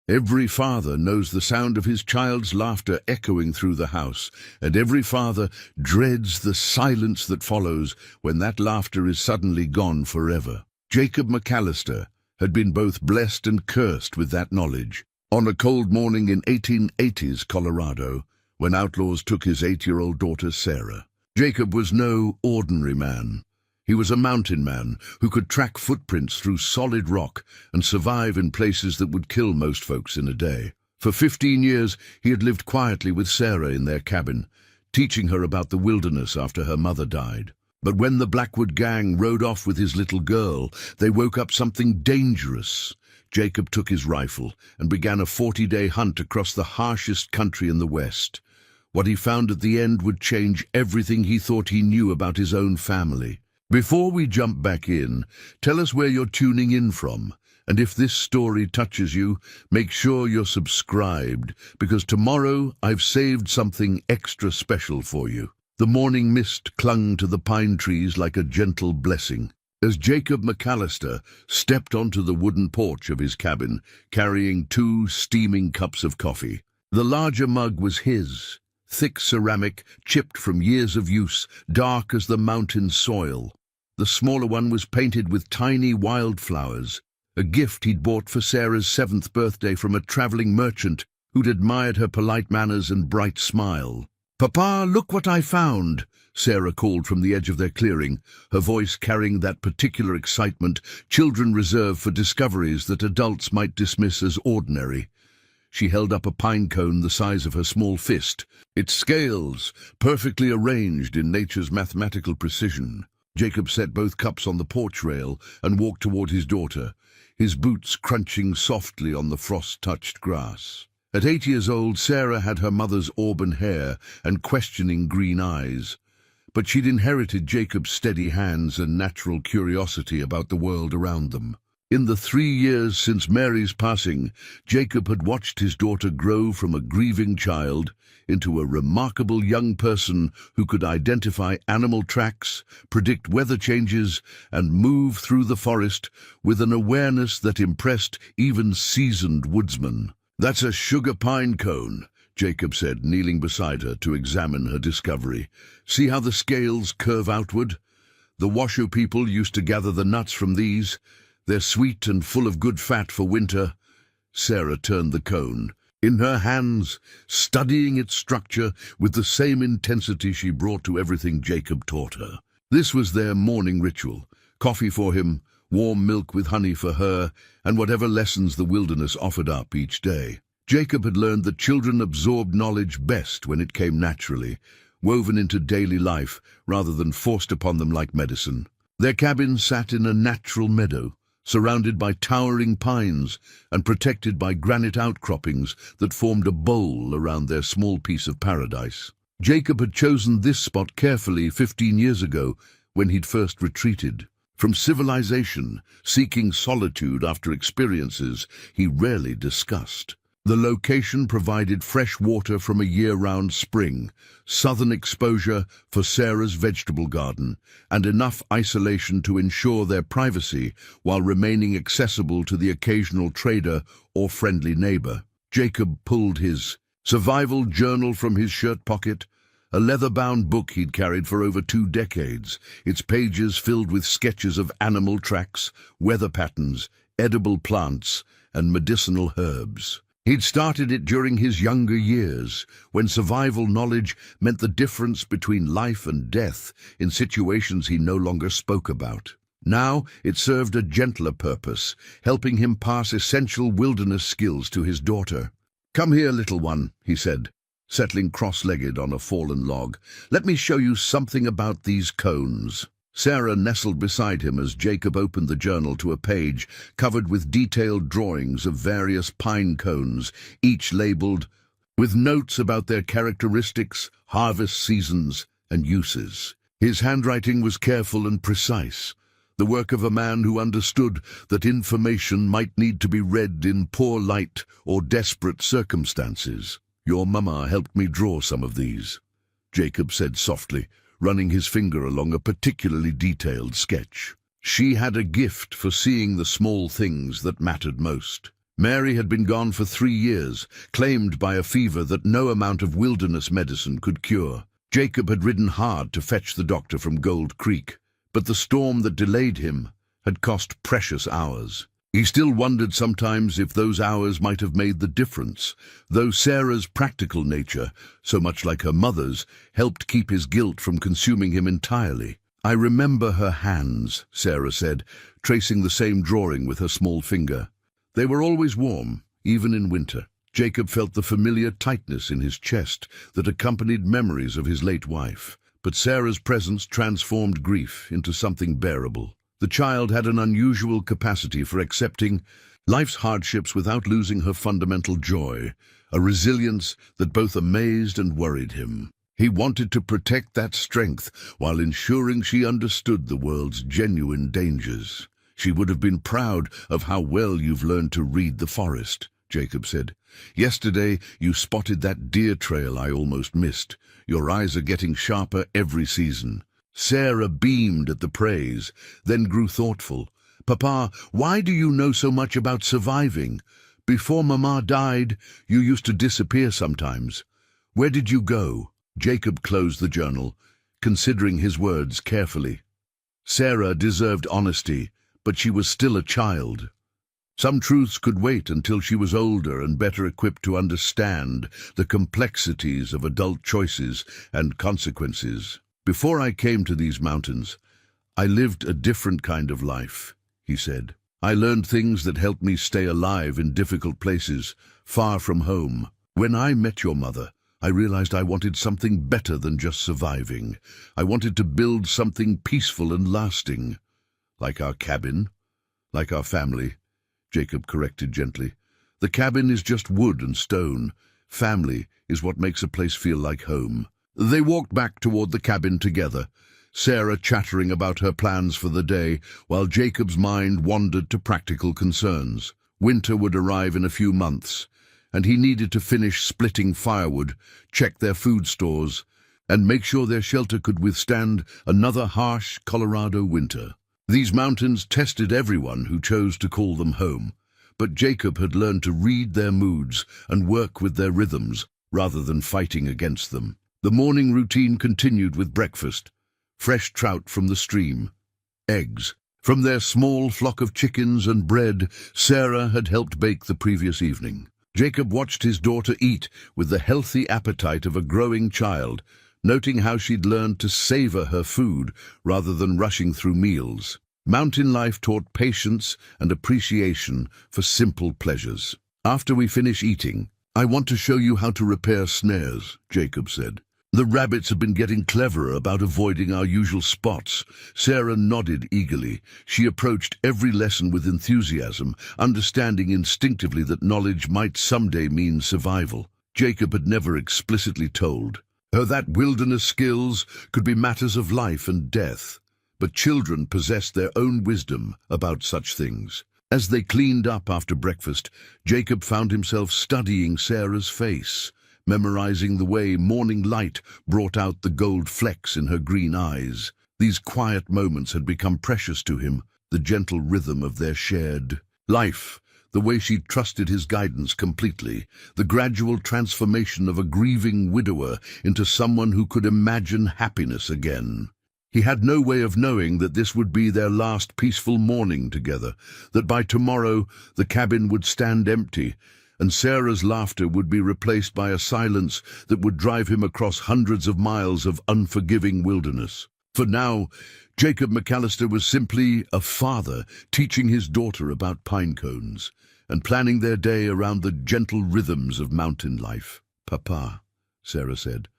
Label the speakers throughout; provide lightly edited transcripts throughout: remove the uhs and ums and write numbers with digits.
Speaker 1: Every father knows the sound of his child's laughter echoing through the house, and every father dreads the silence that follows when that laughter is suddenly gone forever. Jacob McAllister had been both blessed and cursed with that knowledge. On a cold morning in 1880s Colorado, when Outlaws took his 8-year-old daughter Sarah, Jacob was no ordinary man. He was a mountain man who could track footprints through solid rock and survive in places that would kill most folks in a day. For 15 years, he had lived quietly with Sarah in their cabin, teaching her about the wilderness after her mother died. But when the Blackwood gang rode off with his little girl, they woke up something dangerous. Jacob took his rifle and began a 40-day hunt across the harshest country in the West. What he found at the end would change everything he thought he knew about his own family. Before we jump back in, tell us where you're tuning in from, and if this story touches you, make sure you're subscribed, because tomorrow I've saved something extra special for you. The morning mist clung to the pine trees like a gentle blessing, as Jacob McAllister stepped onto the wooden porch of his cabin, carrying 2 steaming cups of coffee. The larger mug was his, thick ceramic, chipped from years of use, dark as the mountain soil. The smaller one was painted with tiny wildflowers, a gift he'd bought for Sarah's 7th birthday from a traveling merchant who'd admired her polite manners and bright smile. "Papa, look what I found," Sarah called from the edge of their clearing, her voice carrying that particular excitement children reserve for discoveries that adults might dismiss as ordinary. She held up a pine cone the size of her small fist, its scales perfectly arranged in nature's mathematical precision. Jacob set both cups on the porch rail and walked toward his daughter, his boots crunching softly on the frost-touched grass. At 8 years old, Sarah had her mother's auburn hair and questioning green eyes, but she'd inherited Jacob's steady hands and natural curiosity about the world around them. In the 3 years since Mary's passing, Jacob had watched his daughter grow from a grieving child into a remarkable young person who could identify animal tracks, predict weather changes, and move through the forest with an awareness that impressed even seasoned woodsmen. "That's a sugar pine cone," Jacob said, kneeling beside her to examine her discovery. "See how the scales curve outward? The Washoe people used to gather the nuts from these. They're sweet and full of good fat for winter." Sarah turned the cone in her hands, studying its structure with the same intensity she brought to everything Jacob taught her. This was their morning ritual: coffee for him, warm milk with honey for her, and whatever lessons the wilderness offered up each day. Jacob had learned that children absorbed knowledge best when it came naturally, woven into daily life rather than forced upon them like medicine. Their cabin sat in a natural meadow, surrounded by towering pines and protected by granite outcroppings that formed a bowl around their small piece of paradise. Jacob had chosen this spot carefully 15 years ago when he'd first retreated. From civilization, seeking solitude after experiences he rarely discussed. The location provided fresh water from a year-round spring, southern exposure for Sarah's vegetable garden, and enough isolation to ensure their privacy while remaining accessible to the occasional trader or friendly neighbor. Jacob pulled his survival journal from his shirt pocket, a leather-bound book he'd carried for over 2 decades, its pages filled with sketches of animal tracks, weather patterns, edible plants, and medicinal herbs. He'd started it during his younger years, when survival knowledge meant the difference between life and death in situations he no longer spoke about. Now it served a gentler purpose, helping him pass essential wilderness skills to his daughter. "Come here, little one," he said, settling cross-legged on a fallen log. "Let me show you something about these cones." Sarah nestled beside him as Jacob opened the journal to a page covered with detailed drawings of various pine cones, each labeled with notes about their characteristics, harvest seasons, and uses. His handwriting was careful and precise, the work of a man who understood that information might need to be read in poor light or desperate circumstances. "Your mama helped me draw some of these," Jacob said softly, running his finger along a particularly detailed sketch. "She had a gift for seeing the small things that mattered most." Mary had been gone for 3 years, claimed by a fever that no amount of wilderness medicine could cure. Jacob had ridden hard to fetch the doctor from Gold Creek, but the storm that delayed him had cost precious hours. He still wondered sometimes if those hours might have made the difference, though Sarah's practical nature, so much like her mother's, helped keep his guilt from consuming him entirely. "I remember her hands," Sarah said, tracing the same drawing with her small finger. "They were always warm, even in winter." Jacob felt the familiar tightness in his chest that accompanied memories of his late wife. But Sarah's presence transformed grief into something bearable. The child had an unusual capacity for accepting life's hardships without losing her fundamental joy, a resilience that both amazed and worried him. He wanted to protect that strength while ensuring she understood the world's genuine dangers. "She would have been proud of how well you've learned to read the forest," Jacob said. "Yesterday you spotted that deer trail I almost missed. Your eyes are getting sharper every season." Sarah beamed at the praise, then grew thoughtful. "Papa, why do you know so much about surviving? Before Mama died, you used to disappear sometimes. Where did you go?" Jacob closed the journal, considering his words carefully. Sarah deserved honesty, but she was still a child. Some truths could wait until she was older and better equipped to understand the complexities of adult choices and consequences. "Before I came to these mountains, I lived a different kind of life," he said. "I learned things that helped me stay alive in difficult places, far from home. When I met your mother, I realized I wanted something better than just surviving. I wanted to build something peaceful and lasting. Like our cabin, like our family," Jacob corrected gently. "The cabin is just wood and stone. Family is what makes a place feel like home." They walked back toward the cabin together, Sarah chattering about her plans for the day, while Jacob's mind wandered to practical concerns. Winter would arrive in a few months, and he needed to finish splitting firewood, check their food stores, and make sure their shelter could withstand another harsh Colorado winter. These mountains tested everyone who chose to call them home, but Jacob had learned to read their moods and work with their rhythms rather than fighting against them. The morning routine continued with breakfast, fresh trout from the stream, eggs from their small flock of chickens, and bread Sarah had helped bake the previous evening. Jacob watched his daughter eat with the healthy appetite of a growing child, noting how she'd learned to savor her food rather than rushing through meals. Mountain life taught patience and appreciation for simple pleasures. "After we finish eating, I want to show you how to repair snares," Jacob said. "The rabbits have been getting cleverer about avoiding our usual spots." Sarah nodded eagerly. She approached every lesson with enthusiasm, understanding instinctively that knowledge might someday mean survival. Jacob had never explicitly told her that wilderness skills could be matters of life and death, but children possessed their own wisdom about such things. As they cleaned up after breakfast, Jacob found himself studying Sarah's face, memorizing the way morning light brought out the gold flecks in her green eyes. These quiet moments had become precious to him, the gentle rhythm of their shared life, the way she trusted his guidance completely, the gradual transformation of a grieving widower into someone who could imagine happiness again. He had no way of knowing that this would be their last peaceful morning together, that by tomorrow the cabin would stand empty, and Sarah's laughter would be replaced by a silence that would drive him across hundreds of miles of unforgiving wilderness. For now, Jacob McAllister was simply a father teaching his daughter about pine cones and planning their day around the gentle rhythms of mountain life. "Papa," Sarah said,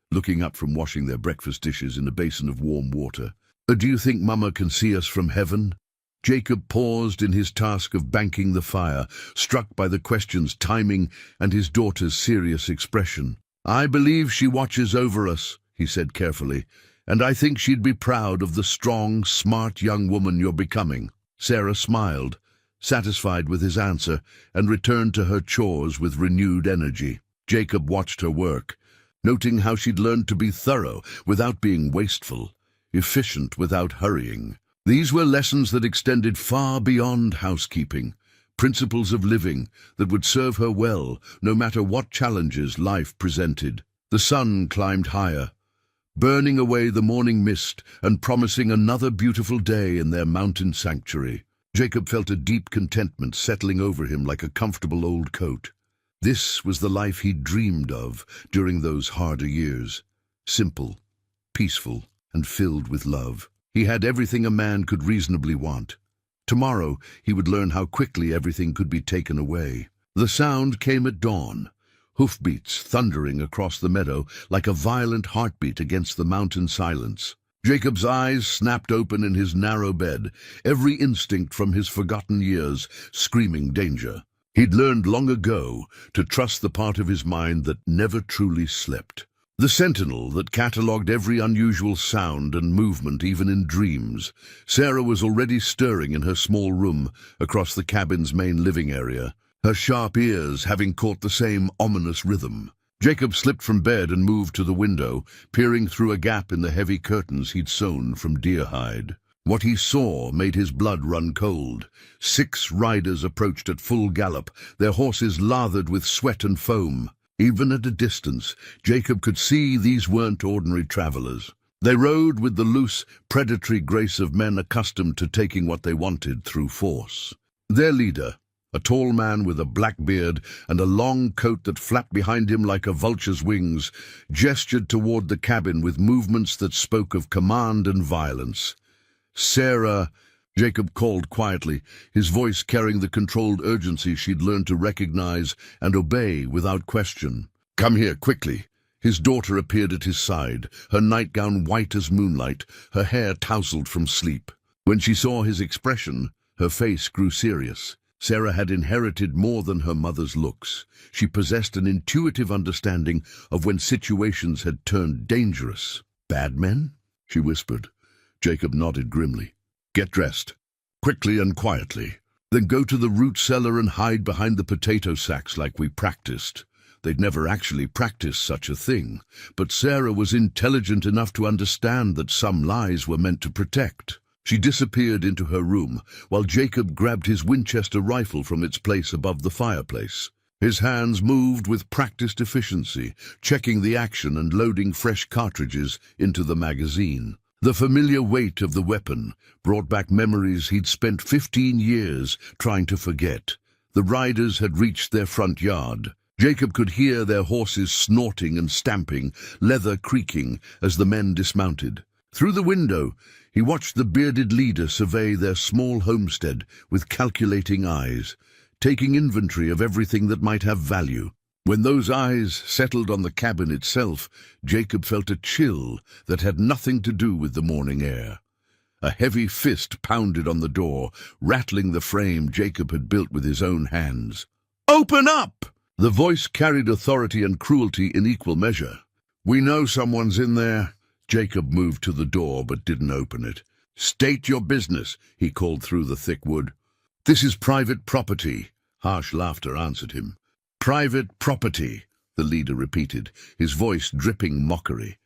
Speaker 1: looking up from washing their breakfast dishes in a basin of warm water, "do you think Mama can see us from heaven?" Jacob paused in his task of banking the fire, struck by the question's timing and his daughter's serious expression. "I believe she watches over us," he said carefully, "and I think she'd be proud of the strong, smart young woman you're becoming." Sarah smiled, satisfied with his answer, and returned to her chores with renewed energy. Jacob watched her work, noting how she'd learned to be thorough without being wasteful, efficient without hurrying. These were lessons that extended far beyond housekeeping. principles of living that would serve her well no matter what challenges life presented. The sun climbed higher, burning away the morning mist and promising another beautiful day in their mountain sanctuary. Jacob felt a deep contentment settling over him like a comfortable old coat. This was the life he'd dreamed of during those harder years. Simple, peaceful, and filled with love. He had everything a man could reasonably want. Tomorrow he would learn how quickly everything could be taken away. The sound came at dawn, hoofbeats thundering across the meadow like a violent heartbeat against the mountain silence. Jacob's eyes snapped open in his narrow bed, every instinct from his forgotten years screaming danger. He'd learned long ago to trust the part of his mind that never truly slept. The sentinel that catalogued every unusual sound and movement even in dreams. Sarah was already stirring in her small room across the cabin's main living area, her sharp ears having caught the same ominous rhythm. Jacob slipped from bed and moved to the window, peering through a gap in the heavy curtains he'd sewn from deer hide. What he saw made his blood run cold. 6 riders approached at full gallop, their horses lathered with sweat and foam. Even at a distance, Jacob could see these weren't ordinary travelers. They rode with the loose, predatory grace of men accustomed to taking what they wanted through force. Their leader, a tall man with a black beard and a long coat that flapped behind him like a vulture's wings, gestured toward the cabin with movements that spoke of command and violence. "Sarah," Jacob called quietly, his voice carrying the controlled urgency she'd learned to recognize and obey without question. "Come here, quickly." His daughter appeared at his side, her nightgown white as moonlight, her hair tousled from sleep. When she saw his expression, her face grew serious. Sarah had inherited more than her mother's looks. She possessed an intuitive understanding of when situations had turned dangerous. "Bad men?" she whispered. Jacob nodded grimly. "Get dressed, quickly and quietly. Then go to the root cellar and hide behind the potato sacks like we practiced." They'd never actually practiced such a thing, but Sarah was intelligent enough to understand that some lies were meant to protect. She disappeared into her room, while Jacob grabbed his Winchester rifle from its place above the fireplace. His hands moved with practiced efficiency, checking the action and loading fresh cartridges into the magazine. The familiar weight of the weapon brought back memories he'd spent 15 years trying to forget. The riders had reached their front yard. Jacob could hear their horses snorting and stamping, leather creaking as the men dismounted. Through the window, he watched the bearded leader survey their small homestead with calculating eyes, taking inventory of everything that might have value. When those eyes settled on the cabin itself, Jacob felt a chill that had nothing to do with the morning air. A heavy fist pounded on the door, rattling the frame Jacob had built with his own hands. "Open up!" The voice carried authority and cruelty in equal measure. "We know someone's in there." Jacob moved to the door but didn't open it. "State your business," he called through the thick wood. "This is private property." Harsh laughter answered him. "Private property," the leader repeated, his voice dripping mockery.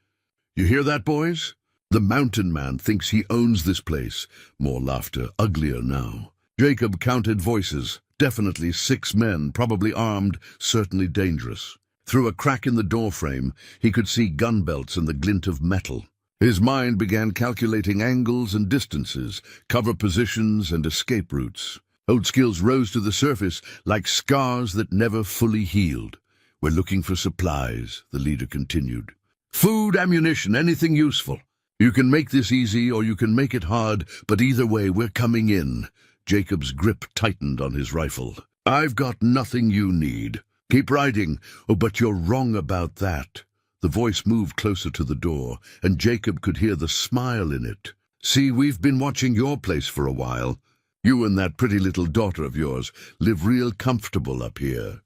Speaker 1: "You hear that, boys? The mountain man thinks he owns this place." More laughter, uglier now. Jacob counted voices. Definitely 6 men, probably armed, certainly dangerous. Through a crack in the doorframe, he could see gun belts and the glint of metal. His mind began calculating angles and distances, cover positions and escape routes. Old skills rose to the surface like scars that never fully healed. "We're looking for supplies," the leader continued. "Food, ammunition, anything useful. You can make this easy or you can make it hard, but either way, we're coming in." Jacob's grip tightened on his rifle. "I've got nothing you need. Keep riding." "Oh, but you're wrong about that." The voice moved closer to the door, and Jacob could hear the smile in it. "See, we've been watching your place for a while. You and that pretty little daughter of yours live real comfortable up here.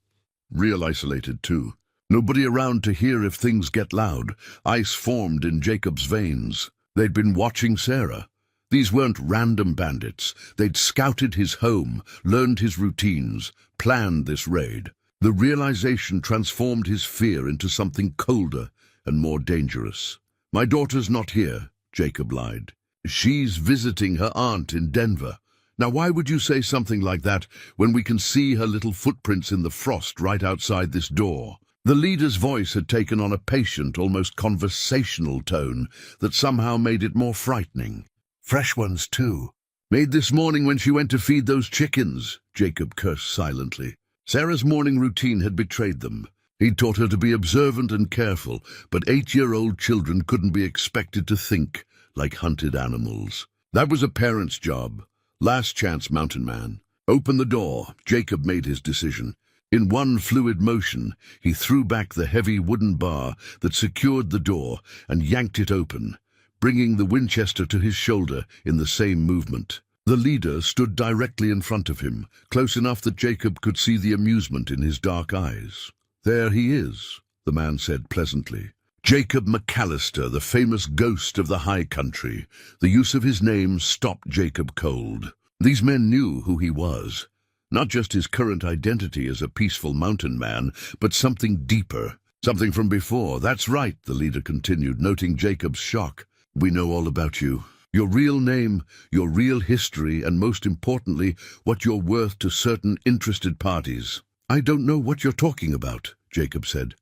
Speaker 1: Real isolated, too. Nobody around to hear if things get loud." Ice formed in Jacob's veins. They'd been watching Sarah. These weren't random bandits. They'd scouted his home, learned his routines, planned this raid. The realization transformed his fear into something colder and more dangerous. "My daughter's not here," Jacob lied. "She's visiting her aunt in Denver." Now why would you say something like that when we can see her little footprints in the frost right outside this door? The leader's voice had taken on a patient, almost conversational tone that somehow made it more frightening. Fresh ones, too. Made this morning when she went to feed those chickens, Jacob cursed silently. Sarah's morning routine had betrayed them. He'd taught her to be observant and careful, but 8-year-old children couldn't be expected to think like hunted animals. That was a parent's job. Last chance, mountain man. Open the door. Jacob made his decision. In one fluid motion, he threw back the heavy wooden bar that secured the door and yanked it open, bringing the Winchester to his shoulder in the same movement. The leader stood directly in front of him, close enough that Jacob could see the amusement in his dark eyes. "There he is," the man said pleasantly. Jacob McAllister, the famous ghost of the high country. The use of his name stopped Jacob cold. These men knew who he was. Not just his current identity as a peaceful mountain man, but something deeper, something from before. "That's right," the leader continued, noting Jacob's shock. "We know all about you. Your real name, your real history, and most importantly, what you're worth to certain interested parties." "I don't know what you're talking about," Jacob said,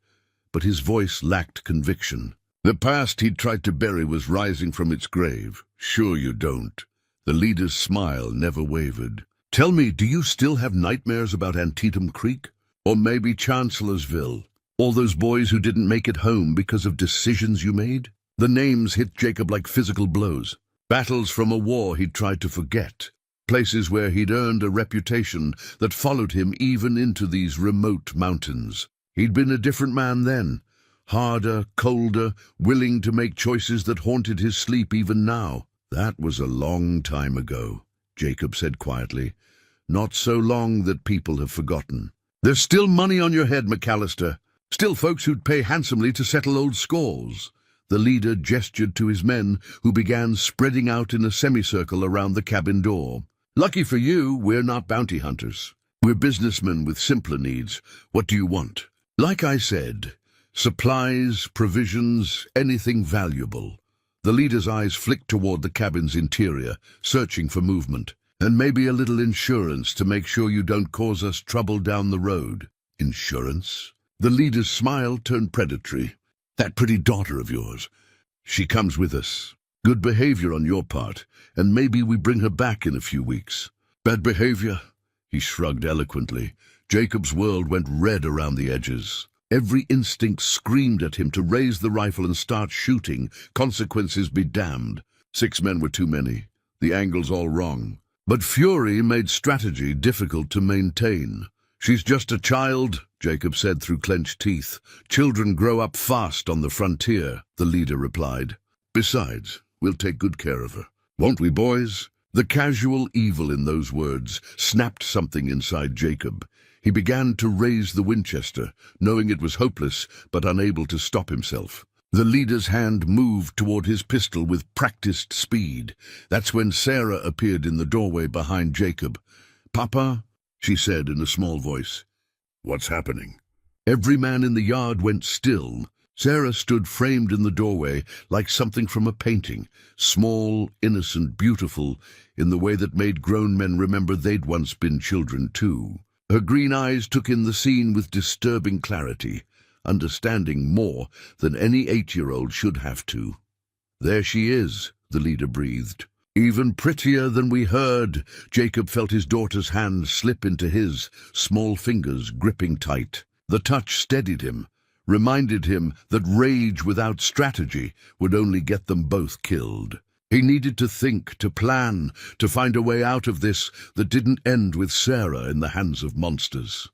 Speaker 1: but his voice lacked conviction. The past he'd tried to bury was rising from its grave. "Sure you don't." The leader's smile never wavered. "Tell me, do you still have nightmares about Antietam Creek? Or maybe Chancellorsville? All those boys who didn't make it home because of decisions you made?" The names hit Jacob like physical blows. Battles from a war he'd tried to forget. Places where he'd earned a reputation that followed him even into these remote mountains. He'd been a different man then. Harder, colder, willing to make choices that haunted his sleep even now. "That was a long time ago," Jacob said quietly. "Not so long that people have forgotten. There's still money on your head, McAllister. Still folks who'd pay handsomely to settle old scores." The leader gestured to his men, who began spreading out in a semicircle around the cabin door. "Lucky for you, we're not bounty hunters. We're businessmen with simpler needs. What do you want?" "Like I said, supplies, provisions, anything valuable." The leader's eyes flicked toward the cabin's interior, searching for movement. "And maybe a little insurance to make sure you don't cause us trouble down the road." "Insurance?" The leader's smile turned predatory. "That pretty daughter of yours. She comes with us. Good behavior on your part, and maybe we bring her back in a few weeks." "Bad behavior?" He shrugged eloquently. Jacob's world went red around the edges. Every instinct screamed at him to raise the rifle and start shooting. Consequences be damned. 6 men were too many. The angle's all wrong. But fury made strategy difficult to maintain. "She's just a child," Jacob said through clenched teeth. "Children grow up fast on the frontier," the leader replied. "Besides, we'll take good care of her. Won't we, boys?" The casual evil in those words snapped something inside Jacob. He began to raise the Winchester, knowing it was hopeless, but unable to stop himself. The leader's hand moved toward his pistol with practiced speed. That's when Sarah appeared in the doorway behind Jacob. "Papa," she said in a small voice. "What's happening?" Every man in the yard went still. Sarah stood framed in the doorway like something from a painting, small, innocent, beautiful, in the way that made grown men remember they'd once been children too. Her green eyes took in the scene with disturbing clarity, understanding more than any 8-year-old should have to. "There she is," the leader breathed. "Even prettier than we heard." Jacob felt his daughter's hand slip into his, small fingers gripping tight. The touch steadied him, reminded him that rage without strategy would only get them both killed. He needed to think, to plan, to find a way out of this that didn't end with Sarah in the hands of monsters.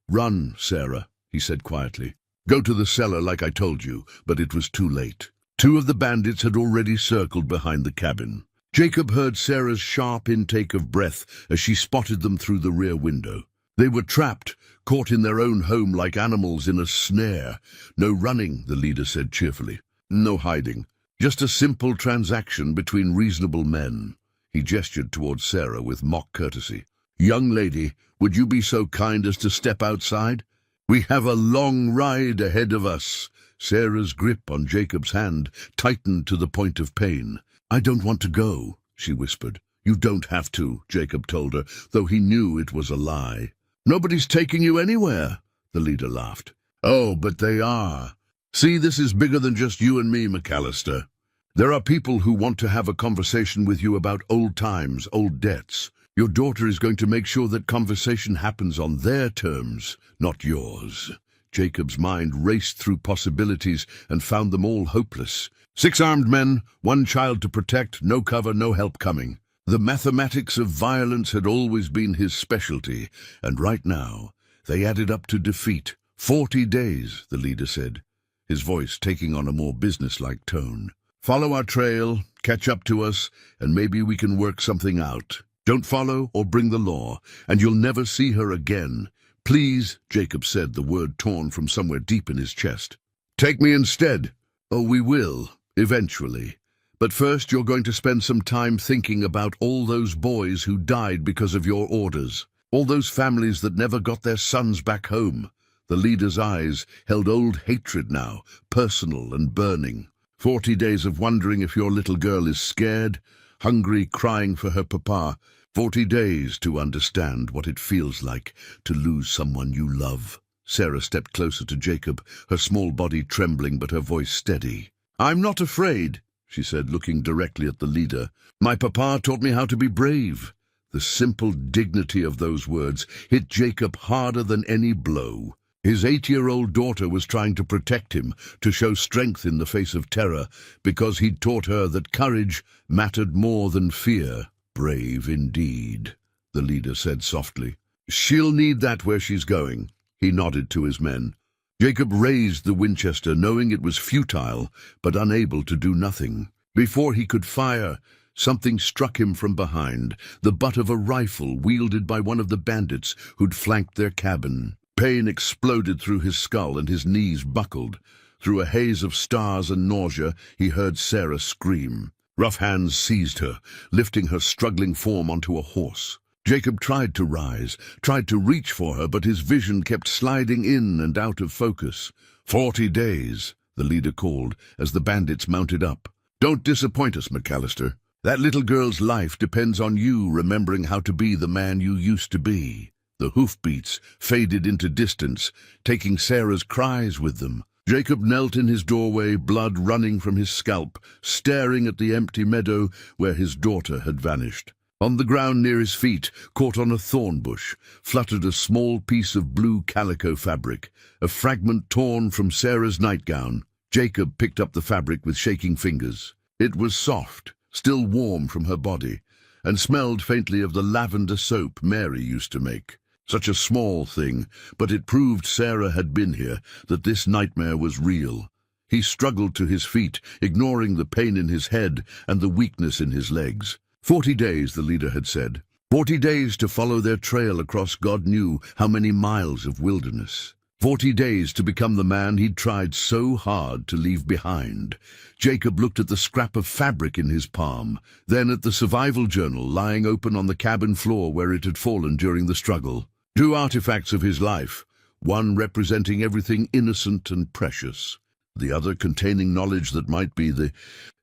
Speaker 1: "Run, Sarah," he said quietly. "Go to the cellar like I told you," but it was too late. 2 of the bandits had already circled behind the cabin. Jacob heard Sarah's sharp intake of breath as she spotted them through the rear window. They were trapped, caught in their own home like animals in a snare. "No running," the leader said cheerfully. "No hiding. Just a simple transaction between reasonable men." He gestured towards Sarah with mock courtesy. "Young lady, would you be so kind as to step outside? We have a long ride ahead of us." Sarah's grip on Jacob's hand tightened to the point of pain. "I don't want to go," she whispered. You don't have to, Jacob told her, though he knew it was a lie. Nobody's taking you anywhere, the leader laughed. Oh, but they are. See, this is bigger than just you and me, McAllister. There are people who want to have a conversation with you about old times, old debts. Your daughter is going to make sure that conversation happens on their terms, not yours. Jacob's mind raced through possibilities and found them all hopeless. 6 armed men, 1 child to protect, no cover, no help coming. The mathematics of violence had always been his specialty, and right now they added up to defeat. 40 days, the leader said, his voice taking on a more businesslike tone. Follow our trail, catch up to us, and maybe we can work something out. Don't follow or bring the law, and you'll never see her again. Please, Jacob said, the word torn from somewhere deep in his chest. Take me instead. Oh, we will, eventually. But first you're going to spend some time thinking about all those boys who died because of your orders. All those families that never got their sons back home. The leader's eyes held old hatred now, personal and burning. 40 days of wondering if your little girl is scared, hungry, crying for her papa. 40 days to understand what it feels like to lose someone you love. Sarah stepped closer to Jacob, her small body trembling but her voice steady. I'm not afraid, she said, looking directly at the leader. My papa taught me how to be brave. The simple dignity of those words hit Jacob harder than any blow. His 8-year-old daughter was trying to protect him, to show strength in the face of terror, because he'd taught her that courage mattered more than fear. Brave indeed, the leader said softly. She'll need that where she's going. He nodded to his men. Jacob raised the Winchester, knowing it was futile, but unable to do nothing. Before he could fire, something struck him from behind, the butt of a rifle wielded by one of the bandits who'd flanked their cabin. Pain exploded through his skull and his knees buckled. Through a haze of stars and nausea, he heard Sarah scream. Rough hands seized her, lifting her struggling form onto a horse. Jacob tried to rise, tried to reach for her, but his vision kept sliding in and out of focus. 40 days, the leader called, as the bandits mounted up. Don't disappoint us, McAllister. That little girl's life depends on you remembering how to be the man you used to be. The hoofbeats faded into distance, taking Sarah's cries with them. Jacob knelt in his doorway, blood running from his scalp, staring at the empty meadow where his daughter had vanished. On the ground near his feet, caught on a thorn bush, fluttered a small piece of blue calico fabric, a fragment torn from Sarah's nightgown. Jacob picked up the fabric with shaking fingers. It was soft, still warm from her body, and smelled faintly of the lavender soap Mary used to make. Such a small thing, but it proved Sarah had been here, that this nightmare was real. He struggled to his feet, ignoring the pain in his head and the weakness in his legs. 40 days, the leader had said. 40 days to follow their trail across God knew how many miles of wilderness. 40 days to become the man he'd tried so hard to leave behind. Jacob looked at the scrap of fabric in his palm, then at the survival journal lying open on the cabin floor where it had fallen during the struggle. 2 artifacts of his life, one representing everything innocent and precious, the other containing knowledge that might be the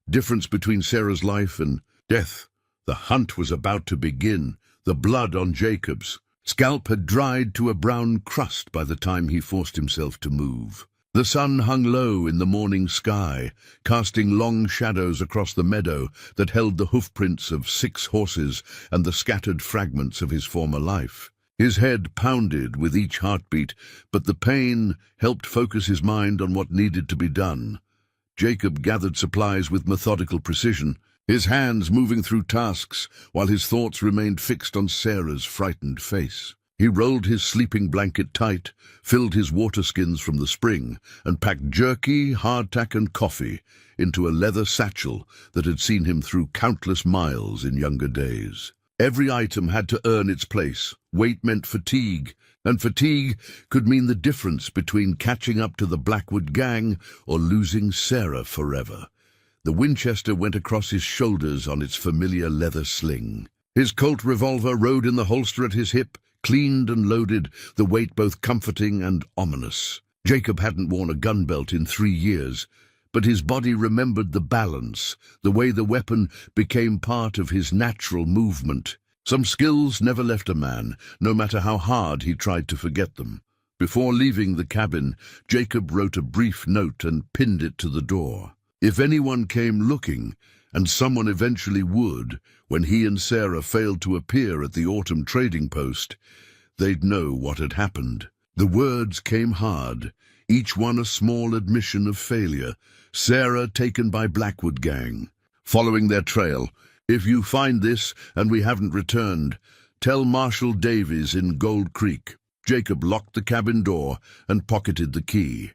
Speaker 1: difference between Sarah's life and death. The hunt was about to begin. The blood on Jacob's scalp had dried to a brown crust by the time he forced himself to move. The sun hung low in the morning sky, casting long shadows across the meadow that held the hoofprints of 6 horses and the scattered fragments of his former life. His head pounded with each heartbeat, but the pain helped focus his mind on what needed to be done. Jacob gathered supplies with methodical precision, his hands moving through tasks while his thoughts remained fixed on Sarah's frightened face. He rolled his sleeping blanket tight, filled his water skins from the spring, and packed jerky, hardtack, and coffee into a leather satchel that had seen him through countless miles in younger days. Every item had to earn its place. Weight meant fatigue, and fatigue could mean the difference between catching up to the Blackwood gang or losing Sarah forever. The Winchester went across his shoulders on its familiar leather sling. His Colt revolver rode in the holster at his hip, cleaned and loaded, the weight both comforting and ominous. Jacob hadn't worn a gun belt in 3 years, but his body remembered the balance, the way the weapon became part of his natural movement. Some skills never left a man, no matter how hard he tried to forget them. Before leaving the cabin, Jacob wrote a brief note and pinned it to the door. If anyone came looking, and someone eventually would, when he and Sarah failed to appear at the autumn trading post, they'd know what had happened. The words came hard, each one a small admission of failure. Sarah taken by Blackwood gang. Following their trail, if you find this and we haven't returned, tell Marshal Davies in Gold Creek. Jacob locked the cabin door and pocketed the key,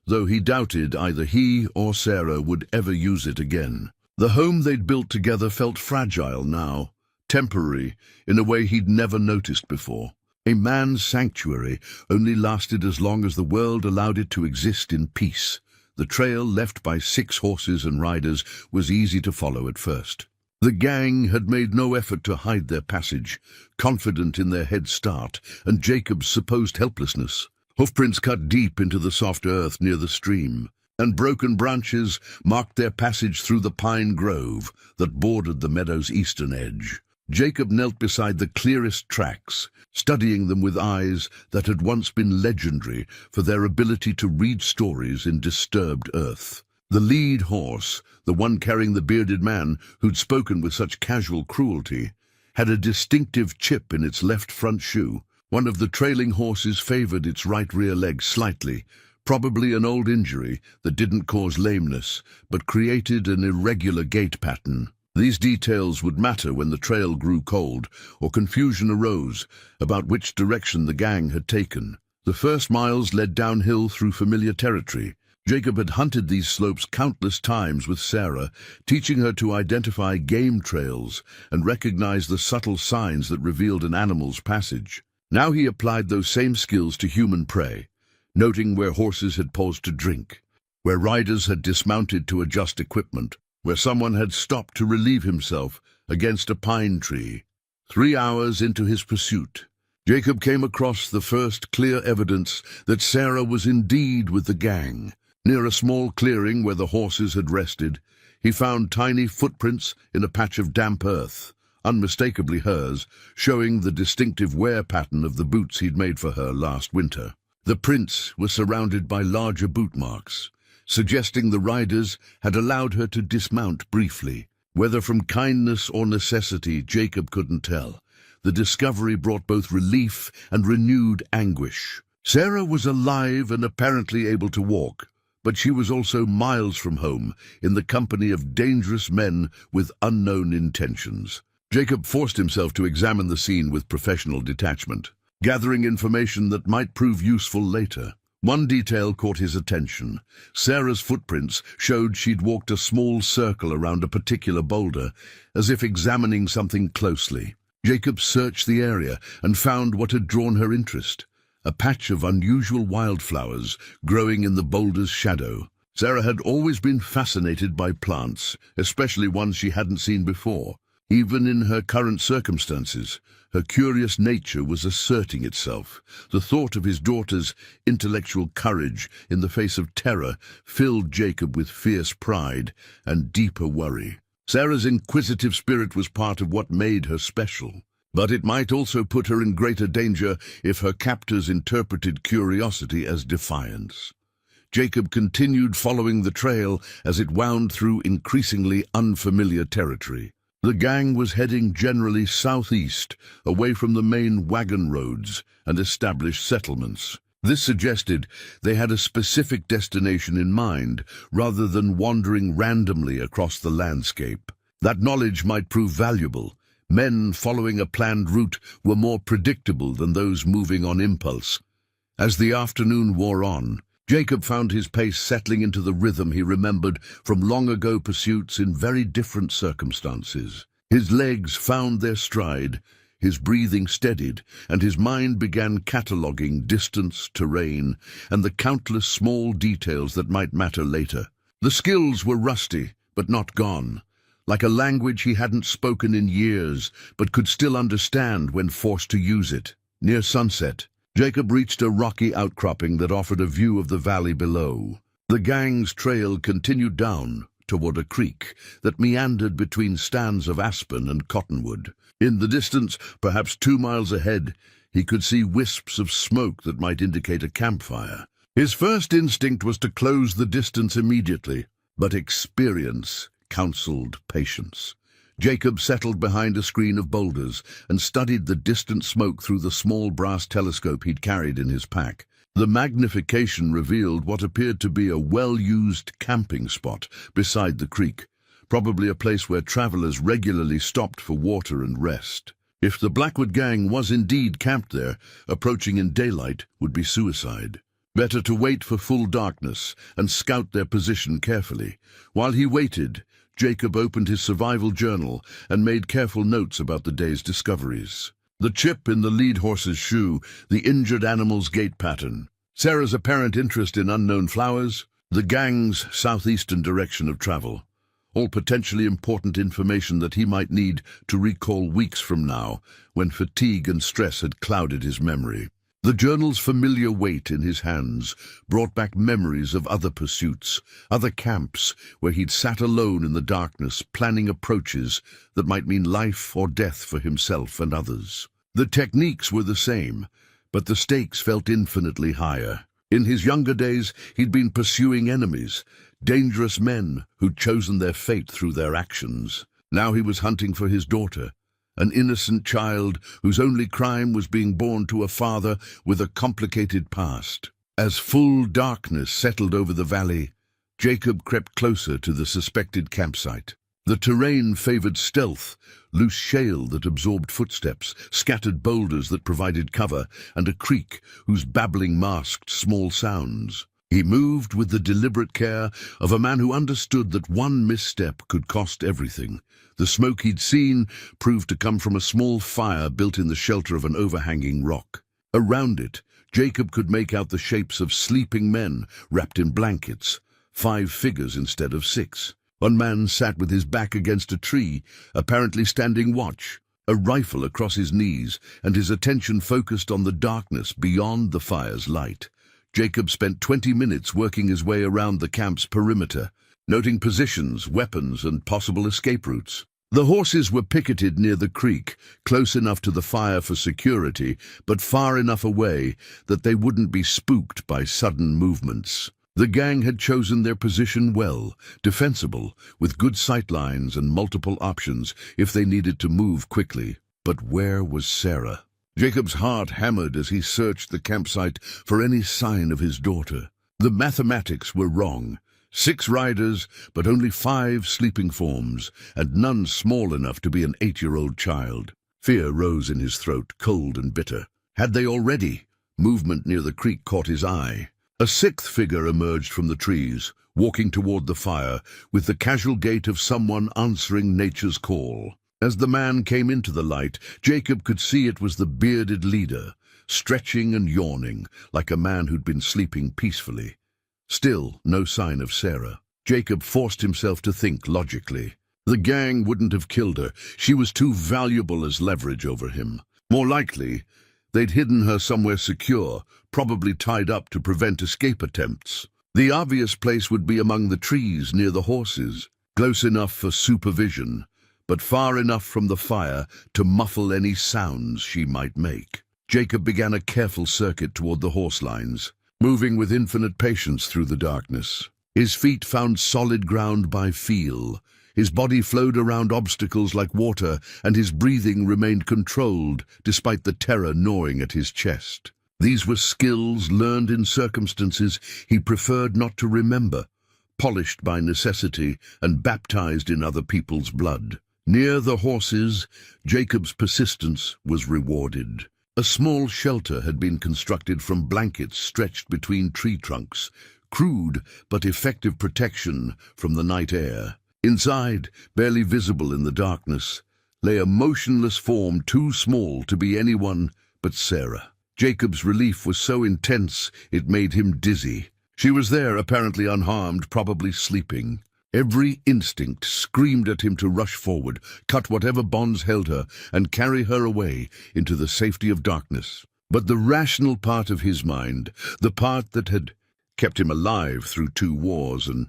Speaker 1: though he doubted either he or Sarah would ever use it again. The home they'd built together felt fragile now, temporary in a way he'd never noticed before. A man's sanctuary only lasted as long as the world allowed it to exist in peace. The trail left by 6 horses and riders was easy to follow at first. The gang had made no effort to hide their passage, confident in their head start and Jacob's supposed helplessness. Hoofprints cut deep into the soft earth near the stream, and broken branches marked their passage through the pine grove that bordered the meadow's eastern edge. Jacob knelt beside the clearest tracks, studying them with eyes that had once been legendary for their ability to read stories in disturbed earth. The lead horse, the one carrying the bearded man who'd spoken with such casual cruelty, had a distinctive chip in its left front shoe. One of the trailing horses favored its right rear leg slightly, probably an old injury that didn't cause lameness, but created an irregular gait pattern. These details would matter when the trail grew cold or confusion arose about which direction the gang had taken. The first miles led downhill through familiar territory. Jacob had hunted these slopes countless times with Sarah, teaching her to identify game trails and recognize the subtle signs that revealed an animal's passage. Now he applied those same skills to human prey, noting where horses had paused to drink, where riders had dismounted to adjust equipment, where someone had stopped to relieve himself against a pine tree. 3 hours into his pursuit, Jacob came across the first clear evidence that Sarah was indeed with the gang. Near a small clearing where the horses had rested, he found tiny footprints in a patch of damp earth, unmistakably hers, showing the distinctive wear pattern of the boots he'd made for her last winter. The prints were surrounded by larger boot marks, suggesting the riders had allowed her to dismount briefly. Whether from kindness or necessity, Jacob couldn't tell. The discovery brought both relief and renewed anguish. Sarah was alive and apparently able to walk, but she was also miles from home, in the company of dangerous men with unknown intentions. Jacob forced himself to examine the scene with professional detachment, gathering information that might prove useful later. One detail caught his attention. Sarah's footprints showed she'd walked a small circle around a particular boulder, as if examining something closely. Jacob searched the area and found what had drawn her interest: a patch of unusual wildflowers growing in the boulder's shadow. Sarah had always been fascinated by plants, especially ones she hadn't seen before. Even in her current circumstances, her curious nature was asserting itself. The thought of his daughter's intellectual courage in the face of terror filled Jacob with fierce pride and deeper worry. Sarah's inquisitive spirit was part of what made her special, but it might also put her in greater danger if her captors interpreted curiosity as defiance. Jacob continued following the trail as it wound through increasingly unfamiliar territory. The gang was heading generally southeast, away from the main wagon roads and established settlements. This suggested they had a specific destination in mind, rather than wandering randomly across the landscape. That knowledge might prove valuable. Men following a planned route were more predictable than those moving on impulse. As the afternoon wore on, Jacob found his pace settling into the rhythm he remembered from long-ago pursuits in very different circumstances. His legs found their stride, his breathing steadied, and his mind began cataloguing distance, terrain, and the countless small details that might matter later. The skills were rusty, but not gone, like a language he hadn't spoken in years, but could still understand when forced to use it. Near sunset, Jacob reached a rocky outcropping that offered a view of the valley below. The gang's trail continued down toward a creek that meandered between stands of aspen and cottonwood. In the distance, perhaps 2 miles ahead, he could see wisps of smoke that might indicate a campfire. His first instinct was to close the distance immediately, but experience counseled patience. Jacob settled behind a screen of boulders and studied the distant smoke through the small brass telescope he'd carried in his pack. The magnification revealed what appeared to be a well-used camping spot beside the creek, probably a place where travelers regularly stopped for water and rest. If the Blackwood gang was indeed camped there, approaching in daylight would be suicide. Better to wait for full darkness and scout their position carefully. While he waited, Jacob opened his survival journal and made careful notes about the day's discoveries. The chip in the lead horse's shoe, the injured animal's gait pattern, Sarah's apparent interest in unknown flowers, the gang's southeastern direction of travel. All potentially important information that he might need to recall weeks from now, when fatigue and stress had clouded his memory. The journal's familiar weight in his hands brought back memories of other pursuits, other camps where he'd sat alone in the darkness planning approaches that might mean life or death for himself and others. The techniques were the same, but the stakes felt infinitely higher. In his younger days, he'd been pursuing enemies, dangerous men who'd chosen their fate through their actions. Now he was hunting for his daughter, an innocent child whose only crime was being born to a father with a complicated past. As full darkness settled over the valley, Jacob crept closer to the suspected campsite. The terrain favored stealth, loose shale that absorbed footsteps, scattered boulders that provided cover, and a creek whose babbling masked small sounds. He moved with the deliberate care of a man who understood that one misstep could cost everything. The smoke he'd seen proved to come from a small fire built in the shelter of an overhanging rock. Around it, Jacob could make out the shapes of sleeping men wrapped in blankets, 5 figures instead of 6. One man sat with his back against a tree, apparently standing watch, a rifle across his knees, and his attention focused on the darkness beyond the fire's light. Jacob spent 20 minutes working his way around the camp's perimeter, noting positions, weapons, and possible escape routes. The horses were picketed near the creek, close enough to the fire for security, but far enough away that they wouldn't be spooked by sudden movements. The gang had chosen their position well, defensible, with good sightlines and multiple options if they needed to move quickly. But where was Sarah? Jacob's heart hammered as he searched the campsite for any sign of his daughter. The mathematics were wrong. 6 riders, but only 5 sleeping forms, and none small enough to be an 8-year-old child. Fear rose in his throat, cold and bitter. Had they already? Movement near the creek caught his eye. A 6th figure emerged from the trees, walking toward the fire, with the casual gait of someone answering nature's call. As the man came into the light, Jacob could see it was the bearded leader, stretching and yawning, like a man who'd been sleeping peacefully. Still, no sign of Sarah. Jacob forced himself to think logically. The gang wouldn't have killed her. She was too valuable as leverage over him. More likely, they'd hidden her somewhere secure, probably tied up to prevent escape attempts. The obvious place would be among the trees near the horses, close enough for supervision, but far enough from the fire to muffle any sounds she might make. Jacob began a careful circuit toward the horse lines, moving with infinite patience through the darkness. His feet found solid ground by feel. His body flowed around obstacles like water, and his breathing remained controlled despite the terror gnawing at his chest. These were skills learned in circumstances he preferred not to remember, polished by necessity and baptized in other people's blood. Near the horses, Jacob's persistence was rewarded. A small shelter had been constructed from blankets stretched between tree trunks, crude but effective protection from the night air. Inside, barely visible in the darkness, lay a motionless form too small to be anyone but Sarah. Jacob's relief was so intense it made him dizzy. She was there, apparently unharmed, probably sleeping. Every instinct screamed at him to rush forward, cut whatever bonds held her, and carry her away into the safety of darkness. But the rational part of his mind, the part that had kept him alive through 2 wars, and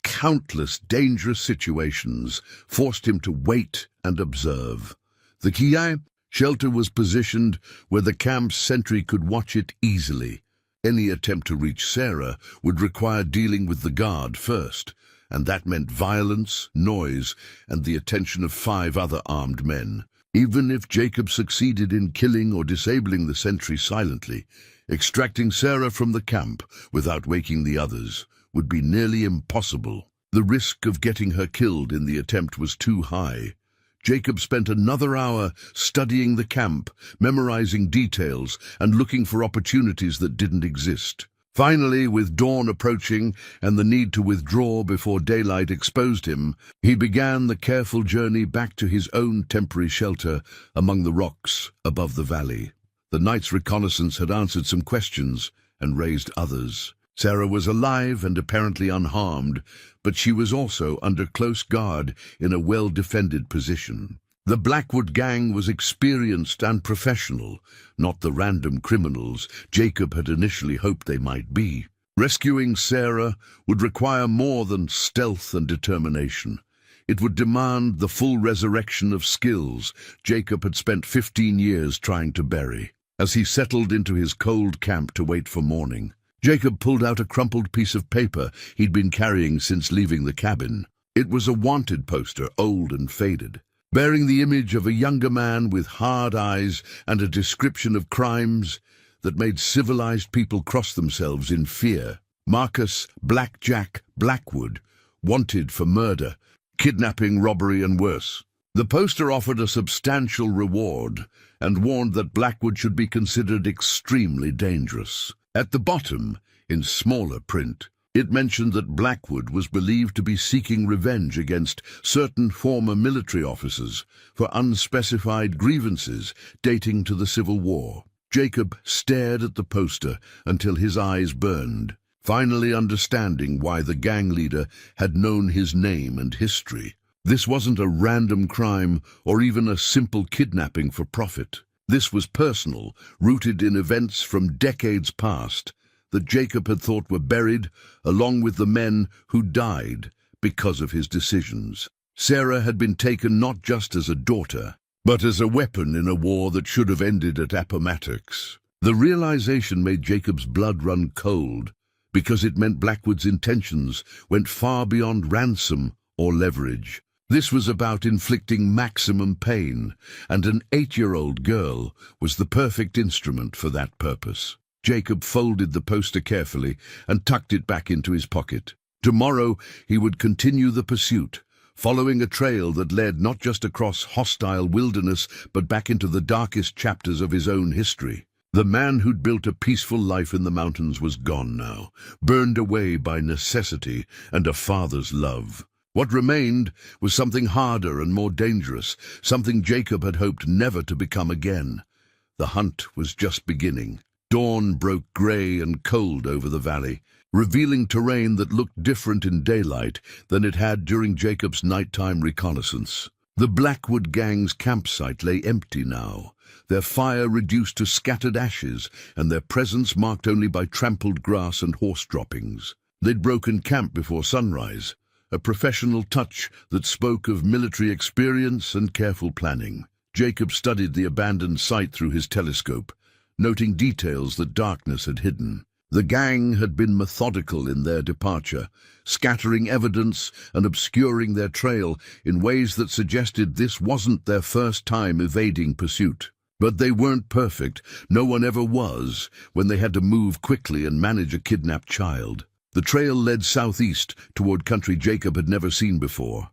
Speaker 1: countless dangerous situations forced him to wait and observe. The Kiai shelter was positioned where the camp's sentry could watch it easily. Any attempt to reach Sarah would require dealing with the guard first, and that meant violence, noise, and the attention of 5 other armed men. Even if Jacob succeeded in killing or disabling the sentry silently, extracting Sarah from the camp without waking the others would be nearly impossible. The risk of getting her killed in the attempt was too high. Jacob spent another hour studying the camp, memorizing details, and looking for opportunities that didn't exist. Finally, with dawn approaching and the need to withdraw before daylight exposed him, he began the careful journey back to his own temporary shelter among the rocks above the valley. The night's reconnaissance had answered some questions and raised others. Sarah was alive and apparently unharmed, but she was also under close guard in a well-defended position. The Blackwood gang was experienced and professional, not the random criminals Jacob had initially hoped they might be. Rescuing Sarah would require more than stealth and determination. It would demand the full resurrection of skills Jacob had spent 15 years trying to bury. As he settled into his cold camp to wait for morning, Jacob pulled out a crumpled piece of paper he'd been carrying since leaving the cabin. It was a wanted poster, old and faded, bearing the image of a younger man with hard eyes and a description of crimes that made civilized people cross themselves in fear. Marcus Blackjack Blackwood, wanted for murder, kidnapping, robbery, and worse. The poster offered a substantial reward and warned that Blackwood should be considered extremely dangerous. At the bottom, in smaller print, it mentioned that Blackwood was believed to be seeking revenge against certain former military officers for unspecified grievances dating to the Civil War. Jacob stared at the poster until his eyes burned, finally understanding why the gang leader had known his name and history. This wasn't a random crime or even a simple kidnapping for profit. This was personal, rooted in events from decades past that Jacob had thought were buried, along with the men who died because of his decisions. Sarah had been taken not just as a daughter, but as a weapon in a war that should have ended at Appomattox. The realization made Jacob's blood run cold, because it meant Blackwood's intentions went far beyond ransom or leverage. This was about inflicting maximum pain, and an 8-year-old girl was the perfect instrument for that purpose. Jacob folded the poster carefully and tucked it back into his pocket. Tomorrow he would continue the pursuit, following a trail that led not just across hostile wilderness but back into the darkest chapters of his own history. The man who'd built a peaceful life in the mountains was gone now, burned away by necessity and a father's love. What remained was something harder and more dangerous, something Jacob had hoped never to become again. The hunt was just beginning. Dawn broke grey and cold over the valley, revealing terrain that looked different in daylight than it had during Jacob's nighttime reconnaissance. The Blackwood gang's campsite lay empty now, their fire reduced to scattered ashes and their presence marked only by trampled grass and horse droppings. They'd broken camp before sunrise, a professional touch that spoke of military experience and careful planning. Jacob studied the abandoned site through his telescope, noting details that darkness had hidden. The gang had been methodical in their departure, scattering evidence and obscuring their trail in ways that suggested this wasn't their first time evading pursuit. But they weren't perfect. No one ever was when they had to move quickly and manage a kidnapped child. The trail led southeast toward country Jacob had never seen before,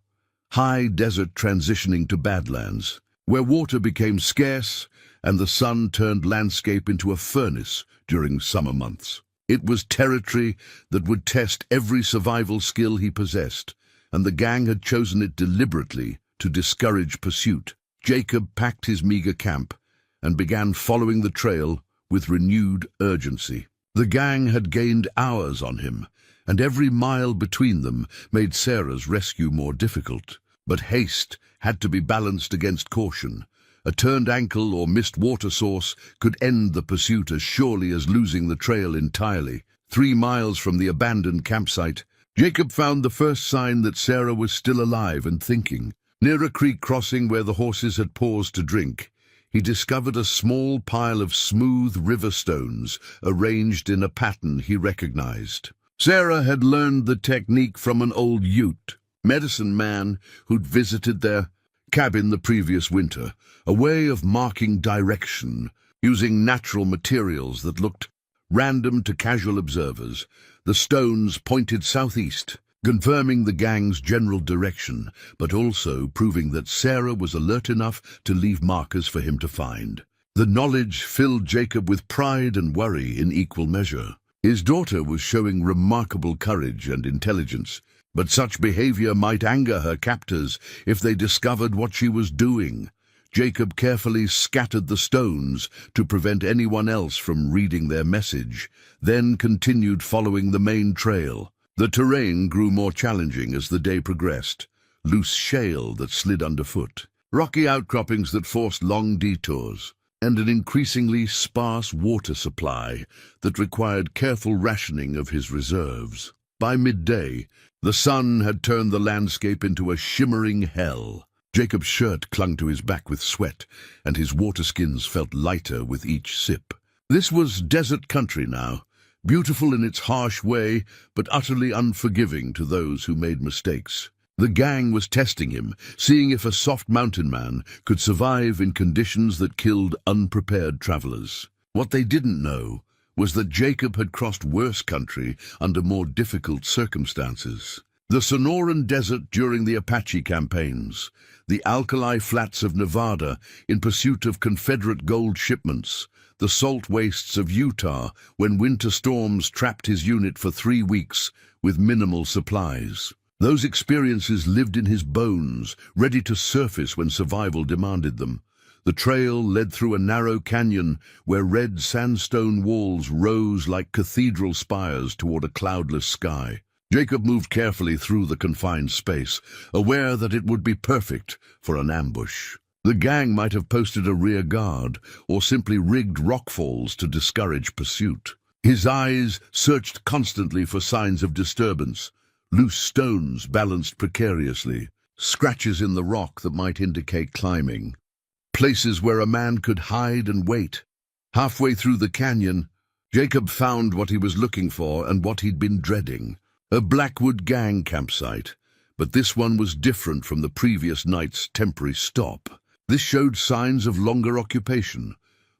Speaker 1: high desert transitioning to badlands, where water became scarce and the sun turned landscape into a furnace during summer months. It was territory that would test every survival skill he possessed, and the gang had chosen it deliberately to discourage pursuit. Jacob packed his meager camp and began following the trail with renewed urgency. The gang had gained hours on him, and every mile between them made Sarah's rescue more difficult. But haste had to be balanced against caution. A turned ankle or missed water source could end the pursuit as surely as losing the trail entirely. 3 miles from the abandoned campsite, Jacob found the first sign that Sarah was still alive and thinking. Near a creek crossing where the horses had paused to drink, he discovered a small pile of smooth river stones arranged in a pattern he recognized. Sarah had learned the technique from an old Ute, medicine man who'd visited their cabin the previous winter, a way of marking direction using natural materials that looked random to casual observers. The stones pointed southeast, confirming the gang's general direction, but also proving that Sarah was alert enough to leave markers for him to find. The knowledge filled Jacob with pride and worry in equal measure. His daughter was showing remarkable courage and intelligence, but such behavior might anger her captors if they discovered what she was doing. Jacob carefully scattered the stones to prevent anyone else from reading their message, then continued following the main trail. The terrain grew more challenging as the day progressed. Loose shale that slid underfoot, rocky outcroppings that forced long detours, and an increasingly sparse water supply that required careful rationing of his reserves. By midday, the sun had turned the landscape into a shimmering hell. Jacob's shirt clung to his back with sweat, and his water skins felt lighter with each sip. This was desert country now, beautiful in its harsh way, but utterly unforgiving to those who made mistakes. The gang was testing him, seeing if a soft mountain man could survive in conditions that killed unprepared travelers. What they didn't know was that Jacob had crossed worse country under more difficult circumstances. The Sonoran Desert during the Apache campaigns, the alkali flats of Nevada in pursuit of Confederate gold shipments, the salt wastes of Utah when winter storms trapped his unit for 3 weeks with minimal supplies. Those experiences lived in his bones, ready to surface when survival demanded them. The trail led through a narrow canyon where red sandstone walls rose like cathedral spires toward a cloudless sky. Jacob moved carefully through the confined space, aware that it would be perfect for an ambush. The gang might have posted a rear guard, or simply rigged rockfalls to discourage pursuit. His eyes searched constantly for signs of disturbance. Loose stones balanced precariously, scratches in the rock that might indicate climbing. Places where a man could hide and wait. Halfway through the canyon, Jacob found what he was looking for and what he'd been dreading. A Blackwood gang campsite, but this one was different from the previous night's temporary stop. This showed signs of longer occupation,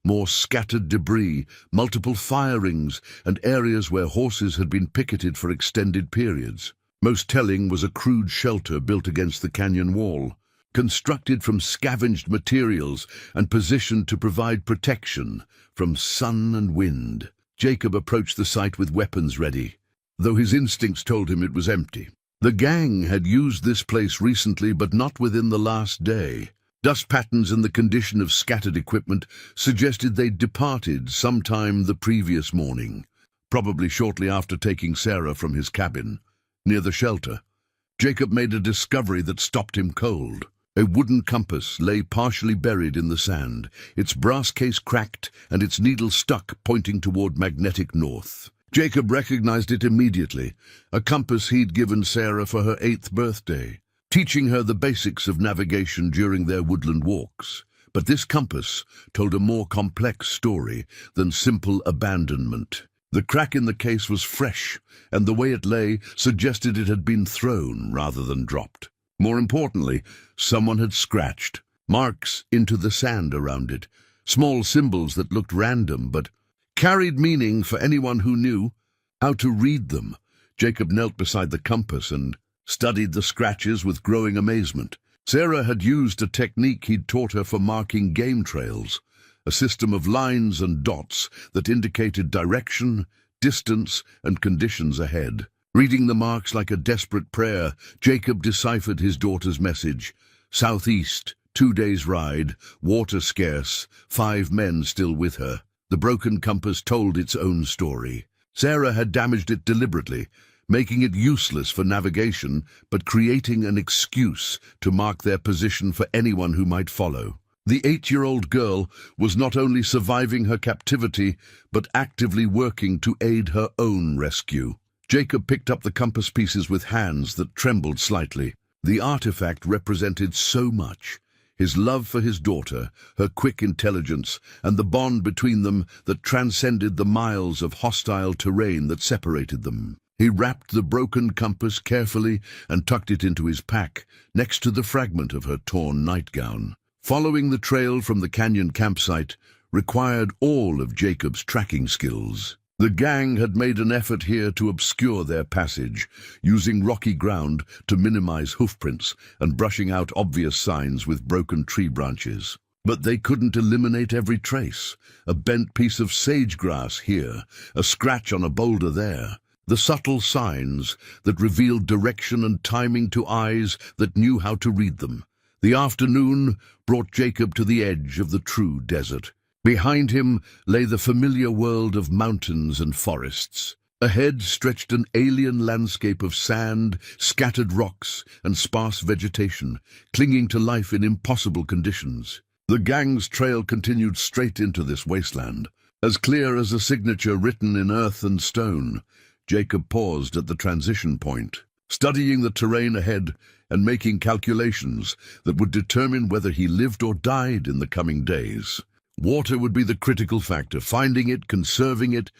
Speaker 1: more scattered debris, multiple firings, and areas where horses had been picketed for extended periods. Most telling was a crude shelter built against the canyon wall, constructed from scavenged materials and positioned to provide protection from sun and wind. Jacob approached the site with weapons ready, though his instincts told him it was empty. The gang had used this place recently, but not within the last day. Dust patterns and the condition of scattered equipment suggested they'd departed sometime the previous morning, probably shortly after taking Sarah from his cabin. Near the shelter, Jacob made a discovery that stopped him cold. A wooden compass lay partially buried in the sand, its brass case cracked and its needle stuck, pointing toward magnetic north. Jacob recognized it immediately, a compass he'd given Sarah for her 8th birthday, teaching her the basics of navigation during their woodland walks. But this compass told a more complex story than simple abandonment. The crack in the case was fresh, and the way it lay suggested it had been thrown rather than dropped. More importantly, someone had scratched marks into the sand around it, small symbols that looked random but carried meaning for anyone who knew how to read them. Jacob knelt beside the compass and studied the scratches with growing amazement. Sarah had used a technique he'd taught her for marking game trails, a system of lines and dots that indicated direction, distance, and conditions ahead. Reading the marks like a desperate prayer, Jacob deciphered his daughter's message. Southeast, 2 days' ride, water scarce, 5 men still with her. The broken compass told its own story. Sarah had damaged it deliberately, making it useless for navigation, but creating an excuse to mark their position for anyone who might follow. The 8-year-old girl was not only surviving her captivity, but actively working to aid her own rescue. Jacob picked up the compass pieces with hands that trembled slightly. The artifact represented so much. His love for his daughter, her quick intelligence, and the bond between them that transcended the miles of hostile terrain that separated them. He wrapped the broken compass carefully and tucked it into his pack, next to the fragment of her torn nightgown. Following the trail from the canyon campsite required all of Jacob's tracking skills. The gang had made an effort here to obscure their passage, using rocky ground to minimize hoofprints and brushing out obvious signs with broken tree branches. But they couldn't eliminate every trace. A bent piece of sage-grass here, a scratch on a boulder there. The subtle signs that revealed direction and timing to eyes that knew how to read them. The afternoon brought Jacob to the edge of the true desert. Behind him lay the familiar world of mountains and forests. Ahead stretched an alien landscape of sand, scattered rocks, and sparse vegetation, clinging to life in impossible conditions. The gang's trail continued straight into this wasteland, as clear as a signature written in earth and stone. Jacob paused at the transition point, studying the terrain ahead and making calculations that would determine whether he lived or died in the coming days. Water would be the critical factor, finding it, conserving it,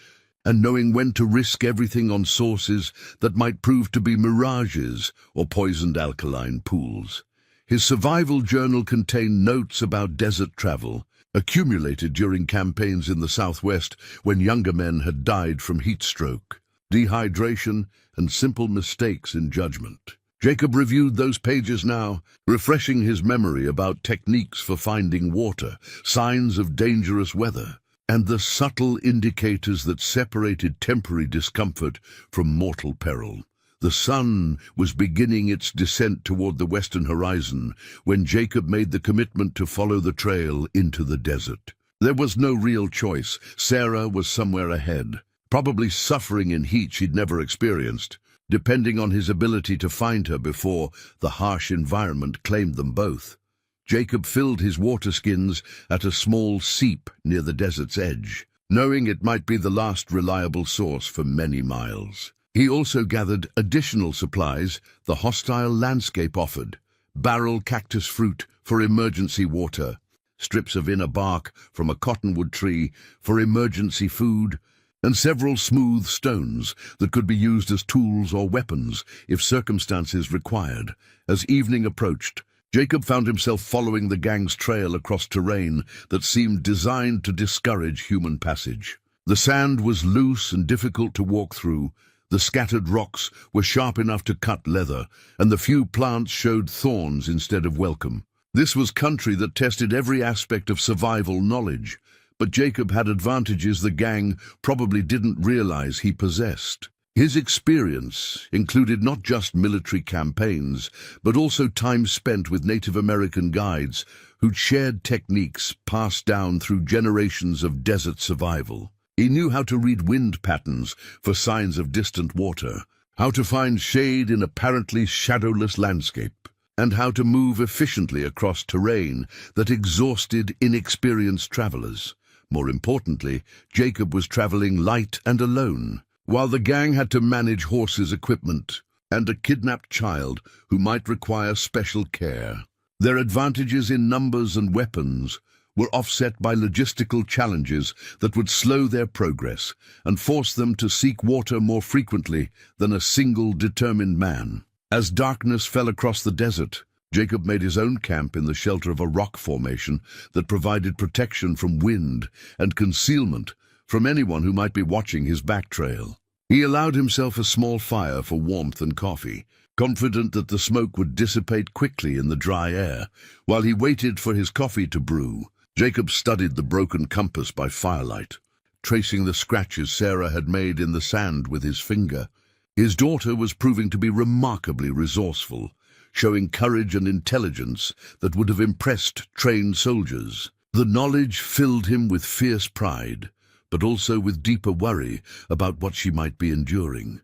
Speaker 1: and knowing when to risk everything on sources that might prove to be mirages or poisoned alkaline pools. His survival journal contained notes about desert travel, accumulated during campaigns in the southwest when younger men had died from heat stroke, dehydration, and simple mistakes in judgment. Jacob reviewed those pages now, refreshing his memory about techniques for finding water, signs of dangerous weather, and the subtle indicators that separated temporary discomfort from mortal peril. The sun was beginning its descent toward the western horizon when Jacob made the commitment to follow the trail into the desert. There was no real choice. Sarah was somewhere ahead, probably suffering in heat she'd never experienced. Depending on his ability to find her before the harsh environment claimed them both. Jacob filled his water skins at a small seep near the desert's edge, knowing it might be the last reliable source for many miles. He also gathered additional supplies the hostile landscape offered: barrel cactus fruit for emergency water, strips of inner bark from a cottonwood tree for emergency food, and several smooth stones that could be used as tools or weapons if circumstances required. As evening approached, Jacob found himself following the gang's trail across terrain that seemed designed to discourage human passage. The sand was loose and difficult to walk through, the scattered rocks were sharp enough to cut leather, and the few plants showed thorns instead of welcome. This was country that tested every aspect of survival knowledge, but Jacob had advantages the gang probably didn't realize he possessed. His experience included not just military campaigns, but also time spent with Native American guides who'd shared techniques passed down through generations of desert survival. He knew how to read wind patterns for signs of distant water, how to find shade in apparently shadowless landscape, and how to move efficiently across terrain that exhausted inexperienced travelers. More importantly, Jacob was traveling light and alone, while the gang had to manage horses' equipment and a kidnapped child who might require special care. Their advantages in numbers and weapons were offset by logistical challenges that would slow their progress and force them to seek water more frequently than a single determined man. As darkness fell across the desert, Jacob made his own camp in the shelter of a rock formation that provided protection from wind and concealment from anyone who might be watching his back trail. He allowed himself a small fire for warmth and coffee, confident that the smoke would dissipate quickly in the dry air. While he waited for his coffee to brew, Jacob studied the broken compass by firelight, tracing the scratches Sarah had made in the sand with his finger. His daughter was proving to be remarkably resourceful, showing courage and intelligence that would have impressed trained soldiers. The knowledge filled him with fierce pride, but also with deeper worry about what she might be enduring.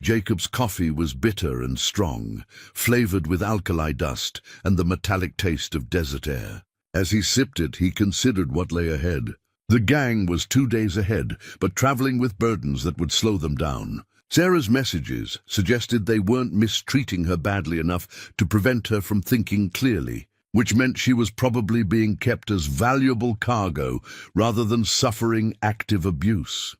Speaker 1: Jacob's coffee was bitter and strong, flavored with alkali dust and the metallic taste of desert air. As he sipped it, he considered what lay ahead. The gang was 2 days ahead, but traveling with burdens that would slow them down. Sarah's messages suggested they weren't mistreating her badly enough to prevent her from thinking clearly, which meant she was probably being kept as valuable cargo rather than suffering active abuse.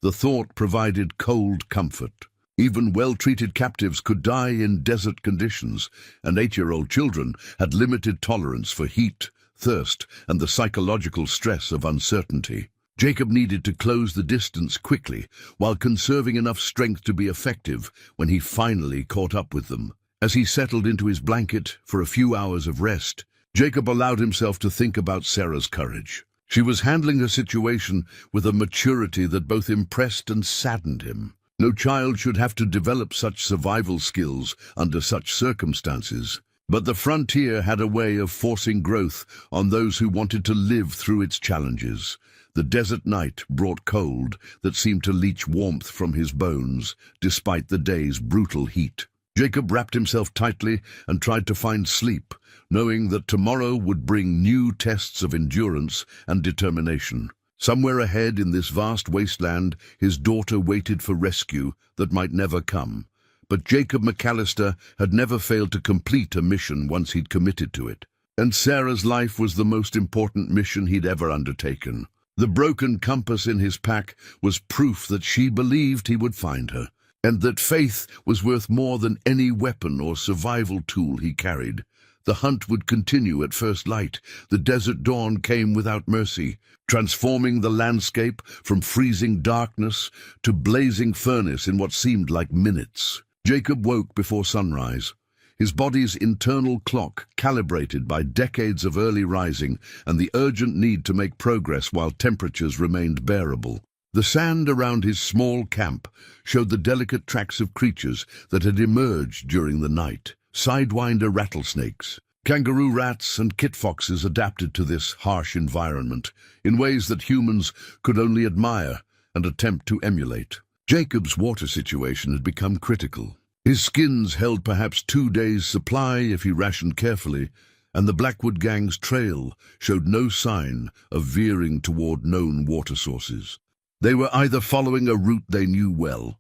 Speaker 1: The thought provided cold comfort. Even well-treated captives could die in desert conditions, and 8-year-old children had limited tolerance for heat, thirst, and the psychological stress of uncertainty. Jacob needed to close the distance quickly, while conserving enough strength to be effective when he finally caught up with them. As he settled into his blanket for a few hours of rest, Jacob allowed himself to think about Sarah's courage. She was handling her situation with a maturity that both impressed and saddened him. No child should have to develop such survival skills under such circumstances. But the frontier had a way of forcing growth on those who wanted to live through its challenges. The desert night brought cold that seemed to leach warmth from his bones, despite the day's brutal heat. Jacob wrapped himself tightly and tried to find sleep, knowing that tomorrow would bring new tests of endurance and determination. Somewhere ahead in this vast wasteland, his daughter waited for rescue that might never come. But Jacob McAllister had never failed to complete a mission once he'd committed to it. And Sarah's life was the most important mission he'd ever undertaken. The broken compass in his pack was proof that she believed he would find her, and that faith was worth more than any weapon or survival tool he carried. The hunt would continue at first light. The desert dawn came without mercy, transforming the landscape from freezing darkness to blazing furnace in what seemed like minutes. Jacob woke before sunrise, his body's internal clock calibrated by decades of early rising and the urgent need to make progress while temperatures remained bearable. The sand around his small camp showed the delicate tracks of creatures that had emerged during the night. Sidewinder rattlesnakes, kangaroo rats, and kit foxes adapted to this harsh environment in ways that humans could only admire and attempt to emulate. Jacob's water situation had become critical. His skins held perhaps 2 days' supply if he rationed carefully, and the Blackwood Gang's trail showed no sign of veering toward known water sources. They were either following a route they knew well,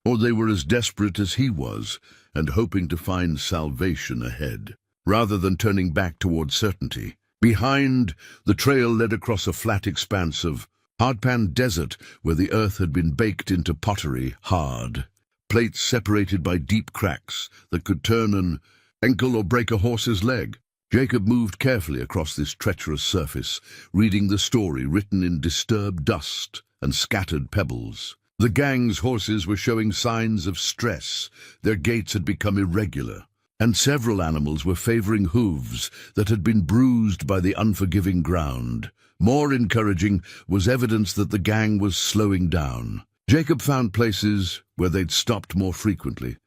Speaker 1: or they were as desperate as he was and hoping to find salvation ahead, rather than turning back toward certainty. Behind, the trail led across a flat expanse of hardpan desert where the earth had been baked into pottery hard. Plates separated by deep cracks that could turn an ankle or break a horse's leg. Jacob moved carefully across this treacherous surface, reading the story written in disturbed dust and scattered pebbles. The gang's horses were showing signs of stress. Their gaits had become irregular, and several animals were favoring hooves that had been bruised by the unforgiving ground. More encouraging was evidence that the gang was slowing down. Jacob found places where they'd stopped more frequently,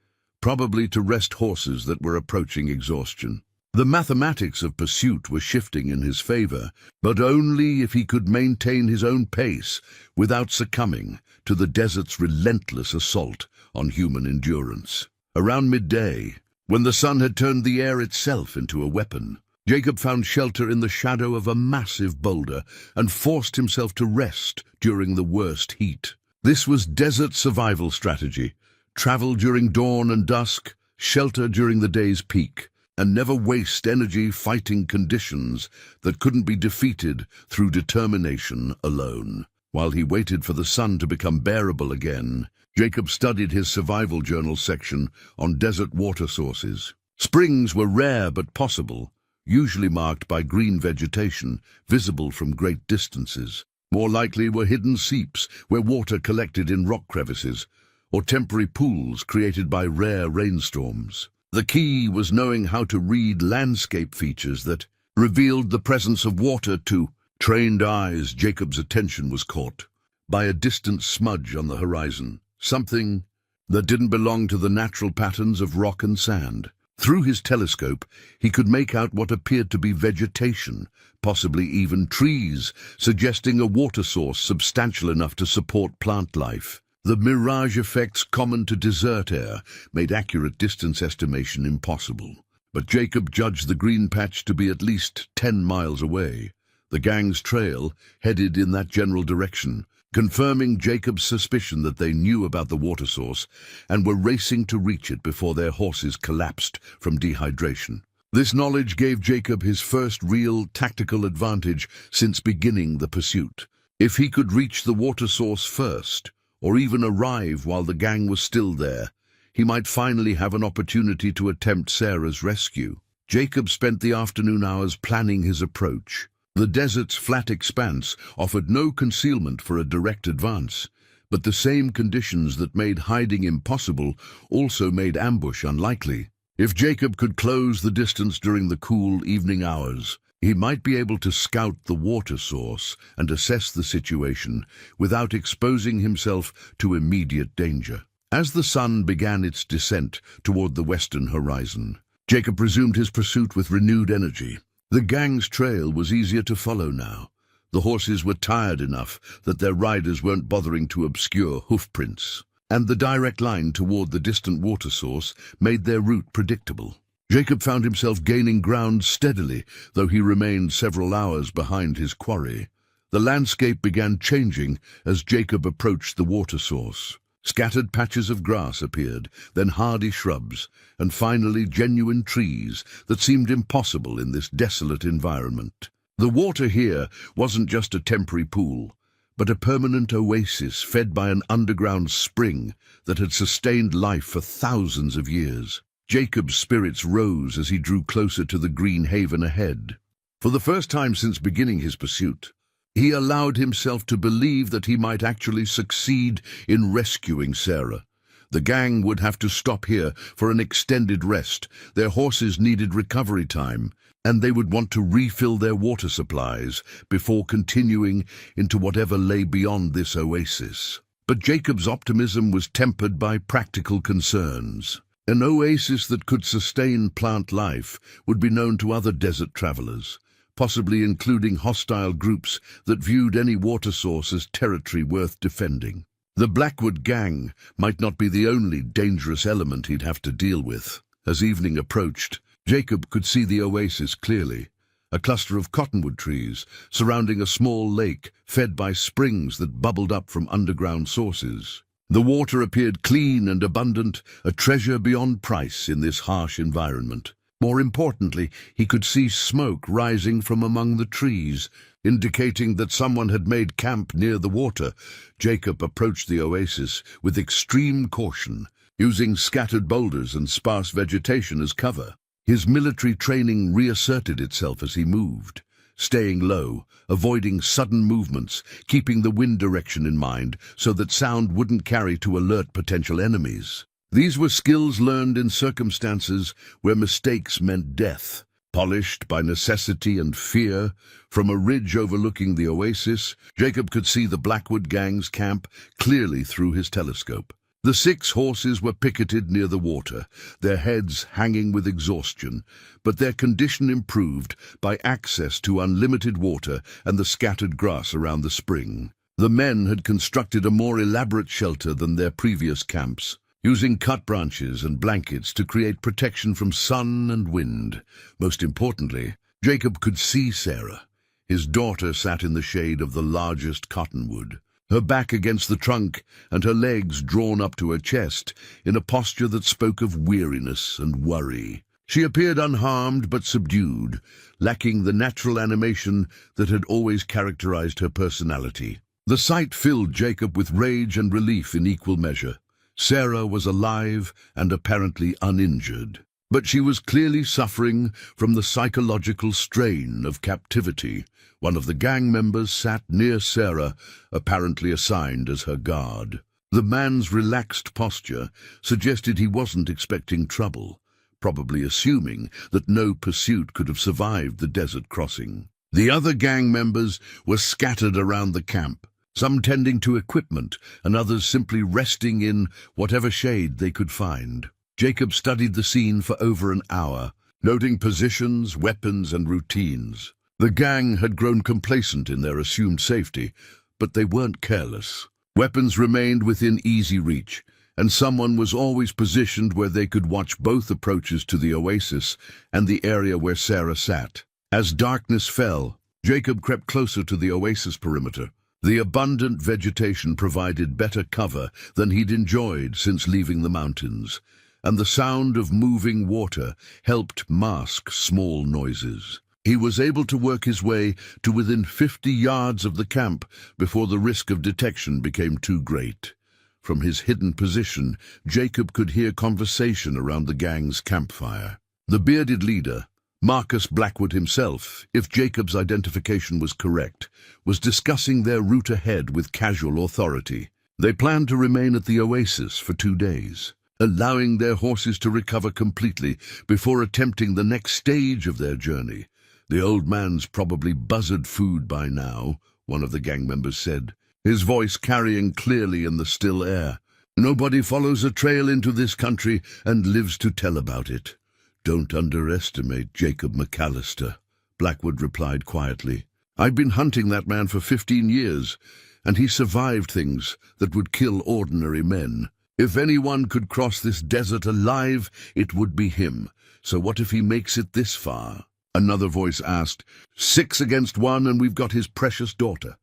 Speaker 1: probably to rest horses that were approaching exhaustion. The mathematics of pursuit were shifting in his favor, but only if he could maintain his own pace without succumbing to the desert's relentless assault on human endurance. Around midday, when the sun had turned the air itself into a weapon, Jacob found shelter in the shadow of a massive boulder and forced himself to rest during the worst heat. This was desert survival strategy: travel during dawn and dusk, shelter during the day's peak, and never waste energy fighting conditions that couldn't be defeated through determination alone. While he waited for the sun to become bearable again, Jacob studied his survival journal section on desert water sources. Springs were rare but possible, usually marked by green vegetation visible from great distances. More likely were hidden seeps where water collected in rock crevices, or temporary pools created by rare rainstorms. The key was knowing how to read landscape features that revealed the presence of water to trained eyes. Jacob's attention was caught by a distant smudge on the horizon, something that didn't belong to the natural patterns of rock and sand. Through his telescope, he could make out what appeared to be vegetation, possibly even trees, suggesting a water source substantial enough to support plant life. The mirage effects common to desert air made accurate distance estimation impossible, But Jacob judged the green patch to be at least 10 miles away. The gang's trail headed in that general direction, confirming Jacob's suspicion that they knew about the water source and were racing to reach it before their horses collapsed from dehydration. This knowledge gave Jacob his first real tactical advantage since beginning the pursuit. If he could reach the water source first, or even arrive while the gang was still there, he might finally have an opportunity to attempt Sarah's rescue. Jacob spent the afternoon hours planning his approach. The desert's flat expanse offered no concealment for a direct advance, but the same conditions that made hiding impossible also made ambush unlikely. If Jacob could close the distance during the cool evening hours, he might be able to scout the water source and assess the situation without exposing himself to immediate danger. As the sun began its descent toward the western horizon, Jacob resumed his pursuit with renewed energy. The gang's trail was easier to follow now. The horses were tired enough that their riders weren't bothering to obscure hoofprints, and the direct line toward the distant water source made their route predictable. Jacob found himself gaining ground steadily, though he remained several hours behind his quarry. The landscape began changing as Jacob approached the water source. Scattered patches of grass appeared, then hardy shrubs, and finally genuine trees that seemed impossible in this desolate environment. The water here wasn't just a temporary pool, but a permanent oasis fed by an underground spring that had sustained life for thousands of years. Jacob's spirits rose as he drew closer to the green haven ahead. For the first time since beginning his pursuit, he allowed himself to believe that he might actually succeed in rescuing Sarah. The gang would have to stop here for an extended rest. Their horses needed recovery time, and they would want to refill their water supplies before continuing into whatever lay beyond this oasis. But Jacob's optimism was tempered by practical concerns. An oasis that could sustain plant life would be known to other desert travelers, possibly including hostile groups that viewed any water source as territory worth defending. The Blackwood gang might not be the only dangerous element he'd have to deal with. As evening approached, Jacob could see the oasis clearly, a cluster of cottonwood trees surrounding a small lake fed by springs that bubbled up from underground sources. The water appeared clean and abundant, a treasure beyond price in this harsh environment. More importantly, he could see smoke rising from among the trees, indicating that someone had made camp near the water. Jacob approached the oasis with extreme caution, using scattered boulders and sparse vegetation as cover. His military training reasserted itself as he moved, staying low, avoiding sudden movements, keeping the wind direction in mind so that sound wouldn't carry to alert potential enemies. These were skills learned in circumstances where mistakes meant death. Polished by necessity and fear, from a ridge overlooking the oasis, Jacob could see the Blackwood gang's camp clearly through his telescope. The 6 horses were picketed near the water, their heads hanging with exhaustion, but their condition improved by access to unlimited water and the scattered grass around the spring. The men had constructed a more elaborate shelter than their previous camps, using cut branches and blankets to create protection from sun and wind. Most importantly, Jacob could see Sarah. His daughter sat in the shade of the largest cottonwood, her back against the trunk and her legs drawn up to her chest in a posture that spoke of weariness and worry. She appeared unharmed but subdued, lacking the natural animation that had always characterized her personality. The sight filled Jacob with rage and relief in equal measure. Sarah was alive and apparently uninjured, but she was clearly suffering from the psychological strain of captivity. One of the gang members sat near Sarah, apparently assigned as her guard. The man's relaxed posture suggested he wasn't expecting trouble, probably assuming that no pursuit could have survived the desert crossing. The other gang members were scattered around the camp, some tending to equipment and others simply resting in whatever shade they could find. Jacob studied the scene for over an hour, noting positions, weapons, and routines. The gang had grown complacent in their assumed safety, but they weren't careless. Weapons remained within easy reach, and someone was always positioned where they could watch both approaches to the oasis and the area where Sarah sat. As darkness fell, Jacob crept closer to the oasis perimeter. The abundant vegetation provided better cover than he'd enjoyed since leaving the mountains, and the sound of moving water helped mask small noises. He was able to work his way to within 50 yards of the camp before the risk of detection became too great. From his hidden position, Jacob could hear conversation around the gang's campfire. The bearded leader, Marcus Blackwood himself, if Jacob's identification was correct, was discussing their route ahead with casual authority. They planned to remain at the oasis for 2 days, allowing their horses to recover completely before attempting the next stage of their journey. "The old man's probably buzzard food by now," one of the gang members said, his voice carrying clearly in the still air. "Nobody follows a trail into this country and lives to tell about it." "Don't underestimate Jacob McAllister," Blackwood replied quietly. "I've been hunting that man for 15 years, and he survived things that would kill ordinary men. If anyone could cross this desert alive, it would be him. So what if he makes it this far?" Another voice asked. 6 against 1, and we've got his precious daughter."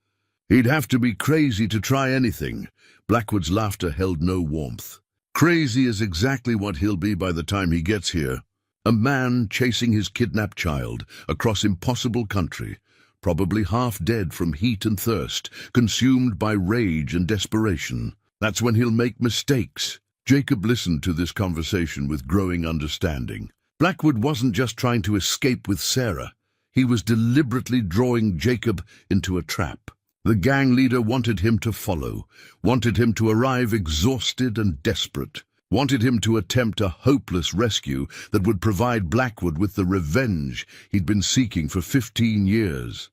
Speaker 1: "He'd have to be crazy to try anything." Blackwood's laughter held no warmth. "Crazy is exactly what he'll be by the time he gets here. A man chasing his kidnapped child across impossible country, probably half dead from heat and thirst, consumed by rage and desperation. That's when he'll make mistakes." Jacob listened to this conversation with growing understanding. Blackwood wasn't just trying to escape with Sarah. He was deliberately drawing Jacob into a trap. The gang leader wanted him to follow, wanted him to arrive exhausted and desperate, wanted him to attempt a hopeless rescue that would provide Blackwood with the revenge he'd been seeking for 15 years.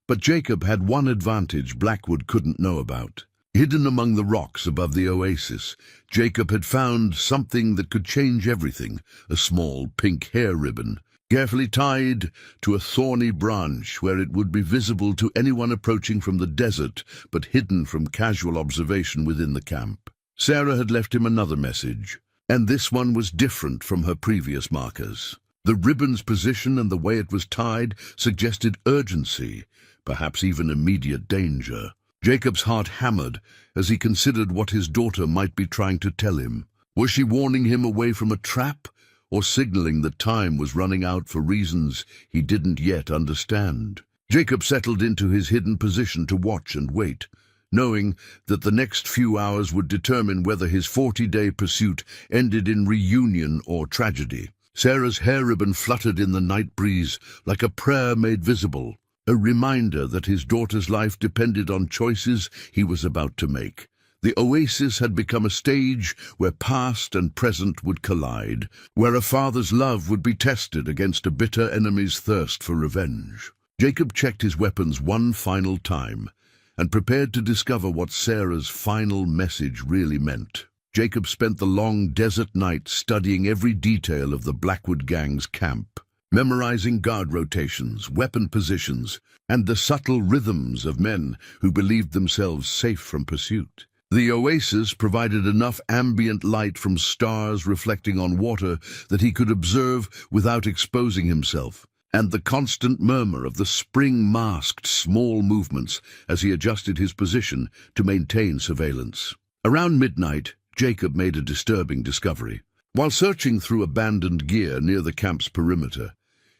Speaker 1: But Jacob had one advantage Blackwood couldn't know about. Hidden among the rocks above the oasis, Jacob had found something that could change everything, a small pink hair ribbon, carefully tied to a thorny branch where it would be visible to anyone approaching from the desert, but hidden from casual observation within the camp. Sarah had left him another message, and this one was different from her previous markers. The ribbon's position and the way it was tied suggested urgency, perhaps even immediate danger. Jacob's heart hammered as he considered what his daughter might be trying to tell him. Was she warning him away from a trap, or signaling that time was running out for reasons he didn't yet understand? Jacob settled into his hidden position to watch and wait, knowing that the next few hours would determine whether his 40-day pursuit ended in reunion or tragedy. Sarah's hair ribbon fluttered in the night breeze like a prayer made visible, a reminder that his daughter's life depended on choices he was about to make. The oasis had become a stage where past and present would collide, where a father's love would be tested against a bitter enemy's thirst for revenge. Jacob checked his weapons one final time and prepared to discover what Sarah's final message really meant. Jacob spent the long desert night studying every detail of the Blackwood gang's camp, memorizing guard rotations, weapon positions, and the subtle rhythms of men who believed themselves safe from pursuit. The oasis provided enough ambient light from stars reflecting on water that he could observe without exposing himself, and the constant murmur of the spring masked small movements as he adjusted his position to maintain surveillance. Around midnight, Jacob made a disturbing discovery. While searching through abandoned gear near the camp's perimeter,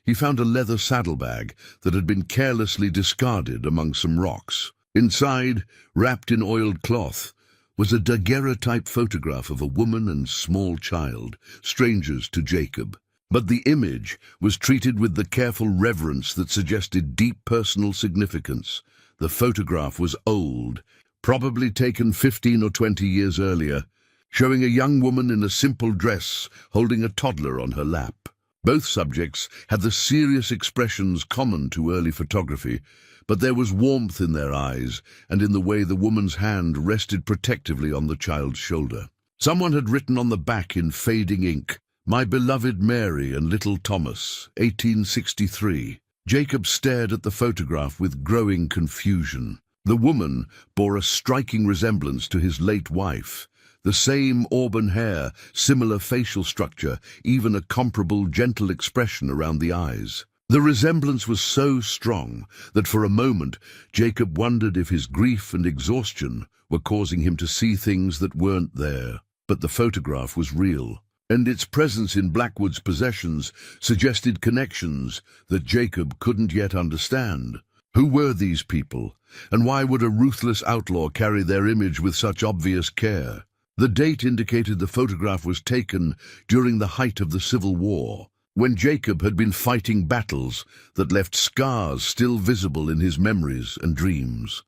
Speaker 1: he found a leather saddlebag that had been carelessly discarded among some rocks. Inside, wrapped in oiled cloth, was a daguerreotype photograph of a woman and small child, strangers to Jacob. But the image was treated with the careful reverence that suggested deep personal significance. The photograph was old, probably taken 15 or 20 years earlier, showing a young woman in a simple dress holding a toddler on her lap. Both subjects had the serious expressions common to early photography, but there was warmth in their eyes and in the way the woman's hand rested protectively on the child's shoulder. Someone had written on the back in fading ink, "My beloved Mary and little Thomas, 1863. Jacob stared at the photograph with growing confusion. The woman bore a striking resemblance to his late wife, The same auburn hair, similar facial structure, even a comparable gentle expression around the eyes. The resemblance was so strong that for a moment Jacob wondered if his grief and exhaustion were causing him to see things that weren't there. But the photograph was real, and its presence in Blackwood's possessions suggested connections that Jacob couldn't yet understand. Who were these people, and why would a ruthless outlaw carry their image with such obvious care? The date indicated the photograph was taken during the height of the Civil War, when Jacob had been fighting battles that left scars still visible in his memories and dreams.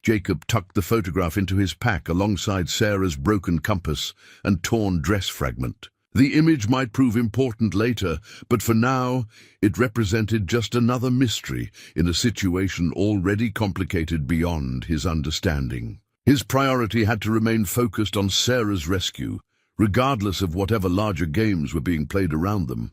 Speaker 1: Jacob tucked the photograph into his pack alongside Sarah's broken compass and torn dress fragment. The image might prove important later, but for now, it represented just another mystery in a situation already complicated beyond his understanding. His priority had to remain focused on Sarah's rescue, regardless of whatever larger games were being played around them.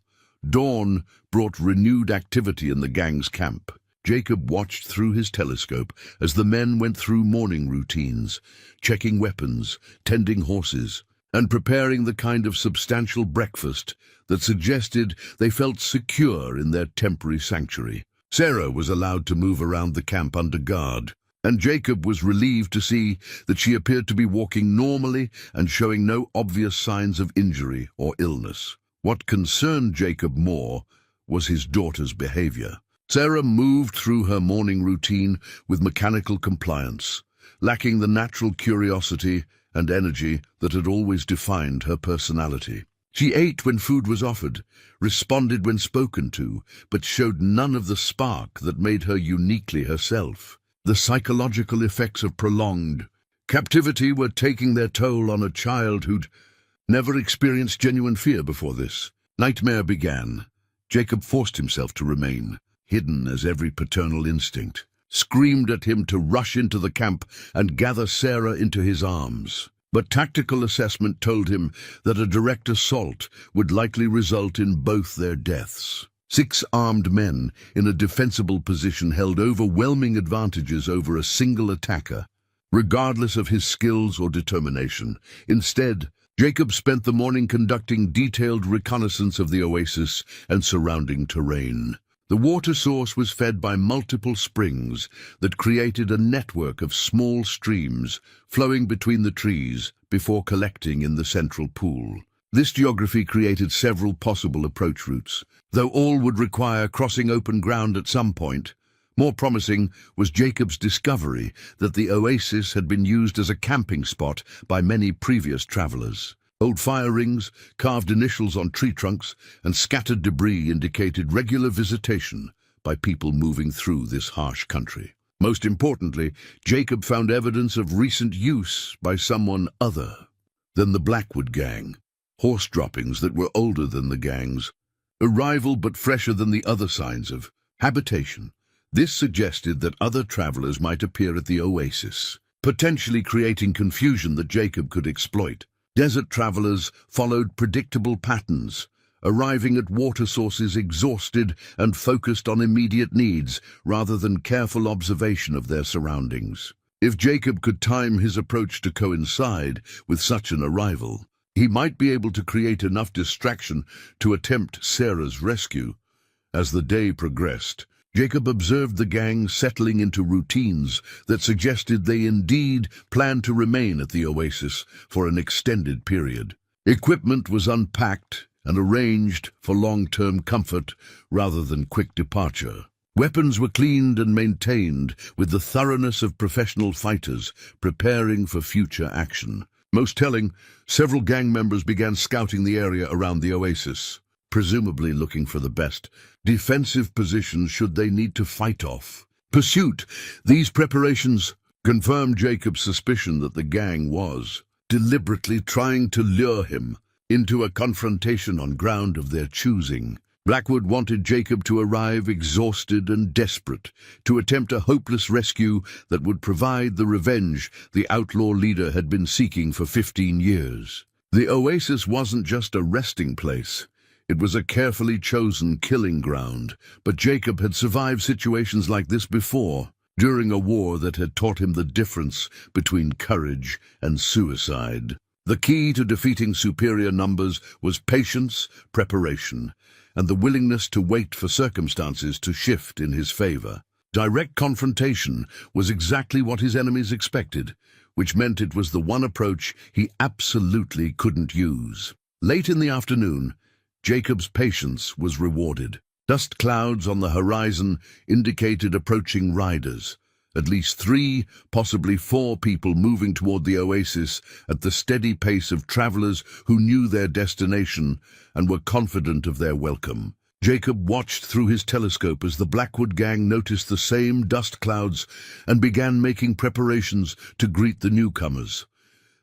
Speaker 1: Dawn brought renewed activity in the gang's camp. Jacob watched through his telescope as the men went through morning routines, checking weapons, tending horses, and preparing the kind of substantial breakfast that suggested they felt secure in their temporary sanctuary. Sarah was allowed to move around the camp under guard, and Jacob was relieved to see that she appeared to be walking normally and showing no obvious signs of injury or illness. What concerned Jacob more was his daughter's behavior. Sarah moved through her morning routine with mechanical compliance, lacking the natural curiosity and energy that had always defined her personality. She ate when food was offered, responded when spoken to, but showed none of the spark that made her uniquely herself. The psychological effects of prolonged captivity were taking their toll on a child who'd never experienced genuine fear before this. Nightmare began. Jacob forced himself to remain, hidden as every paternal instinct, screamed at him to rush into the camp and gather Sarah into his arms. But tactical assessment told him that a direct assault would likely result in both their deaths. 6 armed men in a defensible position held overwhelming advantages over a single attacker, regardless of his skills or determination. Instead, Jacob spent the morning conducting detailed reconnaissance of the oasis and surrounding terrain. The water source was fed by multiple springs that created a network of small streams flowing between the trees before collecting in the central pool. This geography created several possible approach routes, though all would require crossing open ground at some point. More promising was Jacob's discovery that the oasis had been used as a camping spot by many previous travelers. Old fire rings, carved initials on tree trunks, and scattered debris indicated regular visitation by people moving through this harsh country. Most importantly, Jacob found evidence of recent use by someone other than the Blackwood gang. Horse droppings that were older than the gang's, arrival but fresher than the other signs of habitation. This suggested that other travelers might appear at the oasis, potentially creating confusion that Jacob could exploit. Desert travelers followed predictable patterns, arriving at water sources exhausted and focused on immediate needs rather than careful observation of their surroundings. If Jacob could time his approach to coincide with such an arrival, he might be able to create enough distraction to attempt Sarah's rescue. As the day progressed, Jacob observed the gang settling into routines that suggested they indeed planned to remain at the oasis for an extended period. Equipment was unpacked and arranged for long-term comfort rather than quick departure. Weapons were cleaned and maintained with the thoroughness of professional fighters preparing for future action. Most telling, several gang members began scouting the area around the oasis, presumably looking for the best defensive positions should they need to fight off pursuit. These preparations confirmed Jacob's suspicion that the gang was deliberately trying to lure him into a confrontation on ground of their choosing. Blackwood wanted Jacob to arrive exhausted and desperate to attempt a hopeless rescue that would provide the revenge the outlaw leader had been seeking for 15 years. The oasis wasn't just a resting place. It was a carefully chosen killing ground, but Jacob had survived situations like this before, during a war that had taught him the difference between courage and suicide. The key to defeating superior numbers was patience, preparation, and the willingness to wait for circumstances to shift in his favor. Direct confrontation was exactly what his enemies expected, which meant it was the one approach he absolutely couldn't use. Late in the afternoon, Jacob's patience was rewarded. Dust clouds on the horizon indicated approaching riders. At least 3, possibly 4 people moving toward the oasis at the steady pace of travelers who knew their destination and were confident of their welcome. Jacob watched through his telescope as the Blackwood gang noticed the same dust clouds and began making preparations to greet the newcomers.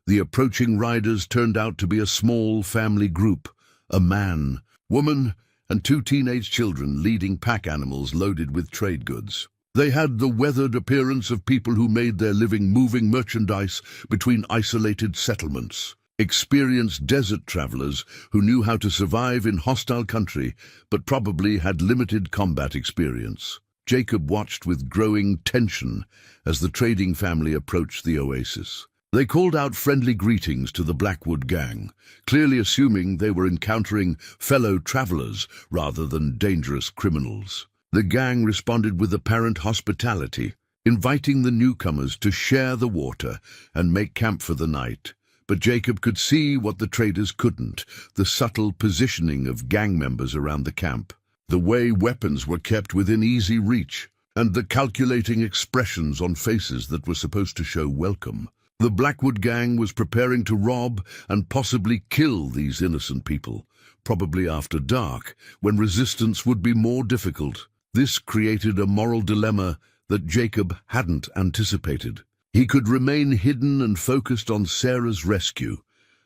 Speaker 1: The approaching riders turned out to be a small family group, a man, woman, and 2 teenage children leading pack animals loaded with trade goods. They had the weathered appearance of people who made their living moving merchandise between isolated settlements. Experienced desert travelers who knew how to survive in hostile country, but probably had limited combat experience. Jacob watched with growing tension as the trading family approached the oasis. They called out friendly greetings to the Blackwood gang, clearly assuming they were encountering fellow travelers rather than dangerous criminals. The gang responded with apparent hospitality, inviting the newcomers to share the water and make camp for the night. But Jacob could see what the traders couldn't, the subtle positioning of gang members around the camp, the way weapons were kept within easy reach, and the calculating expressions on faces that were supposed to show welcome. The Blackwood gang was preparing to rob and possibly kill these innocent people, probably after dark, when resistance would be more difficult. This created a moral dilemma that Jacob hadn't anticipated. He could remain hidden and focused on Sarah's rescue,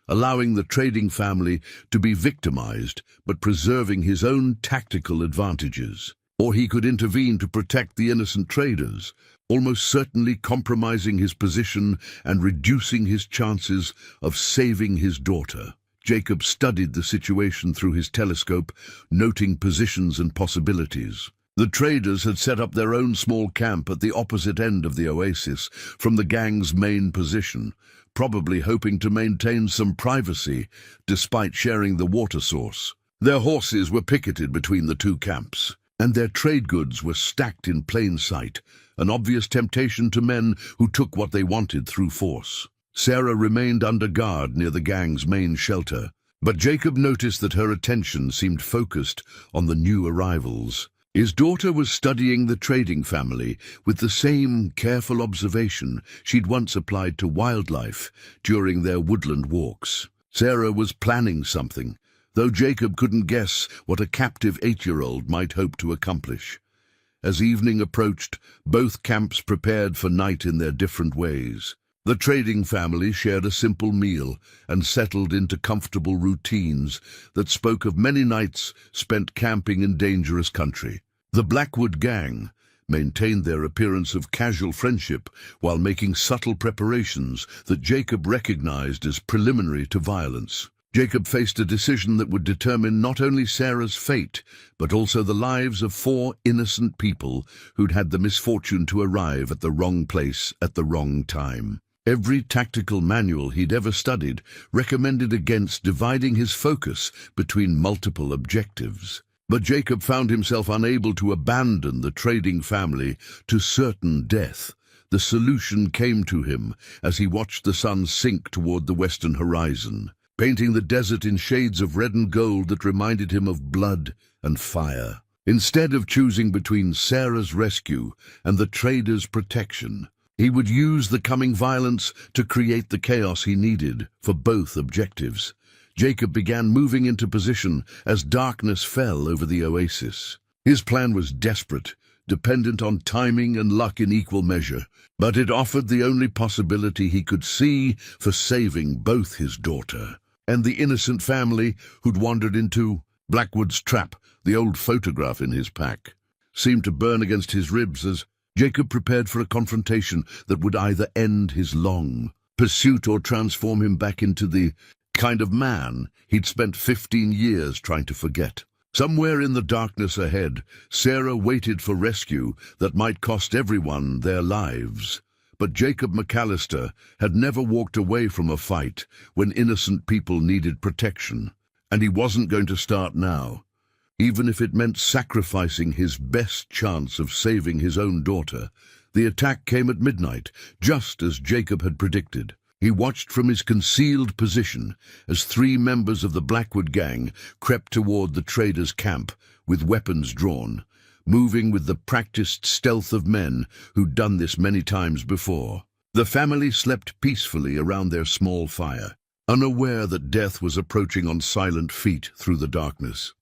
Speaker 1: allowing the trading family to be victimized but preserving his own tactical advantages. Or he could intervene to protect the innocent traders, almost certainly compromising his position and reducing his chances of saving his daughter. Jacob studied the situation through his telescope, noting positions and possibilities. The traders had set up their own small camp at the opposite end of the oasis from the gang's main position, probably hoping to maintain some privacy despite sharing the water source. Their horses were picketed between the 2 camps, and their trade goods were stacked in plain sight, an obvious temptation to men who took what they wanted through force. Sarah remained under guard near the gang's main shelter, but Jacob noticed that her attention seemed focused on the new arrivals. His daughter was studying the trading family with the same careful observation she'd once applied to wildlife during their woodland walks. Sarah was planning something, though Jacob couldn't guess what a captive 8-year-old might hope to accomplish. As evening approached, both camps prepared for night in their different ways. The trading family shared a simple meal and settled into comfortable routines that spoke of many nights spent camping in dangerous country. The Blackwood gang maintained their appearance of casual friendship while making subtle preparations that Jacob recognized as preliminary to violence. Jacob faced a decision that would determine not only Sarah's fate, but also the lives of 4 innocent people who'd had the misfortune to arrive at the wrong place at the wrong time. Every tactical manual he'd ever studied recommended against dividing his focus between multiple objectives. But Jacob found himself unable to abandon the trading family to certain death. The solution came to him as he watched the sun sink toward the western horizon, painting the desert in shades of red and gold that reminded him of blood and fire. Instead of choosing between Sarah's rescue and the traders' protection, he would use the coming violence to create the chaos he needed for both objectives. Jacob began moving into position as darkness fell over the oasis. His plan was desperate, dependent on timing and luck in equal measure, but it offered the only possibility he could see for saving both his daughter and the innocent family who'd wandered into Blackwood's trap. The old photograph in his pack seemed to burn against his ribs as Jacob prepared for a confrontation that would either end his long pursuit or transform him back into the kind of man he'd spent 15 years trying to forget. Somewhere in the darkness ahead, Sarah waited for rescue that might cost everyone their lives. But Jacob McAllister had never walked away from a fight when innocent people needed protection, and he wasn't going to start now, even if it meant sacrificing his best chance of saving his own daughter. The attack came at midnight, just as Jacob had predicted. He watched from his concealed position as 3 members of the Blackwood gang crept toward the traders' camp with weapons drawn, moving with the practiced stealth of men who'd done this many times before. The family slept peacefully around their small fire, unaware that death was approaching on silent feet through the darkness.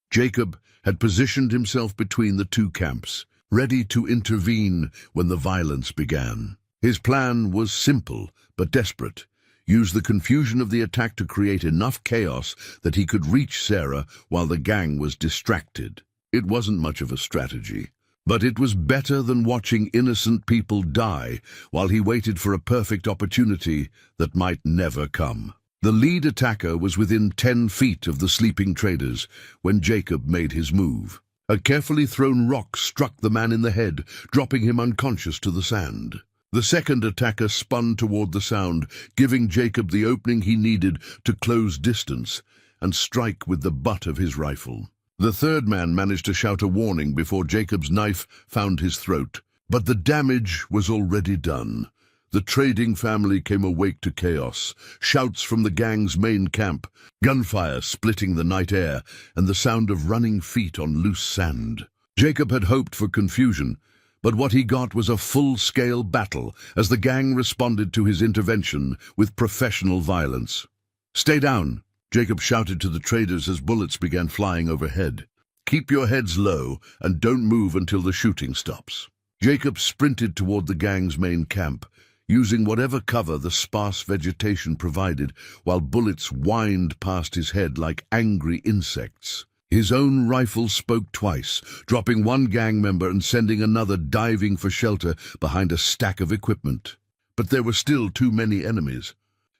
Speaker 1: Jacob had positioned himself between the 2 camps, ready to intervene when the violence began. His plan was simple but desperate. Use the confusion of the attack to create enough chaos that he could reach Sarah while the gang was distracted. It wasn't much of a strategy, but it was better than watching innocent people die while he waited for a perfect opportunity that might never come. The lead attacker was within 10 feet of the sleeping traders when Jacob made his move. A carefully thrown rock struck the man in the head, dropping him unconscious to the sand. The second attacker spun toward the sound, giving Jacob the opening he needed to close distance and strike with the butt of his rifle. The third man managed to shout a warning before Jacob's knife found his throat, but the damage was already done. The trading family came awake to chaos, shouts from the gang's main camp, gunfire splitting the night air, and the sound of running feet on loose sand. Jacob had hoped for confusion, but what he got was a full-scale battle as the gang responded to his intervention with professional violence. "Stay down," Jacob shouted to the traders as bullets began flying overhead. "Keep your heads low and don't move until the shooting stops." Jacob sprinted toward the gang's main camp, using whatever cover the sparse vegetation provided while bullets whined past his head like angry insects. His own rifle spoke twice, dropping one gang member and sending another diving for shelter behind a stack of equipment. But there were still too many enemies,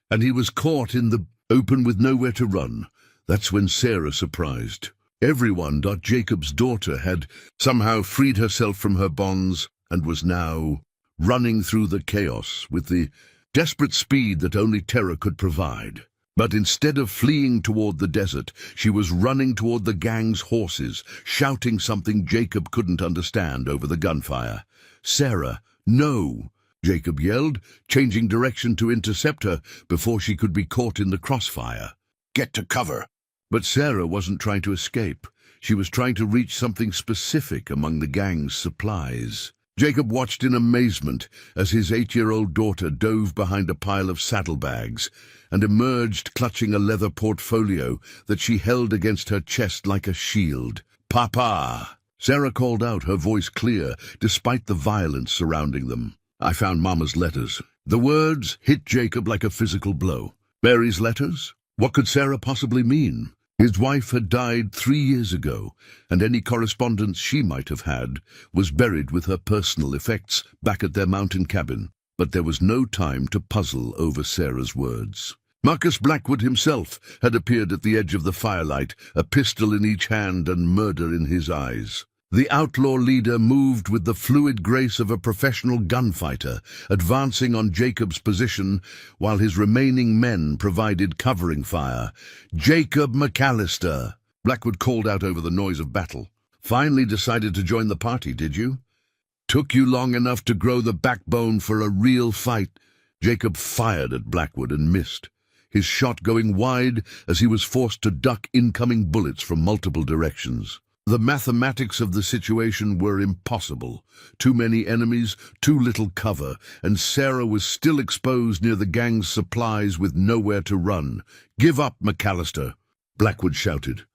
Speaker 1: and he was caught in the open with nowhere to run. That's when Sarah surprised everyone. Jacob's daughter had somehow freed herself from her bonds and was now running through the chaos with the desperate speed that only terror could provide. But instead of fleeing toward the desert, she was running toward the gang's horses, shouting something Jacob couldn't understand over the gunfire. "Sarah, no!" Jacob yelled, changing direction to intercept her before she could be caught in the crossfire. "Get to cover!" But Sarah wasn't trying to escape. She was trying to reach something specific among the gang's supplies. Jacob watched in amazement as his 8-year-old daughter dove behind a pile of saddlebags and emerged clutching a leather portfolio that she held against her chest like a shield. "Papa!" Sarah called out, her voice clear, despite the violence surrounding them. "I found Mama's letters." The words hit Jacob like a physical blow. Mary's letters? What could Sarah possibly mean? His wife had died 3 years ago, and any correspondence she might have had was buried with her personal effects back at their mountain cabin. But there was no time to puzzle over Sarah's words. Marcus Blackwood himself had appeared at the edge of the firelight, a pistol in each hand and murder in his eyes. The outlaw leader moved with the fluid grace of a professional gunfighter, advancing on Jacob's position while his remaining men provided covering fire. "Jacob McAllister!" Blackwood called out over the noise of battle. "Finally decided to join the party, did you? Took you long enough to grow the backbone for a real fight." Jacob fired at Blackwood and missed, his shot going wide as he was forced to duck incoming bullets from multiple directions. The mathematics of the situation were impossible. Too many enemies, too little cover, and Sarah was still exposed near the gang's supplies with nowhere to run. "Give up, McAllister," Blackwood shouted.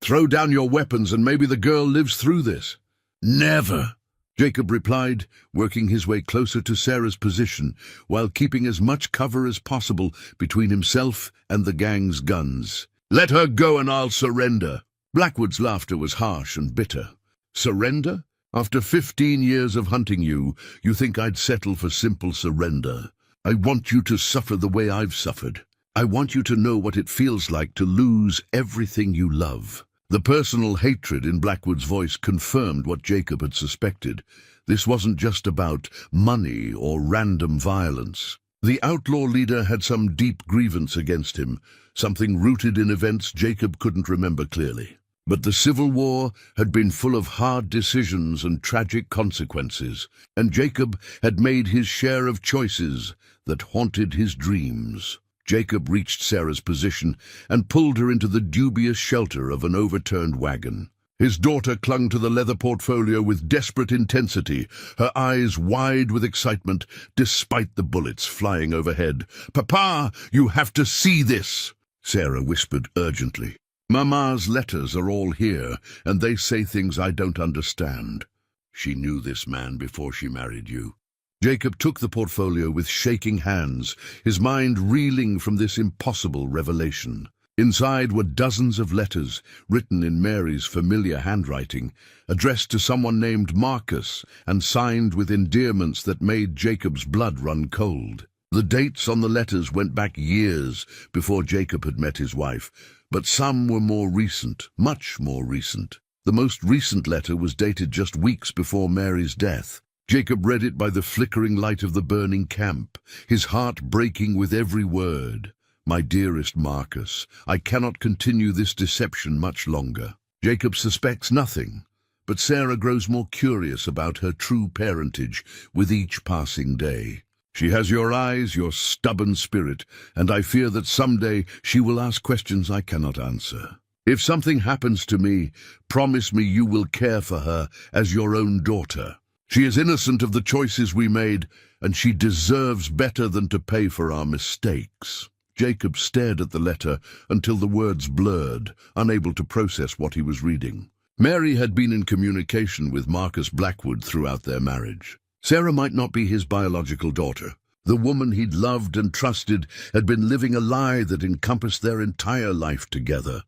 Speaker 1: "Throw down your weapons and maybe the girl lives through this." "Never," Jacob replied, working his way closer to Sarah's position while keeping as much cover as possible between himself and the gang's guns. "Let her go and I'll surrender." Blackwood's laughter was harsh and bitter. "Surrender? After 15 years of hunting you, you think I'd settle for simple surrender? I want you to suffer the way I've suffered. I want you to know what it feels like to lose everything you love." The personal hatred in Blackwood's voice confirmed what Jacob had suspected. This wasn't just about money or random violence. The outlaw leader had some deep grievance against him, something rooted in events Jacob couldn't remember clearly. But the Civil War had been full of hard decisions and tragic consequences, and Jacob had made his share of choices that haunted his dreams. Jacob reached Sarah's position and pulled her into the dubious shelter of an overturned wagon. His daughter clung to the leather portfolio with desperate intensity, her eyes wide with excitement, despite the bullets flying overhead. "Papa, you have to see this," Sarah whispered urgently. "Mama's letters are all here, and they say things I don't understand. She knew this man before she married you." Jacob took the portfolio with shaking hands, his mind reeling from this impossible revelation. Inside were dozens of letters, written in Mary's familiar handwriting, addressed to someone named Marcus and signed with endearments that made Jacob's blood run cold. The dates on the letters went back years before Jacob had met his wife, but some were more recent, much more recent. The most recent letter was dated just weeks before Mary's death. Jacob read it by the flickering light of the burning camp, his heart breaking with every word. "My dearest Marcus, I cannot continue this deception much longer." Jacob suspects nothing, but Sarah grows more curious about her true parentage with each passing day. "She has your eyes, your stubborn spirit, and I fear that someday she will ask questions I cannot answer. If something happens to me, promise me you will care for her as your own daughter. She is innocent of the choices we made, and she deserves better than to pay for our mistakes." Jacob stared at the letter until the words blurred, unable to process what he was reading. Mary had been in communication with Marcus Blackwood throughout their marriage. Sarah might not be his biological daughter. The woman he'd loved and trusted had been living a lie that encompassed their entire life together.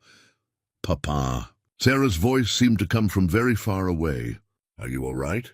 Speaker 1: "Papa." Sarah's voice seemed to come from very far away. "Are you all right?"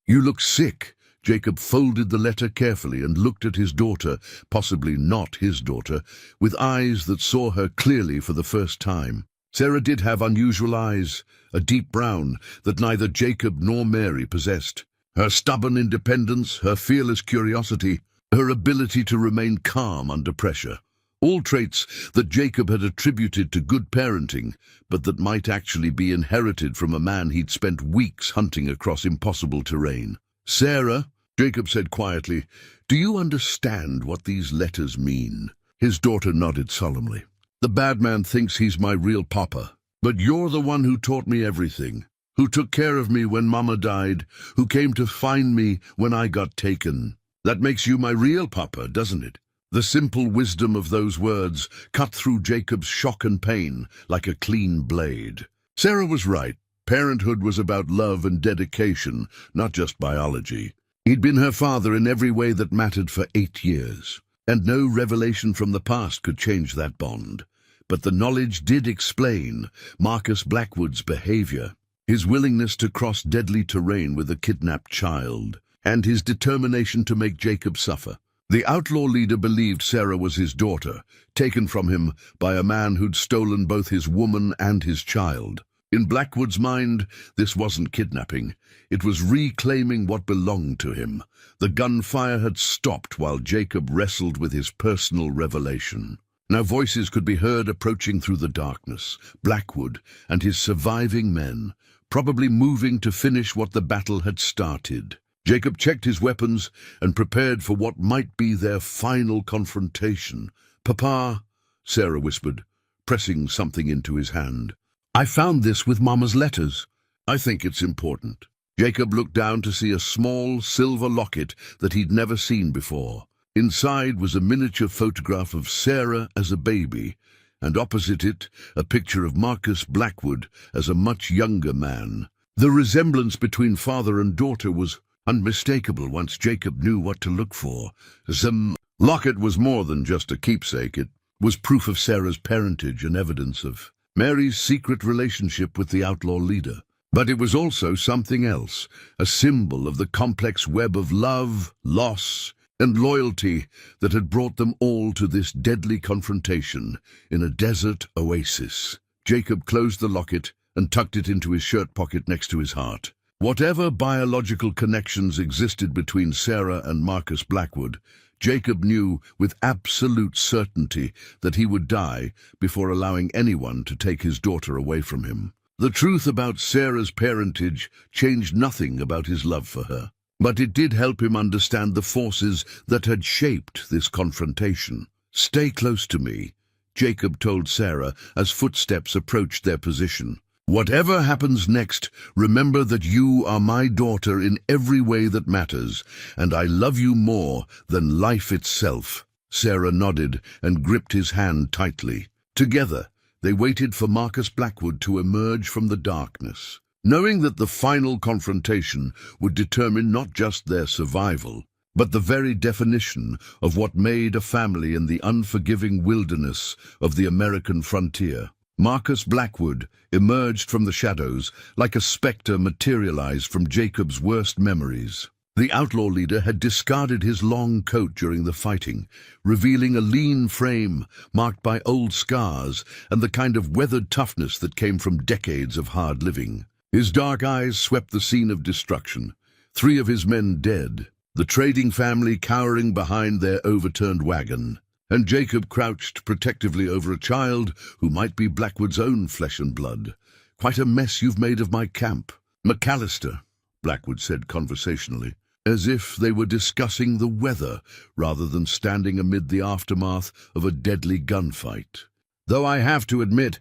Speaker 1: "You look sick." Jacob folded the letter carefully and looked at his daughter, possibly not his daughter, with eyes that saw her clearly for the first time. Sarah did have unusual eyes, a deep brown that neither Jacob nor Mary possessed. Her stubborn independence, her fearless curiosity, her ability to remain calm under pressure. All traits that Jacob had attributed to good parenting, but that might actually be inherited from a man he'd spent weeks hunting across impossible terrain. "Sarah," Jacob said quietly, "do you understand what these letters mean?" His daughter nodded solemnly. "The bad man thinks he's my real papa, but you're the one who taught me everything, who took care of me when Mama died, who came to find me when I got taken. That makes you my real papa, doesn't it?" The simple wisdom of those words cut through Jacob's shock and pain like a clean blade. Sarah was right. Parenthood was about love and dedication, not just biology. He'd been her father in every way that mattered for 8 years, and no revelation from the past could change that bond. But the knowledge did explain Marcus Blackwood's behavior, his willingness to cross deadly terrain with a kidnapped child, and his determination to make Jacob suffer. The outlaw leader believed Sarah was his daughter, taken from him by a man who'd stolen both his woman and his child. In Blackwood's mind, this wasn't kidnapping. It was reclaiming what belonged to him. The gunfire had stopped while Jacob wrestled with his personal revelation. Now voices could be heard approaching through the darkness. Blackwood and his surviving men, probably moving to finish what the battle had started. Jacob checked his weapons and prepared for what might be their final confrontation. "Papa," Sarah whispered, pressing something into his hand. "I found this with Mama's letters. I think it's important." Jacob looked down to see a small silver locket that he'd never seen before. Inside was a miniature photograph of Sarah as a baby, and opposite it, a picture of Marcus Blackwood as a much younger man. The resemblance between father and daughter was unmistakable once Jacob knew what to look for. The locket was more than just a keepsake. It was proof of Sarah's parentage and evidence of Mary's secret relationship with the outlaw leader. But it was also something else, a symbol of the complex web of love, loss, and loyalty that had brought them all to this deadly confrontation in a desert oasis. Jacob closed the locket and tucked it into his shirt pocket next to his heart. Whatever biological connections existed between Sarah and Marcus Blackwood, Jacob knew with absolute certainty that he would die before allowing anyone to take his daughter away from him. The truth about Sarah's parentage changed nothing about his love for her, but it did help him understand the forces that had shaped this confrontation. "Stay close to me," Jacob told Sarah as footsteps approached their position. "Whatever happens next, remember that you are my daughter in every way that matters, and I love you more than life itself." Sarah nodded and gripped his hand tightly. Together, they waited for Marcus Blackwood to emerge from the darkness, knowing that the final confrontation would determine not just their survival, but the very definition of what made a family in the unforgiving wilderness of the American frontier. Marcus Blackwood emerged from the shadows like a spectre materialized from Jacob's worst memories. The outlaw leader had discarded his long coat during the fighting, revealing a lean frame marked by old scars and the kind of weathered toughness that came from decades of hard living. His dark eyes swept the scene of destruction, 3 of his men dead, the trading family cowering behind their overturned wagon, and Jacob crouched protectively over a child who might be Blackwood's own flesh and blood. "Quite a mess you've made of my camp, McAllister," Blackwood said conversationally, as if they were discussing the weather rather than standing amid the aftermath of a deadly gunfight. "Though I have to admit,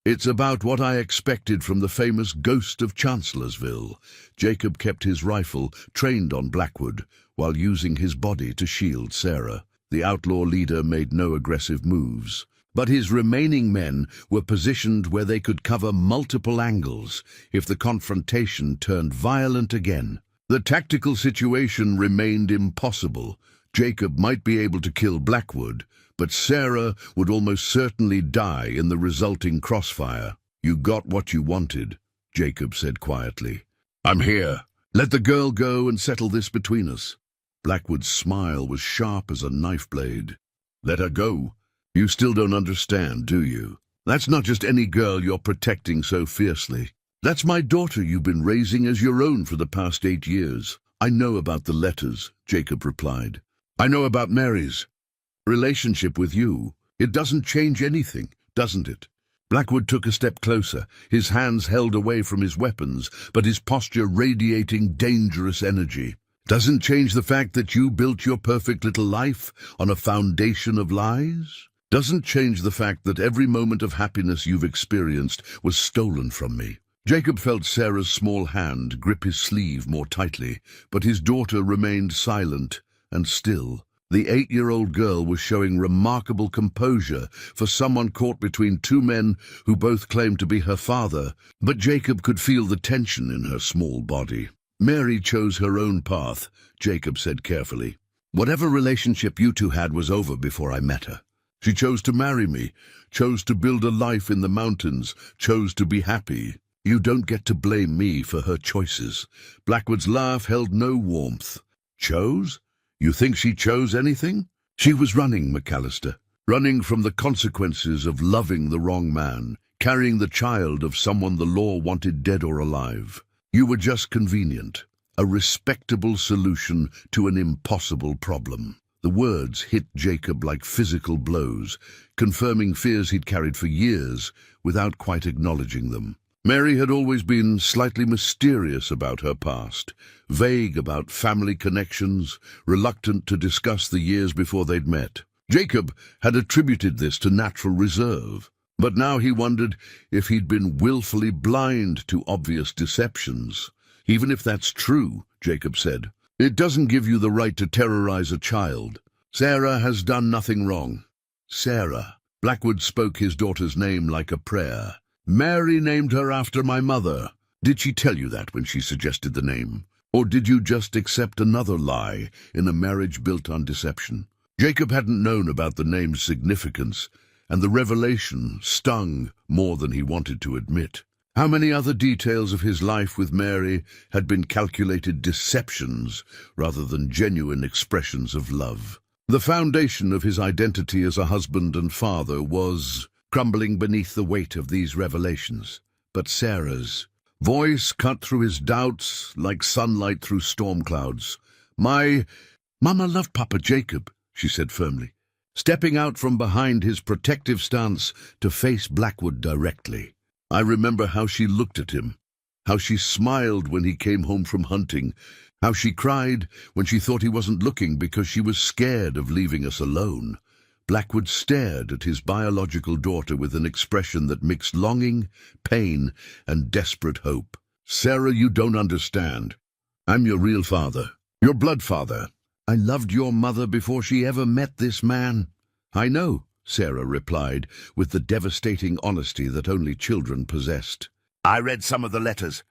Speaker 1: it's about what I expected from the famous Ghost of Chancellorsville." Jacob kept his rifle trained on Blackwood while using his body to shield Sarah. The outlaw leader made no aggressive moves, but his remaining men were positioned where they could cover multiple angles if the confrontation turned violent again. The tactical situation remained impossible. Jacob might be able to kill Blackwood, but Sarah would almost certainly die in the resulting crossfire. "You got what you wanted," Jacob said quietly. "I'm here. Let the girl go and settle this between us." Blackwood's smile was sharp as a knife blade. "Let her go? You still don't understand, do you? That's not just any girl you're protecting so fiercely. That's my daughter you've been raising as your own for the past 8 years. "I know about the letters," Jacob replied. "I know about Mary's relationship with you. It doesn't change anything, doesn't it?" Blackwood took a step closer, his hands held away from his weapons, but his posture radiating dangerous energy. "Doesn't change the fact that you built your perfect little life on a foundation of lies? Doesn't change the fact that every moment of happiness you've experienced was stolen from me." Jacob felt Sarah's small hand grip his sleeve more tightly, but his daughter remained silent and still. The 8-year-old girl was showing remarkable composure for someone caught between 2 men who both claimed to be her father, but Jacob could feel the tension in her small body. "Mary chose her own path," Jacob said carefully. "Whatever relationship you two had was over before I met her. She chose to marry me, chose to build a life in the mountains, chose to be happy. You don't get to blame me for her choices." Blackwood's laugh held no warmth. "Chose? You think she chose anything? She was running, McAllister. Running from the consequences of loving the wrong man, carrying the child of someone the law wanted dead or alive. You were just convenient, a respectable solution to an impossible problem." The words hit Jacob like physical blows, confirming fears he'd carried for years without quite acknowledging them. Mary had always been slightly mysterious about her past, vague about family connections, reluctant to discuss the years before they'd met. Jacob had attributed this to natural reserve, but now he wondered if he'd been willfully blind to obvious deceptions. "Even if that's true," Jacob said, "it doesn't give you the right to terrorize a child. Sarah has done nothing wrong." "Sarah." Blackwood spoke his daughter's name like a prayer. "Mary named her after my mother. Did she tell you that when she suggested the name? Or did you just accept another lie in a marriage built on deception?" Jacob hadn't known about the name's significance, and the revelation stung more than he wanted to admit. How many other details of his life with Mary had been calculated deceptions rather than genuine expressions of love? The foundation of his identity as a husband and father was crumbling beneath the weight of these revelations. But Sarah's, voice cut through his doubts like sunlight through storm clouds. "My Mama loved Papa Jacob," she said firmly, stepping out from behind his protective stance to face Blackwood directly. I remember how she looked at him, how she smiled when he came home from hunting, how she cried when she thought he wasn't looking because she was scared of leaving us alone. Blackwood stared at his biological daughter with an expression that mixed longing, pain, and desperate hope. "Sarah, you don't understand. I'm your real father, your blood father. I loved your mother before she ever met this man." "I know," Sarah replied, with the devastating honesty that only children possessed. "I read some of the letters.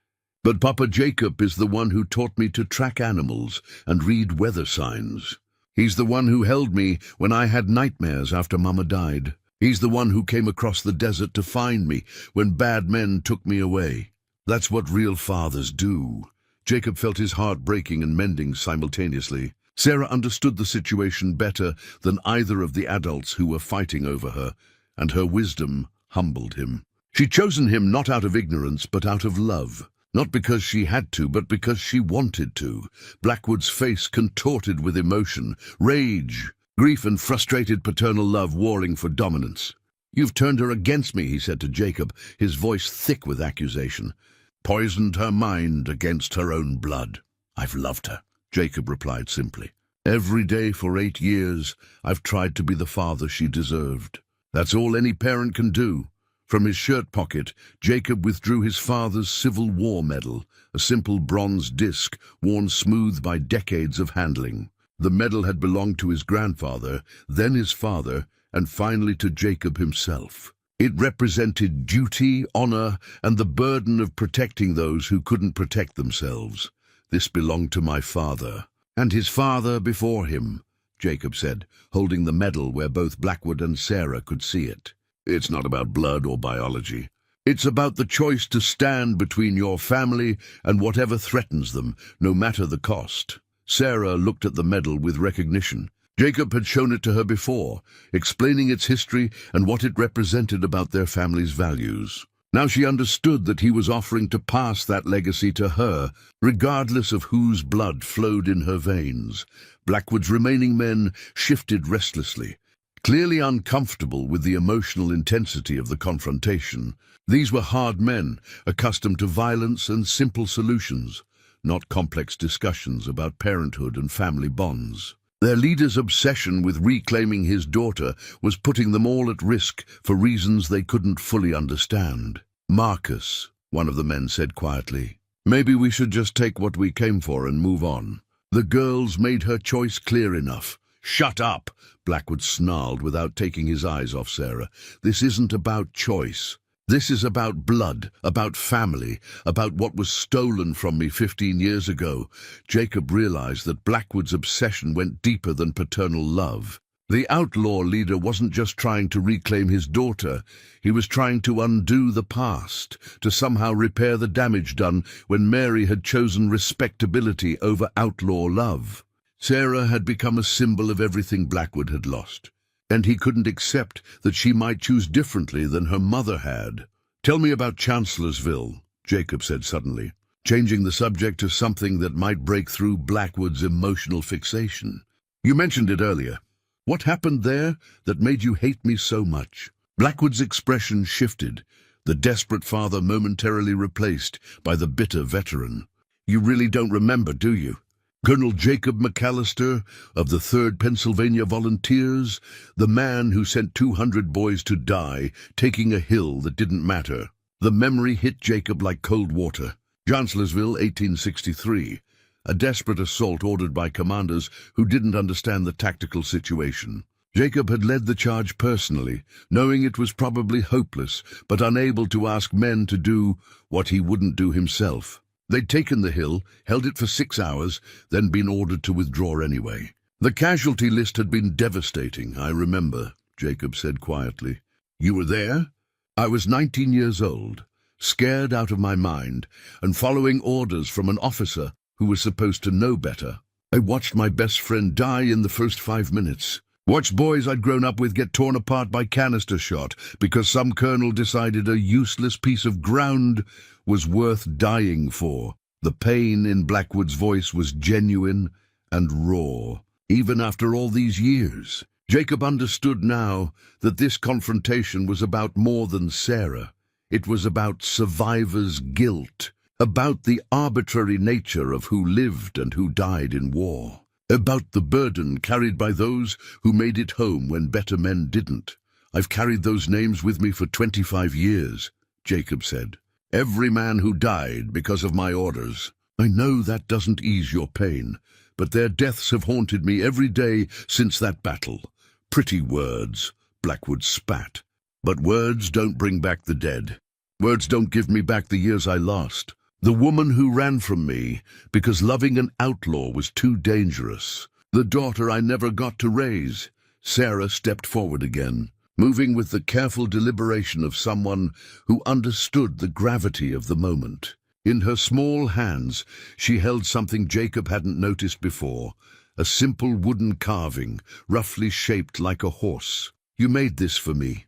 Speaker 1: But Papa Jacob is the one who taught me to track animals and read weather signs. He's the one who held me when I had nightmares after Mama died. He's the one who came across the desert to find me when bad men took me away. That's what real fathers do." Jacob felt his heart breaking and mending simultaneously. Sarah understood the situation better than either of the adults who were fighting over her, and her wisdom humbled him. She'd chosen him not out of ignorance, but out of love. Not because she had to, but because she wanted to. Blackwood's face contorted with emotion, rage, grief, and frustrated paternal love warring for dominance. "You've turned her against me," he said to Jacob, his voice thick with accusation. "Poisoned her mind against her own blood." "I've loved her," Jacob replied simply. "Every day for 8 years, I've tried to be the father she deserved. That's all any parent can do." From his shirt pocket, Jacob withdrew his father's Civil War medal, a simple bronze disc worn smooth by decades of handling. The medal had belonged to his grandfather, then his father, and finally to Jacob himself. It represented duty, honor, and the burden of protecting those who couldn't protect themselves. "This belonged to my father, and his father before him," Jacob said, holding the medal where both Blackwood and Sarah could see it. "It's not about blood or biology. It's about the choice to stand between your family and whatever threatens them, no matter the cost." Sarah looked at the medal with recognition. Jacob had shown it to her before, explaining its history and what it represented about their family's values. Now she understood that he was offering to pass that legacy to her, regardless of whose blood flowed in her veins. Blackwood's remaining men shifted restlessly, clearly uncomfortable with the emotional intensity of the confrontation. These were hard men, accustomed to violence and simple solutions, not complex discussions about parenthood and family bonds. Their leader's obsession with reclaiming his daughter was putting them all at risk for reasons they couldn't fully understand. "Marcus," one of the men said quietly, "maybe we should just take what we came for and move on. The girl's made her choice clear enough." "Shut up," Blackwood snarled without taking his eyes off Sarah. "This isn't about choice. This is about blood, about family, about what was stolen from me 15 years ago. Jacob realized that Blackwood's obsession went deeper than paternal love. The outlaw leader wasn't just trying to reclaim his daughter. He was trying to undo the past, to somehow repair the damage done when Mary had chosen respectability over outlaw love. Sarah had become a symbol of everything Blackwood had lost, and he couldn't accept that she might choose differently than her mother had. "Tell me about Chancellorsville," Jacob said suddenly, changing the subject to something that might break through Blackwood's emotional fixation. "You mentioned it earlier. What happened there that made you hate me so much?" Blackwood's expression shifted, the desperate father momentarily replaced by the bitter veteran. "You really don't remember, do you? Colonel Jacob McAllister of the 3rd Pennsylvania Volunteers, the man who sent 200 boys to die, taking a hill that didn't matter." The memory hit Jacob like cold water. Chancellorsville, 1863. A desperate assault ordered by commanders who didn't understand the tactical situation. Jacob had led the charge personally, knowing it was probably hopeless, but unable to ask men to do what he wouldn't do himself. They'd taken the hill, held it for 6 hours, then been ordered to withdraw anyway. "The casualty list had been devastating, I remember," Jacob said quietly. "You were there?" "I was 19 years old, scared out of my mind, and following orders from an officer who was supposed to know better. I watched my best friend die in the first 5 minutes. Watched boys I'd grown up with get torn apart by canister shot because some colonel decided a useless piece of ground was worth dying for. The pain in Blackwood's voice was genuine and raw. Even after all these years, Jacob understood now that this confrontation was about more than Sarah. It was about survivors' guilt, about the arbitrary nature of who lived and who died in war, about the burden carried by those who made it home when better men didn't. "I've carried those names with me for 25 years, Jacob said. "Every man who died because of my orders. I know that doesn't ease your pain, but their deaths have haunted me every day since that battle." "Pretty words," Blackwood spat. "But words don't bring back the dead. Words don't give me back the years I lost. The woman who ran from me because loving an outlaw was too dangerous. The daughter I never got to raise." Sarah stepped forward again, moving with the careful deliberation of someone who understood the gravity of the moment. In her small hands, she held something Jacob hadn't noticed before, a simple wooden carving, roughly shaped like a horse. "You made this for me,"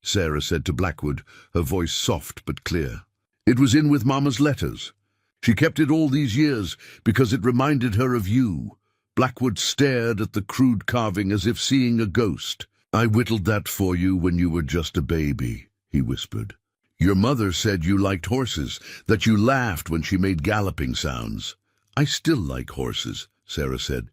Speaker 1: Sarah said to Blackwood, her voice soft but clear. "It was in with Mama's letters. She kept it all these years because it reminded her of you." Blackwood stared at the crude carving as if seeing a ghost. "I whittled that for you when you were just a baby," he whispered. "Your mother said you liked horses, that you laughed when she made galloping sounds." "I still like horses," Sarah said.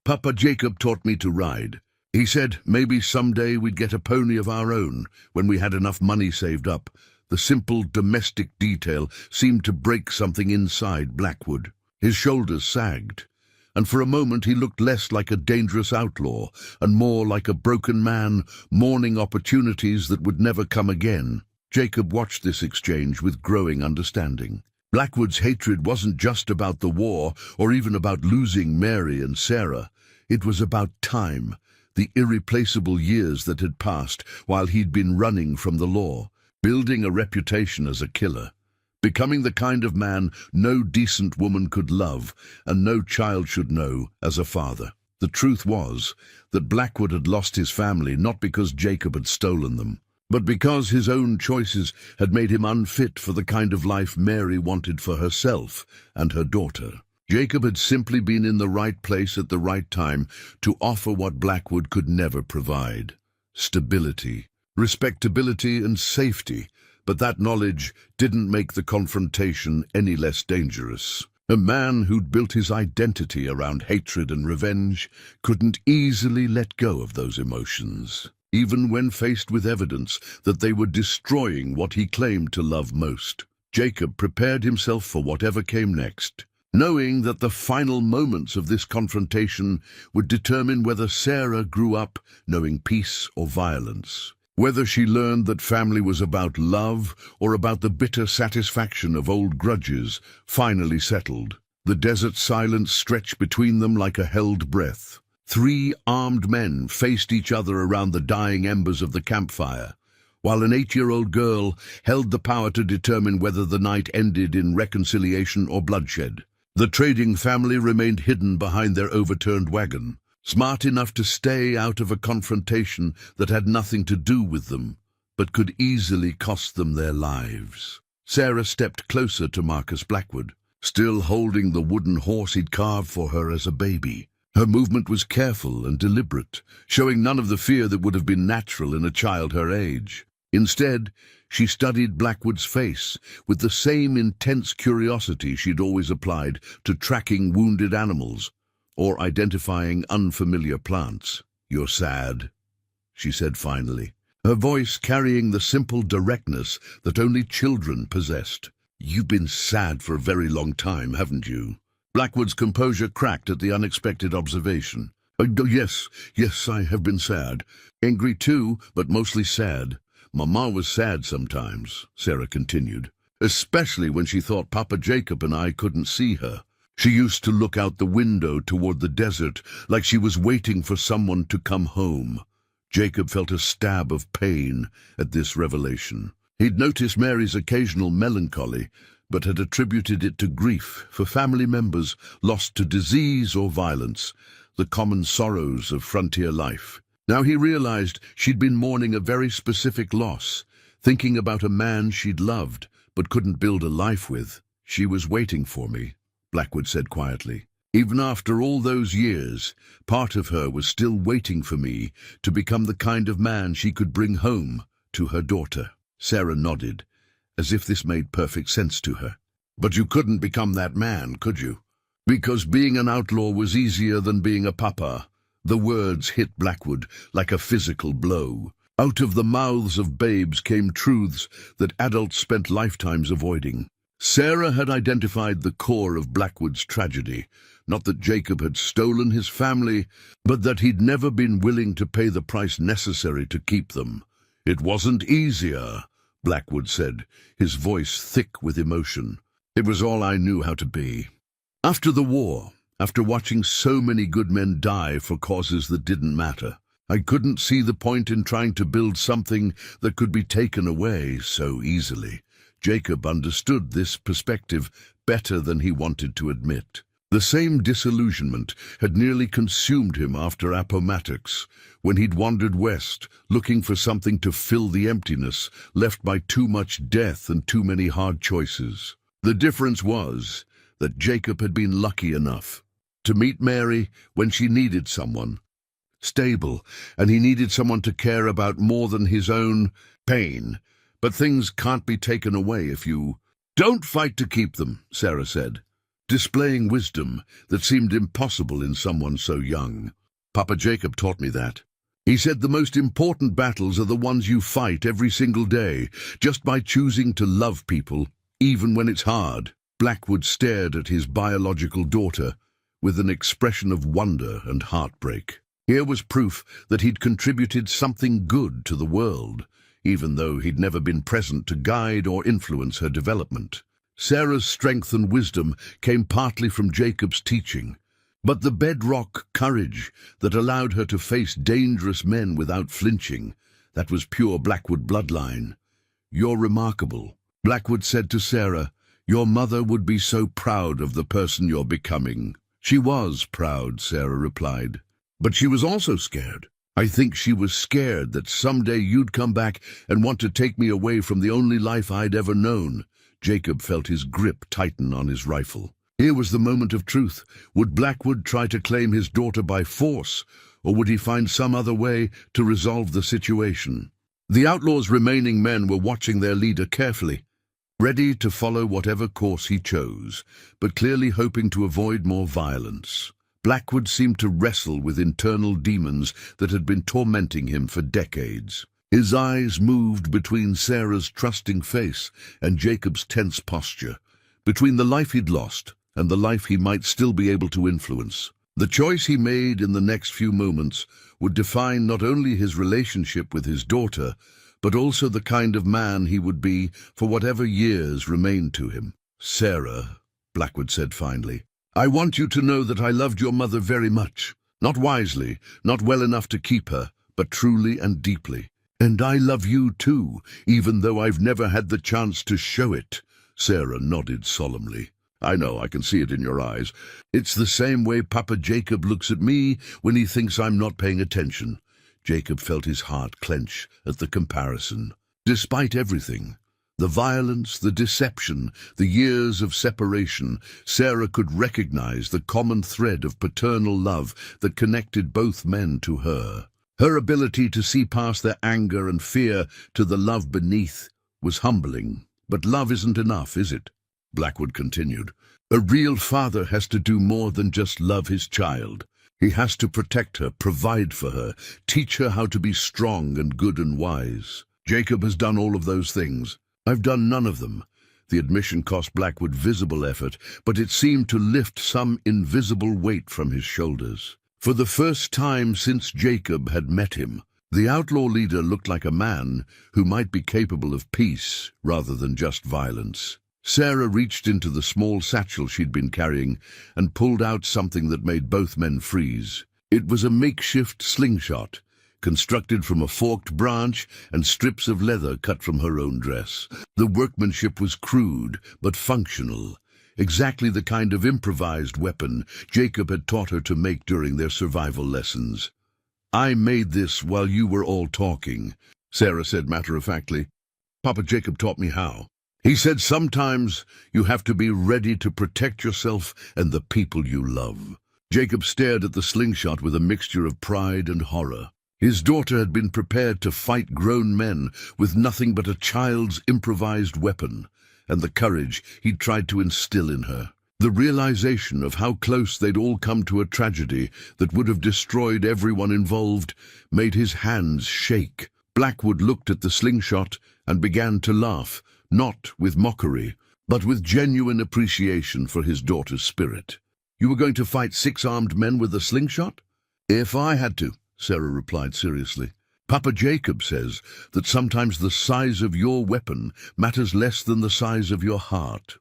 Speaker 1: "Papa Jacob taught me to ride. He said maybe someday we'd get a pony of our own when we had enough money saved up." The simple domestic detail seemed to break something inside Blackwood. His shoulders sagged, and for a moment he looked less like a dangerous outlaw and more like a broken man mourning opportunities that would never come again. Jacob watched this exchange with growing understanding. Blackwood's hatred wasn't just about the war or even about losing Mary and Sarah. It was about time, the irreplaceable years that had passed while he'd been running from the law, building a reputation as a killer, becoming the kind of man no decent woman could love and no child should know as a father. The truth was that Blackwood had lost his family not because Jacob had stolen them, but because his own choices had made him unfit for the kind of life Mary wanted for herself and her daughter. Jacob had simply been in the right place at the right time to offer what Blackwood could never provide: stability, respectability and safety, but that knowledge didn't make the confrontation any less dangerous. A man who'd built his identity around hatred and revenge couldn't easily let go of those emotions, even when faced with evidence that they were destroying what he claimed to love most. Jacob prepared himself for whatever came next, knowing that the final moments of this confrontation would determine whether Sarah grew up knowing peace or violence, whether she learned that family was about love or about the bitter satisfaction of old grudges finally settled. The desert silence stretched between them like a held breath. 3 armed men faced each other around the dying embers of the campfire, while an 8-year-old girl held the power to determine whether the night ended in reconciliation or bloodshed. The trading family remained hidden behind their overturned wagon, smart enough to stay out of a confrontation that had nothing to do with them, but could easily cost them their lives. Sarah stepped closer to Marcus Blackwood, still holding the wooden horse he'd carved for her as a baby. Her movement was careful and deliberate, showing none of the fear that would have been natural in a child her age. Instead, she studied Blackwood's face with the same intense curiosity she'd always applied to tracking wounded animals or identifying unfamiliar plants. "You're sad," she said finally, her voice carrying the simple directness that only children possessed. "You've been sad for a very long time, haven't you?" Blackwood's composure cracked at the unexpected observation. Yes, I have been sad. Angry too, but mostly sad. Mama was sad sometimes," Sarah continued, "especially when she thought Papa Jacob and I couldn't see her. She used to look out the window toward the desert like she was waiting for someone to come home." Jacob felt a stab of pain at this revelation. He'd noticed Mary's occasional melancholy, but had attributed it to grief for family members lost to disease or violence, the common sorrows of frontier life. Now he realized she'd been mourning a very specific loss, thinking about a man she'd loved but couldn't build a life with. "She was waiting for me," Blackwood said quietly. "Even after all those years, part of her was still waiting for me to become the kind of man she could bring home to her daughter." Sarah nodded, as if this made perfect sense to her. "But you couldn't become that man, could you? Because being an outlaw was easier than being a papa." The words hit Blackwood like a physical blow. Out of the mouths of babes came truths that adults spent lifetimes avoiding. Sarah had identified the core of Blackwood's tragedy. Not that Jacob had stolen his family, but that he'd never been willing to pay the price necessary to keep them. "It wasn't easier," Blackwood said, his voice thick with emotion. "It was all I knew how to be. After the war, after watching so many good men die for causes that didn't matter, I couldn't see the point in trying to build something that could be taken away so easily." Jacob understood this perspective better than he wanted to admit. The same disillusionment had nearly consumed him after Appomattox, when he'd wandered west, looking for something to fill the emptiness left by too much death and too many hard choices. The difference was that Jacob had been lucky enough to meet Mary when she needed someone stable, and he needed someone to care about more than his own pain. But things can't be taken away if you don't fight to keep them, Sarah said, displaying wisdom that seemed impossible in someone so young. "Papa Jacob taught me that. He said the most important battles are the ones you fight every single day, just by choosing to love people, even when it's hard." Blackwood stared at his biological daughter with an expression of wonder and heartbreak. Here was proof that he'd contributed something good to the world, even though he'd never been present to guide or influence her development. Sarah's strength and wisdom came partly from Jacob's teaching, but the bedrock courage that allowed her to face dangerous men without flinching, that was pure Blackwood bloodline. "You're remarkable," Blackwood said to Sarah. "Your mother would be so proud of the person you're becoming." "She was proud," Sarah replied, "but she was also scared. I think she was scared that someday you'd come back and want to take me away from the only life I'd ever known." Jacob felt his grip tighten on his rifle. Here was the moment of truth. Would Blackwood try to claim his daughter by force, or would he find some other way to resolve the situation? The outlaws' remaining men were watching their leader carefully, ready to follow whatever course he chose, but clearly hoping to avoid more violence. Blackwood seemed to wrestle with internal demons that had been tormenting him for decades. His eyes moved between Sarah's trusting face and Jacob's tense posture, between the life he'd lost and the life he might still be able to influence. The choice he made in the next few moments would define not only his relationship with his daughter, but also the kind of man he would be for whatever years remained to him. "Sarah," Blackwood said finally, "I want you to know that I loved your mother very much. Not wisely, not well enough to keep her, but truly and deeply. And I love you too, even though I've never had the chance to show it." Sarah nodded solemnly. "I know, I can see it in your eyes. It's the same way Papa Jacob looks at me when he thinks I'm not paying attention." Jacob felt his heart clench at the comparison. Despite everything, the violence, the deception, the years of separation, Sarah could recognize the common thread of paternal love that connected both men to her. Her ability to see past their anger and fear to the love beneath was humbling. "But love isn't enough, is it?" Blackwood continued. "A real father has to do more than just love his child. He has to protect her, provide for her, teach her how to be strong and good and wise. Jacob has done all of those things. I've done none of them." The admission cost Blackwood visible effort, but it seemed to lift some invisible weight from his shoulders. For the first time since Jacob had met him, the outlaw leader looked like a man who might be capable of peace rather than just violence. Sarah reached into the small satchel she'd been carrying and pulled out something that made both men freeze. It was a makeshift slingshot, constructed from a forked branch and strips of leather cut from her own dress. The workmanship was crude but functional, exactly the kind of improvised weapon Jacob had taught her to make during their survival lessons. I made this while you were all talking, Sarah said matter-of-factly. Papa Jacob taught me how. He said sometimes you have to be ready to protect yourself and the people you love. Jacob stared at the slingshot with a mixture of pride and horror. His daughter had been prepared to fight grown men with nothing but a child's improvised weapon, and the courage he'd tried to instill in her. The realization of how close they'd all come to a tragedy that would have destroyed everyone involved made his hands shake. Blackwood looked at the slingshot and began to laugh, not with mockery, but with genuine appreciation for his daughter's spirit. You were going to fight 6 armed men with a slingshot? If I had to, Sarah replied seriously. Papa Jacob says that sometimes the size of your weapon matters less than the size of your heart.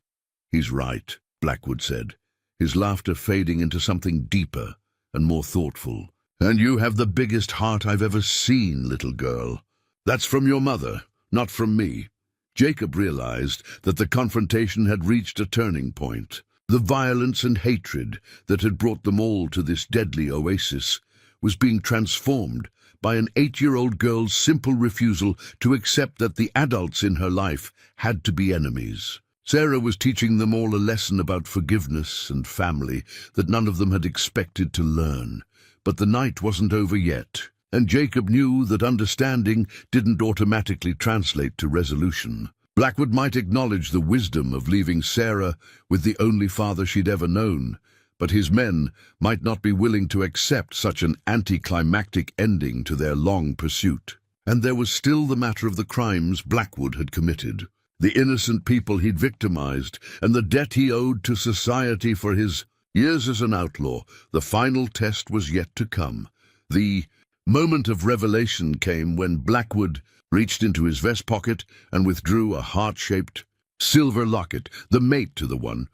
Speaker 1: He's right, Blackwood said, his laughter fading into something deeper and more thoughtful. And you have the biggest heart I've ever seen, little girl. That's from your mother, not from me. Jacob realized that the confrontation had reached a turning point. The violence and hatred that had brought them all to this deadly oasis was being transformed by an 8-year-old girl's simple refusal to accept that the adults in her life had to be enemies. Sarah was teaching them all a lesson about forgiveness and family that none of them had expected to learn. But the night wasn't over yet, and Jacob knew that understanding didn't automatically translate to resolution. Blackwood might acknowledge the wisdom of leaving Sarah with the only father she'd ever known, but his men might not be willing to accept such an anticlimactic ending to their long pursuit. And there was still the matter of the crimes Blackwood had committed, the innocent people he'd victimized, and the debt he owed to society for his years as an outlaw. The final test was yet to come. The moment of revelation came when Blackwood reached into his vest pocket and withdrew a heart-shaped silver locket, the mate to the one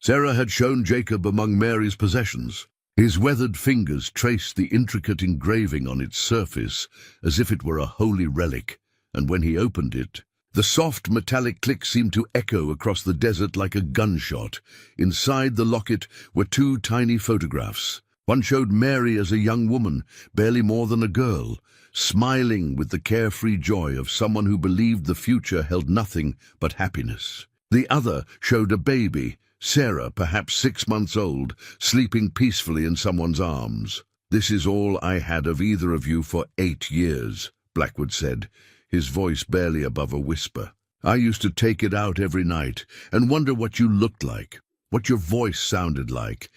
Speaker 1: Sarah had shown Jacob among Mary's possessions. His weathered fingers traced the intricate engraving on its surface as if it were a holy relic, and when he opened it, the soft metallic click seemed to echo across the desert like a gunshot. Inside the locket were 2 tiny photographs. One showed Mary as a young woman, barely more than a girl, smiling with the carefree joy of someone who believed the future held nothing but happiness. The other showed a baby, Sarah, perhaps 6 months old, sleeping peacefully in someone's arms. "This is all I had of either of you for 8 years, Blackwood said, his voice barely above a whisper. "I used to take it out every night and wonder what you looked like, what your voice sounded like,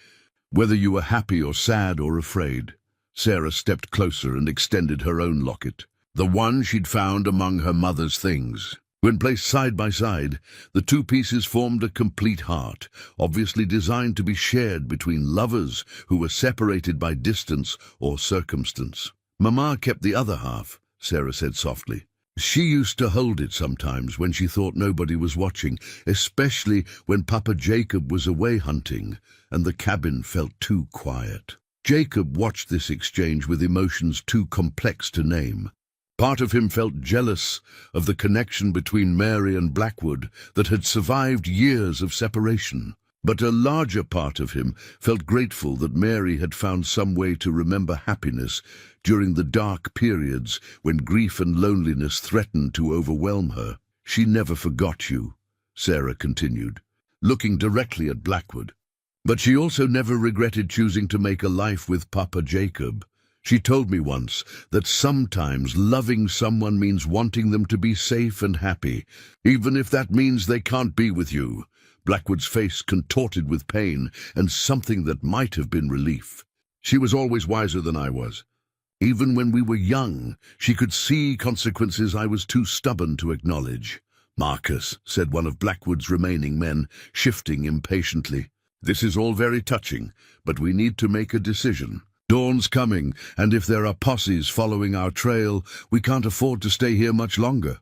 Speaker 1: whether you were happy or sad or afraid." Sarah stepped closer and extended her own locket, the one she'd found among her mother's things. When placed side by side, the 2 pieces formed a complete heart, obviously designed to be shared between lovers who were separated by distance or circumstance. "Mama kept the other half," Sarah said softly. "She used to hold it sometimes when she thought nobody was watching, especially when Papa Jacob was away hunting and the cabin felt too quiet." Jacob watched this exchange with emotions too complex to name. Part of him felt jealous of the connection between Mary and Blackwood that had survived years of separation. But a larger part of him felt grateful that Mary had found some way to remember happiness during the dark periods when grief and loneliness threatened to overwhelm her. "She never forgot you," Sarah continued, looking directly at Blackwood. "But she also never regretted choosing to make a life with Papa Jacob. She told me once that sometimes loving someone means wanting them to be safe and happy, even if that means they can't be with you." Blackwood's face contorted with pain and something that might have been relief. "She was always wiser than I was. Even when we were young, she could see consequences I was too stubborn to acknowledge." "Marcus," said one of Blackwood's remaining men, shifting impatiently, "this is all very touching, but we need to make a decision. Dawn's coming, and if there are posses following our trail, we can't afford to stay here much longer."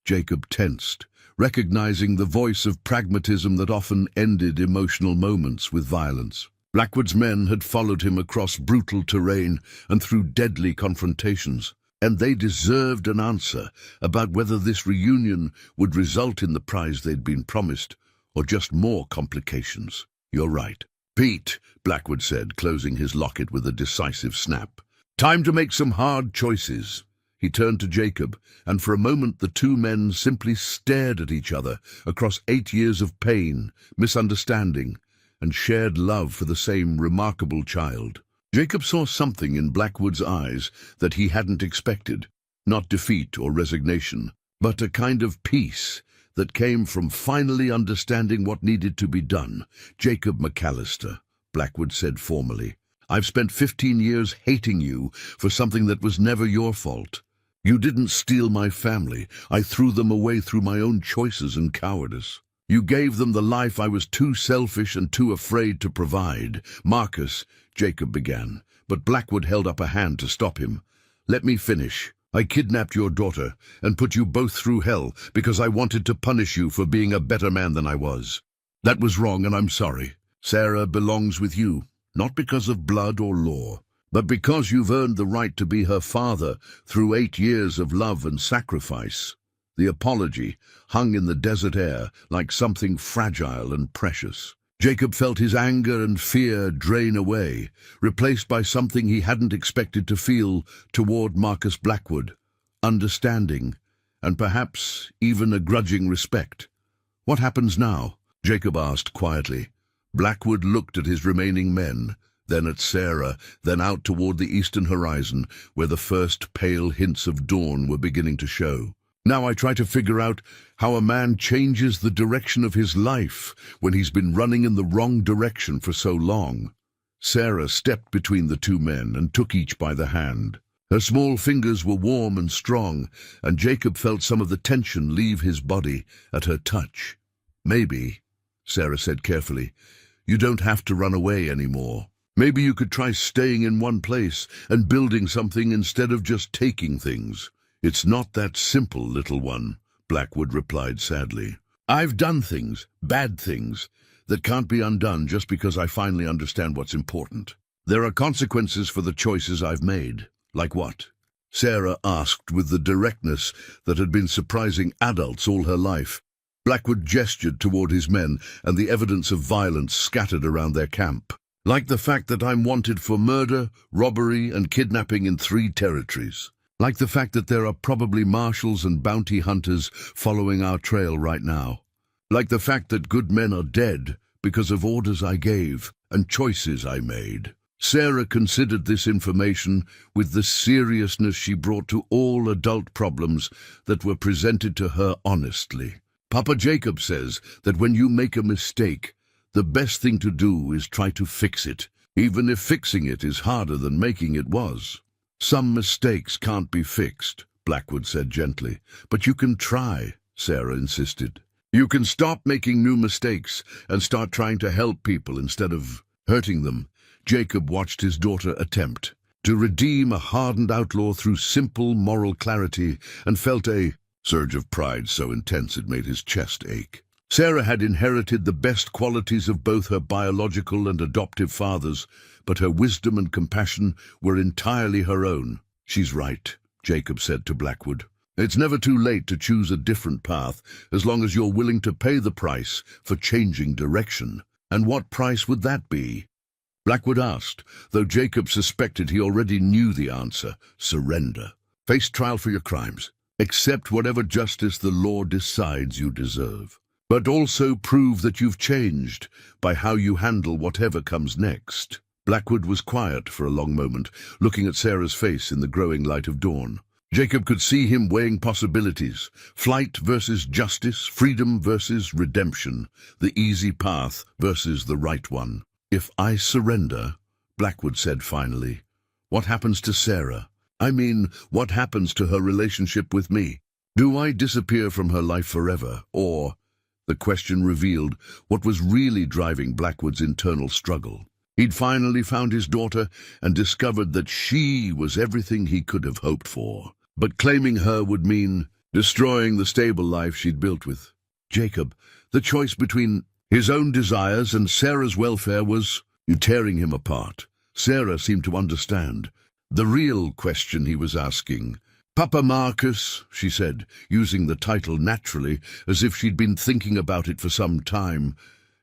Speaker 1: Jacob tensed, recognizing the voice of pragmatism that often ended emotional moments with violence. Blackwood's men had followed him across brutal terrain and through deadly confrontations, and they deserved an answer about whether this reunion would result in the prize they'd been promised, or just more complications. "You're right." "Pete," Blackwood said, closing his locket with a decisive snap. Time to make some hard choices. He turned to Jacob, and for a moment the two men simply stared at each other across 8 years of pain, misunderstanding, and shared love for the same remarkable child. Jacob saw something in Blackwood's eyes that he hadn't expected, not defeat or resignation, but a kind of peace that came from finally understanding what needed to be done. "Jacob McAllister," Blackwood said formally, "I've spent 15 years hating you for something that was never your fault. You didn't steal my family. I threw them away through my own choices and cowardice. You gave them the life I was too selfish and too afraid to provide." "Marcus," Jacob began, but Blackwood held up a hand to stop him. "Let me finish. I kidnapped your daughter and put you both through hell because I wanted to punish you for being a better man than I was. That was wrong, and I'm sorry. Sarah belongs with you, not because of blood or law, but because you've earned the right to be her father through 8 years of love and sacrifice." The apology hung in the desert air like something fragile and precious. Jacob felt his anger and fear drain away, replaced by something he hadn't expected to feel toward Marcus Blackwood: understanding, and perhaps even a grudging respect. "What happens now?" Jacob asked quietly. Blackwood looked at his remaining men, then at Sarah, then out toward the eastern horizon, where the first pale hints of dawn were beginning to show. "Now I try to figure out how a man changes the direction of his life when he's been running in the wrong direction for so long." Sarah stepped between the two men and took each by the hand. Her small fingers were warm and strong, and Jacob felt some of the tension leave his body at her touch. "Maybe," Sarah said carefully, "you don't have to run away anymore. Maybe you could try staying in one place and building something instead of just taking things." "It's not that simple, little one," Blackwood replied sadly. "I've done things, bad things, that can't be undone just because I finally understand what's important. There are consequences for the choices I've made." "Like what?" Sarah asked with the directness that had been surprising adults all her life. Blackwood gestured toward his men and the evidence of violence scattered around their camp. "Like the fact that I'm wanted for murder, robbery, and kidnapping in 3 territories. Like the fact that there are probably marshals and bounty hunters following our trail right now. Like the fact that good men are dead because of orders I gave and choices I made." Sarah considered this information with the seriousness she brought to all adult problems that were presented to her honestly. "Papa Jacob says that when you make a mistake, the best thing to do is try to fix it, even if fixing it is harder than making it was." "Some mistakes can't be fixed," Blackwood said gently. "But you can try," Sarah insisted. "You can stop making new mistakes and start trying to help people instead of hurting them." Jacob watched his daughter attempt to redeem a hardened outlaw through simple moral clarity and felt a surge of pride so intense it made his chest ache. Sarah had inherited the best qualities of both her biological and adoptive fathers, but her wisdom and compassion were entirely her own. "She's right," Jacob said to Blackwood. "It's never too late to choose a different path, as long as you're willing to pay the price for changing direction." "And what price would that be?" Blackwood asked, though Jacob suspected he already knew the answer: surrender. Face trial for your crimes. Accept whatever justice the law decides you deserve. But also prove that you've changed by how you handle whatever comes next. Blackwood was quiet for a long moment, looking at Sarah's face in the growing light of dawn. Jacob could see him weighing possibilities: flight versus justice, freedom versus redemption, the easy path versus the right one. "If I surrender," Blackwood said finally, "what happens to Sarah? I mean, what happens to her relationship with me? Do I disappear from her life forever, or—" The question revealed what was really driving Blackwood's internal struggle. He'd finally found his daughter and discovered that she was everything he could have hoped for. But claiming her would mean destroying the stable life she'd built with Jacob. The choice between his own desires and Sarah's welfare was tearing him apart. Sarah seemed to understand the real question he was asking. "Papa Marcus," she said, using the title naturally, as if she'd been thinking about it for some time,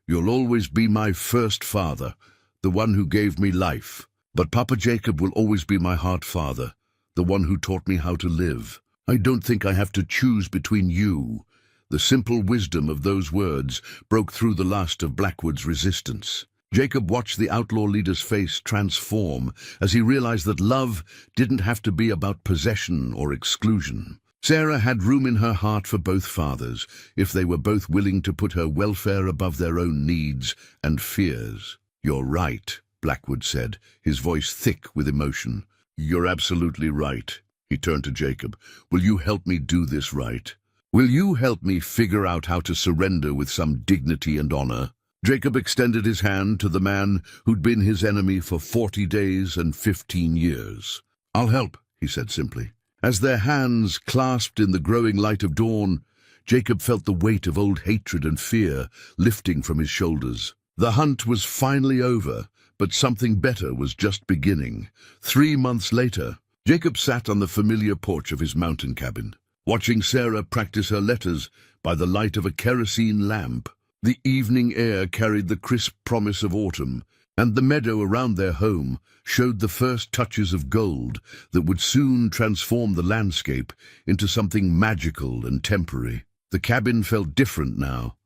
Speaker 1: "you'll always be my first father, the one who gave me life. But Papa Jacob will always be my heart father, the one who taught me how to live. I don't think I have to choose between you." The simple wisdom of those words broke through the last of Blackwood's resistance. Jacob watched the outlaw leader's face transform as he realized that love didn't have to be about possession or exclusion. Sarah had room in her heart for both fathers, if they were both willing to put her welfare above their own needs and fears. "You're right," Blackwood said, his voice thick with emotion. "You're absolutely right." He turned to Jacob. "Will you help me do this right? Will you help me figure out how to surrender with some dignity and honor?" Jacob extended his hand to the man who'd been his enemy for 40 days and 15 years. "I'll help," he said simply. As their hands clasped in the growing light of dawn, Jacob felt the weight of old hatred and fear lifting from his shoulders. The hunt was finally over, but something better was just beginning. 3 months later, Jacob sat on the familiar porch of his mountain cabin, watching Sarah practice her letters by the light of a kerosene lamp. The evening air carried the crisp promise of autumn, and the meadow around their home showed the first touches of gold that would soon transform the landscape into something magical and temporary. The cabin felt different now,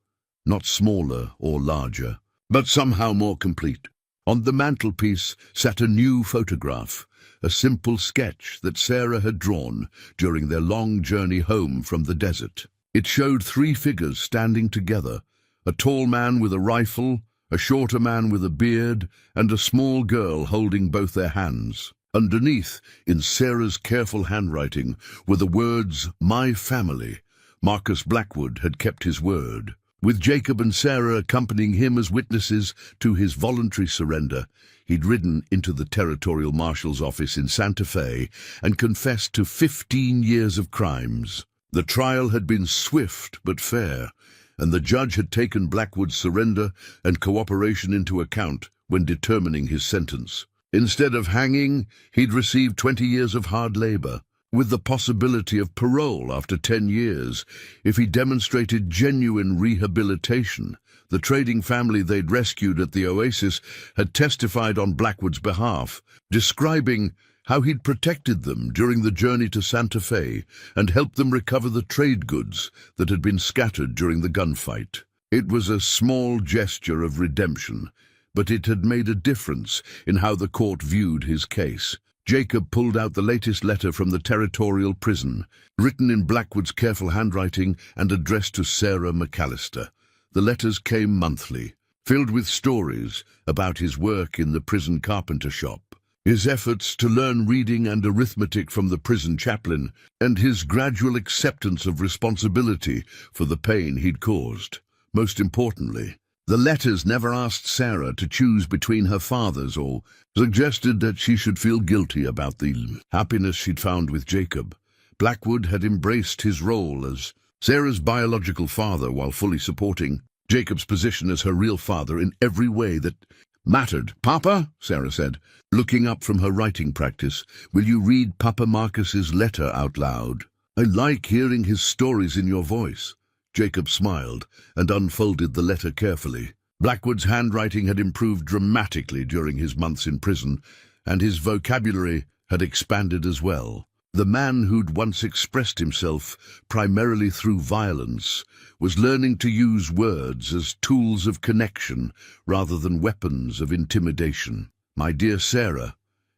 Speaker 1: not smaller or larger, but somehow more complete. On the mantelpiece sat a new photograph, a simple sketch that Sarah had drawn during their long journey home from the desert. It showed 3 figures standing together, a tall man with a rifle, a shorter man with a beard, and a small girl holding both their hands. Underneath, in Sarah's careful handwriting, were the words, "My family." Marcus Blackwood had kept his word. With Jacob and Sarah accompanying him as witnesses to his voluntary surrender, he'd ridden into the territorial marshal's office in Santa Fe and confessed to 15 years of crimes. The trial had been swift but fair, and the judge had taken Blackwood's surrender and cooperation into account when determining his sentence. Instead of hanging, he'd received 20 years of hard labor, with the possibility of parole after 10 years if he demonstrated genuine rehabilitation. The trading family they'd rescued at the oasis had testified on Blackwood's behalf, describing how he'd protected them during the journey to Santa Fe and helped them recover the trade goods that had been scattered during the gunfight. It was a small gesture of redemption, but it had made a difference in how the court viewed his case. Jacob pulled out the latest letter from the territorial prison, written in Blackwood's careful handwriting and addressed to Sarah McAllister. The letters came monthly, filled with stories about his work in the prison carpenter shop, his efforts to learn reading and arithmetic from the prison chaplain, and his gradual acceptance of responsibility for the pain he'd caused. Most importantly, the letters never asked Sarah to choose between her fathers or suggested that she should feel guilty about the happiness she'd found with Jacob. Blackwood had embraced his role as Sarah's biological father while fully supporting Jacob's position as her real father in every way that mattered. "Papa," Sarah said, looking up from her writing practice, "will you read Papa Marcus's letter out loud? I like hearing his stories in your voice." Jacob smiled and unfolded the letter carefully. Blackwood's handwriting had improved dramatically during his months in prison, and his vocabulary had expanded as well. The man who'd once expressed himself primarily through violence was learning to use words as tools of connection rather than weapons of intimidation. "My dear Sarah,"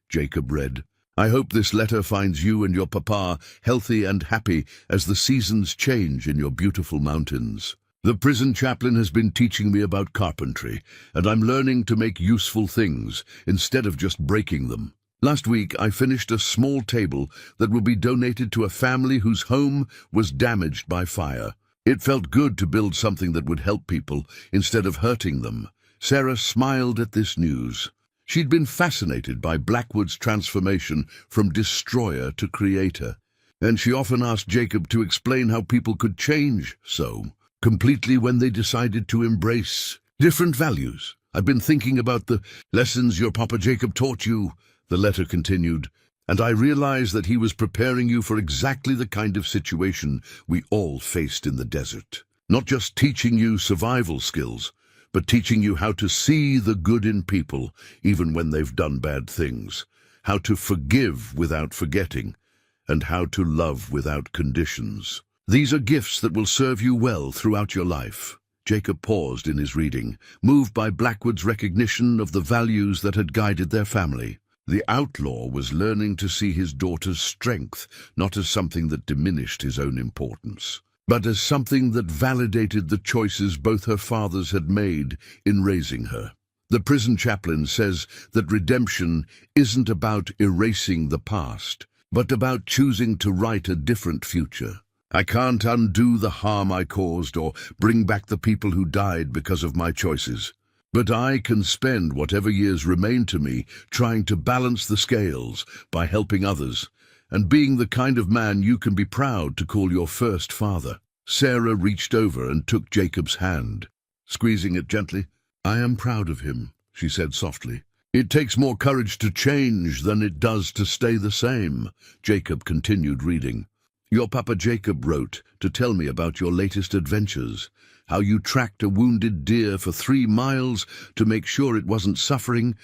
Speaker 1: Jacob read, "I hope this letter finds you and your papa healthy and happy as the seasons change in your beautiful mountains. The prison chaplain has been teaching me about carpentry, and I'm learning to make useful things instead of just breaking them. Last week I finished a small table that will be donated to a family whose home was damaged by fire. It felt good to build something that would help people instead of hurting them." Sarah smiled at this news. She'd been fascinated by Blackwood's transformation from destroyer to creator, and she often asked Jacob to explain how people could change so completely when they decided to embrace different values. "I've been thinking about the lessons your Papa Jacob taught you," the letter continued, "and I realized that he was preparing you for exactly the kind of situation we all faced in the desert. Not just teaching you survival skills, but teaching you how to see the good in people, even when they've done bad things, how to forgive without forgetting, and how to love without conditions. These are gifts that will serve you well throughout your life. Jacob paused in his reading, moved by Blackwood's recognition of the values that had guided their family. The outlaw was learning to see his daughter's strength not as something that diminished his own importance, but as something that validated the choices both her fathers had made in raising her. The prison chaplain says that redemption isn't about erasing the past, but about choosing to write a different future. I can't undo the harm I caused or bring back the people who died because of my choices. But I can spend whatever years remain to me trying to balance the scales by helping others and being the kind of man you can be proud to call your first father. Sarah reached over and took Jacob's hand, squeezing it gently. "I am proud of him," she said softly. "It takes more courage to change than it does to stay the same." Jacob continued reading. "Your Papa Jacob wrote to tell me about your latest adventures, how you tracked a wounded deer for 3 miles to make sure it wasn't suffering,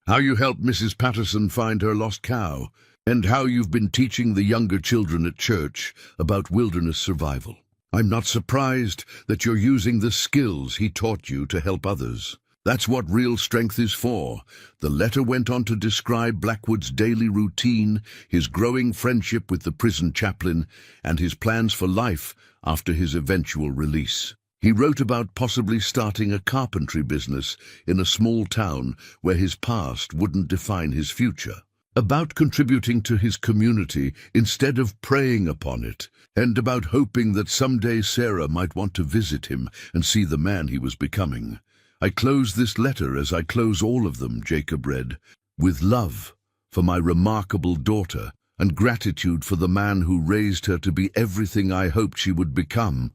Speaker 1: how you helped Mrs. Patterson find her lost cow, and how you've been teaching the younger children at church about wilderness survival. I'm not surprised that you're using the skills he taught you to help others. That's what real strength is for." The letter went on to describe Blackwood's daily routine, his growing friendship with the prison chaplain, and his plans for life after his eventual release. He wrote about possibly starting a carpentry business in a small town where his past wouldn't define his future, about contributing to his community instead of preying upon it, and about hoping that someday Sarah might want to visit him and see the man he was becoming. "I close this letter as I close all of them," Jacob read, "with love for my remarkable daughter and gratitude for the man who raised her to be everything I hoped she would become,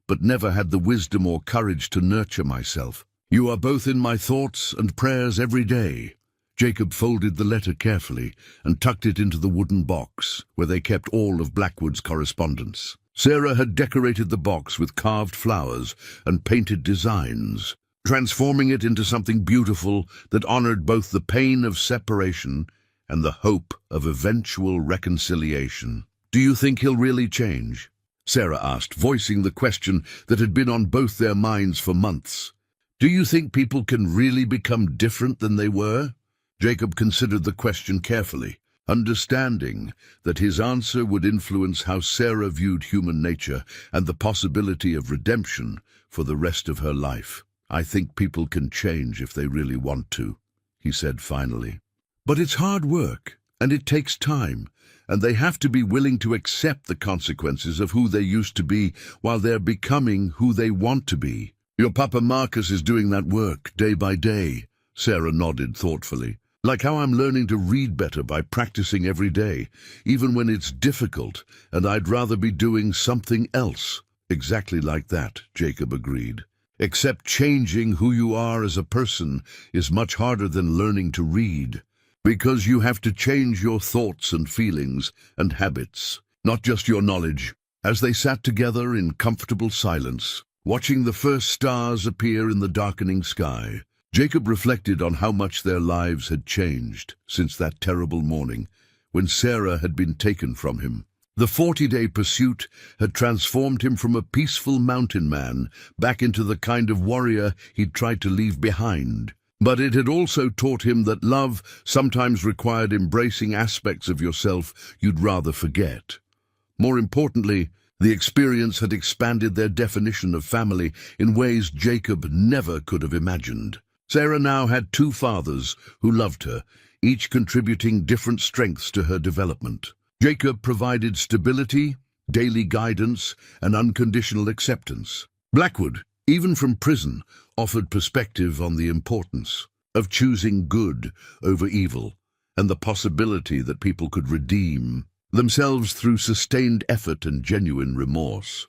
Speaker 1: but never had the wisdom or courage to nurture myself. You are both in my thoughts and prayers every day." Jacob folded the letter carefully and tucked it into the wooden box where they kept all of Blackwood's correspondence. Sarah had decorated the box with carved flowers and painted designs, transforming it into something beautiful that honored both the pain of separation and the hope of eventual reconciliation. "Do you think he'll really change?" Sarah asked, voicing the question that had been on both their minds for months. "Do you think people can really become different than they were?" Jacob considered the question carefully, understanding that his answer would influence how Sarah viewed human nature and the possibility of redemption for the rest of her life. "I think people can change if they really want to," he said finally. "But it's hard work, and it takes time, and they have to be willing to accept the consequences of who they used to be while they're becoming who they want to be." "Your Papa Marcus is doing that work day by day," Sarah nodded thoughtfully. "Like how I'm learning to read better by practicing every day, even when it's difficult, and I'd rather be doing something else." "Exactly like that," Jacob agreed. "Except changing who you are as a person is much harder than learning to read, because you have to change your thoughts and feelings and habits, not just your knowledge." As they sat together in comfortable silence, watching the first stars appear in the darkening sky, Jacob reflected on how much their lives had changed since that terrible morning when Sarah had been taken from him. The 40-day pursuit had transformed him from a peaceful mountain man back into the kind of warrior he'd tried to leave behind. But it had also taught him that love sometimes required embracing aspects of yourself you'd rather forget. More importantly, the experience had expanded their definition of family in ways Jacob never could have imagined. Sarah now had 2 fathers who loved her, each contributing different strengths to her development. Jacob provided stability, daily guidance, and unconditional acceptance. Blackwood, even from prison, offered perspective on the importance of choosing good over evil and the possibility that people could redeem themselves through sustained effort and genuine remorse.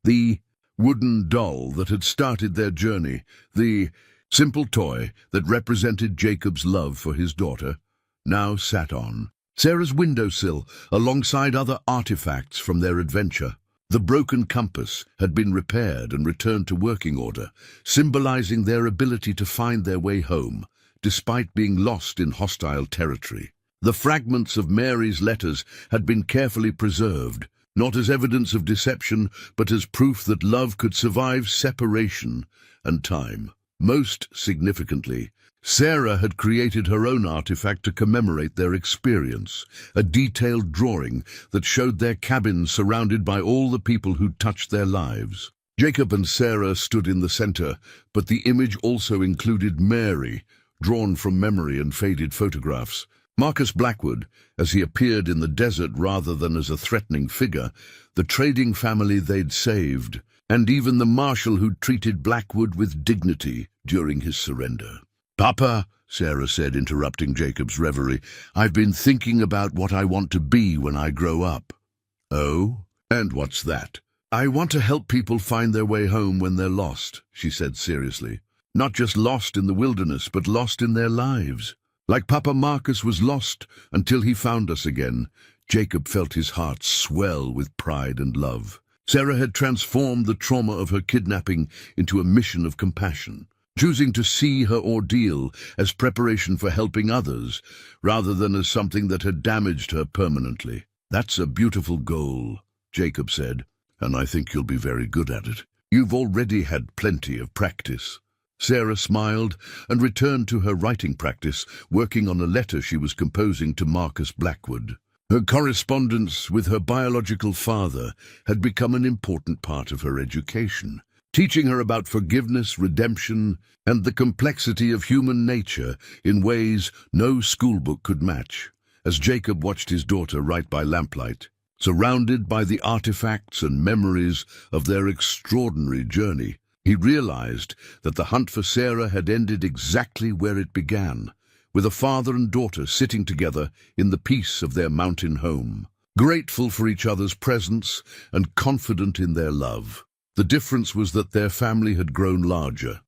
Speaker 1: The wooden doll that had started their journey, the simple toy that represented Jacob's love for his daughter, now sat on Sarah's windowsill alongside other artifacts from their adventure. The broken compass had been repaired and returned to working order, symbolizing their ability to find their way home, despite being lost in hostile territory. The fragments of Mary's letters had been carefully preserved, not as evidence of deception, but as proof that love could survive separation and time. Most significantly, Sarah had created her own artifact to commemorate their experience, a detailed drawing that showed their cabin surrounded by all the people who'd touched their lives. Jacob and Sarah stood in the center, but the image also included Mary, drawn from memory and faded photographs. Marcus Blackwood, as he appeared in the desert rather than as a threatening figure, the trading family they'd saved, and even the marshal who'd treated Blackwood with dignity during his surrender. "Papa," Sarah said, interrupting Jacob's reverie, "I've been thinking about what I want to be when I grow up." "Oh? And what's that?" "I want to help people find their way home when they're lost," she said seriously. "Not just lost in the wilderness, but lost in their lives. Like Papa Marcus was lost until he found us again." Jacob felt his heart swell with pride and love. Sarah had transformed the trauma of her kidnapping into a mission of compassion, choosing to see her ordeal as preparation for helping others, rather than as something that had damaged her permanently. "That's a beautiful goal," Jacob said, "and I think you'll be very good at it. You've already had plenty of practice." Sarah smiled and returned to her writing practice, working on a letter she was composing to Marcus Blackwood. Her correspondence with her biological father had become an important part of her education, teaching her about forgiveness, redemption, and the complexity of human nature in ways no schoolbook could match. As Jacob watched his daughter write by lamplight, surrounded by the artifacts and memories of their extraordinary journey, he realized that the hunt for Sarah had ended exactly where it began, with a father and daughter sitting together in the peace of their mountain home, grateful for each other's presence and confident in their love. The difference was that their family had grown larger,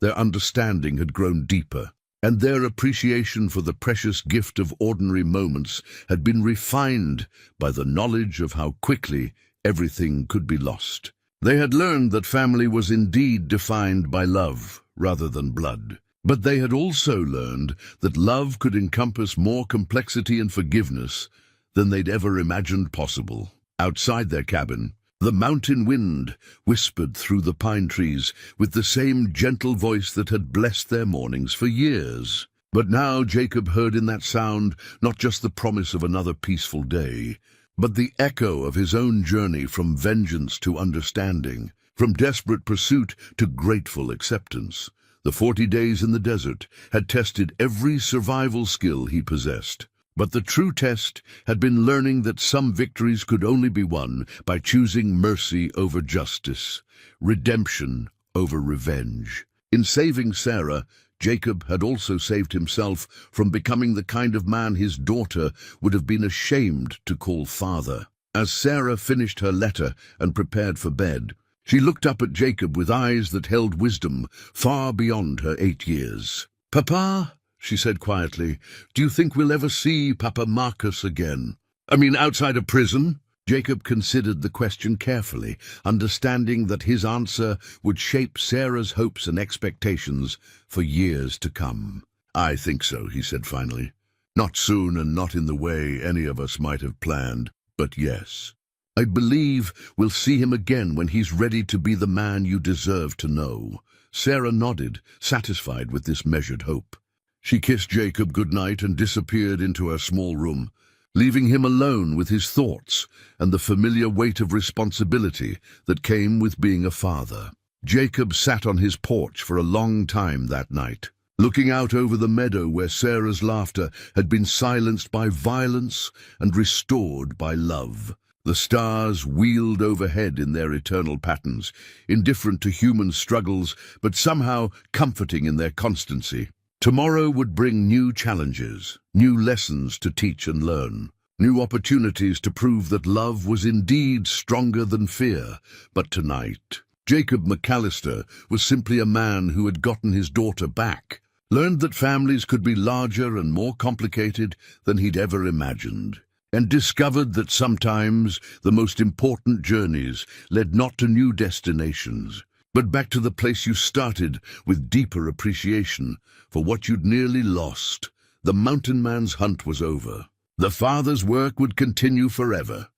Speaker 1: their understanding had grown deeper, and their appreciation for the precious gift of ordinary moments had been refined by the knowledge of how quickly everything could be lost. They had learned that family was indeed defined by love rather than blood. But they had also learned that love could encompass more complexity and forgiveness than they'd ever imagined possible. Outside their cabin, the mountain wind whispered through the pine trees with the same gentle voice that had blessed their mornings for years. But now Jacob heard in that sound not just the promise of another peaceful day, but the echo of his own journey from vengeance to understanding, from desperate pursuit to grateful acceptance. The 40 days in the desert had tested every survival skill he possessed. But the true test had been learning that some victories could only be won by choosing mercy over justice, redemption over revenge. In saving Sarah, Jacob had also saved himself from becoming the kind of man his daughter would have been ashamed to call father. As Sarah finished her letter and prepared for bed, she looked up at Jacob with eyes that held wisdom far beyond her 8 years. "Papa," she said quietly, "do you think we'll ever see Papa Marcus again? I mean, outside of prison?" Jacob considered the question carefully, understanding that his answer would shape Sarah's hopes and expectations for years to come. "I think so," he said finally. "Not soon and not in the way any of us might have planned, but yes. I believe we'll see him again when he's ready to be the man you deserve to know." Sarah nodded, satisfied with this measured hope. She kissed Jacob goodnight and disappeared into her small room, leaving him alone with his thoughts and the familiar weight of responsibility that came with being a father. Jacob sat on his porch for a long time that night, looking out over the meadow where Sarah's laughter had been silenced by violence and restored by love. The stars wheeled overhead in their eternal patterns, indifferent to human struggles, but somehow comforting in their constancy. Tomorrow would bring new challenges, new lessons to teach and learn, new opportunities to prove that love was indeed stronger than fear. But tonight, Jacob McAllister was simply a man who had gotten his daughter back, learned that families could be larger and more complicated than he'd ever imagined. and discovered that sometimes the most important journeys led not to new destinations, but back to the place you started with deeper appreciation for what you'd nearly lost. The mountain man's hunt was over. The father's work would continue forever.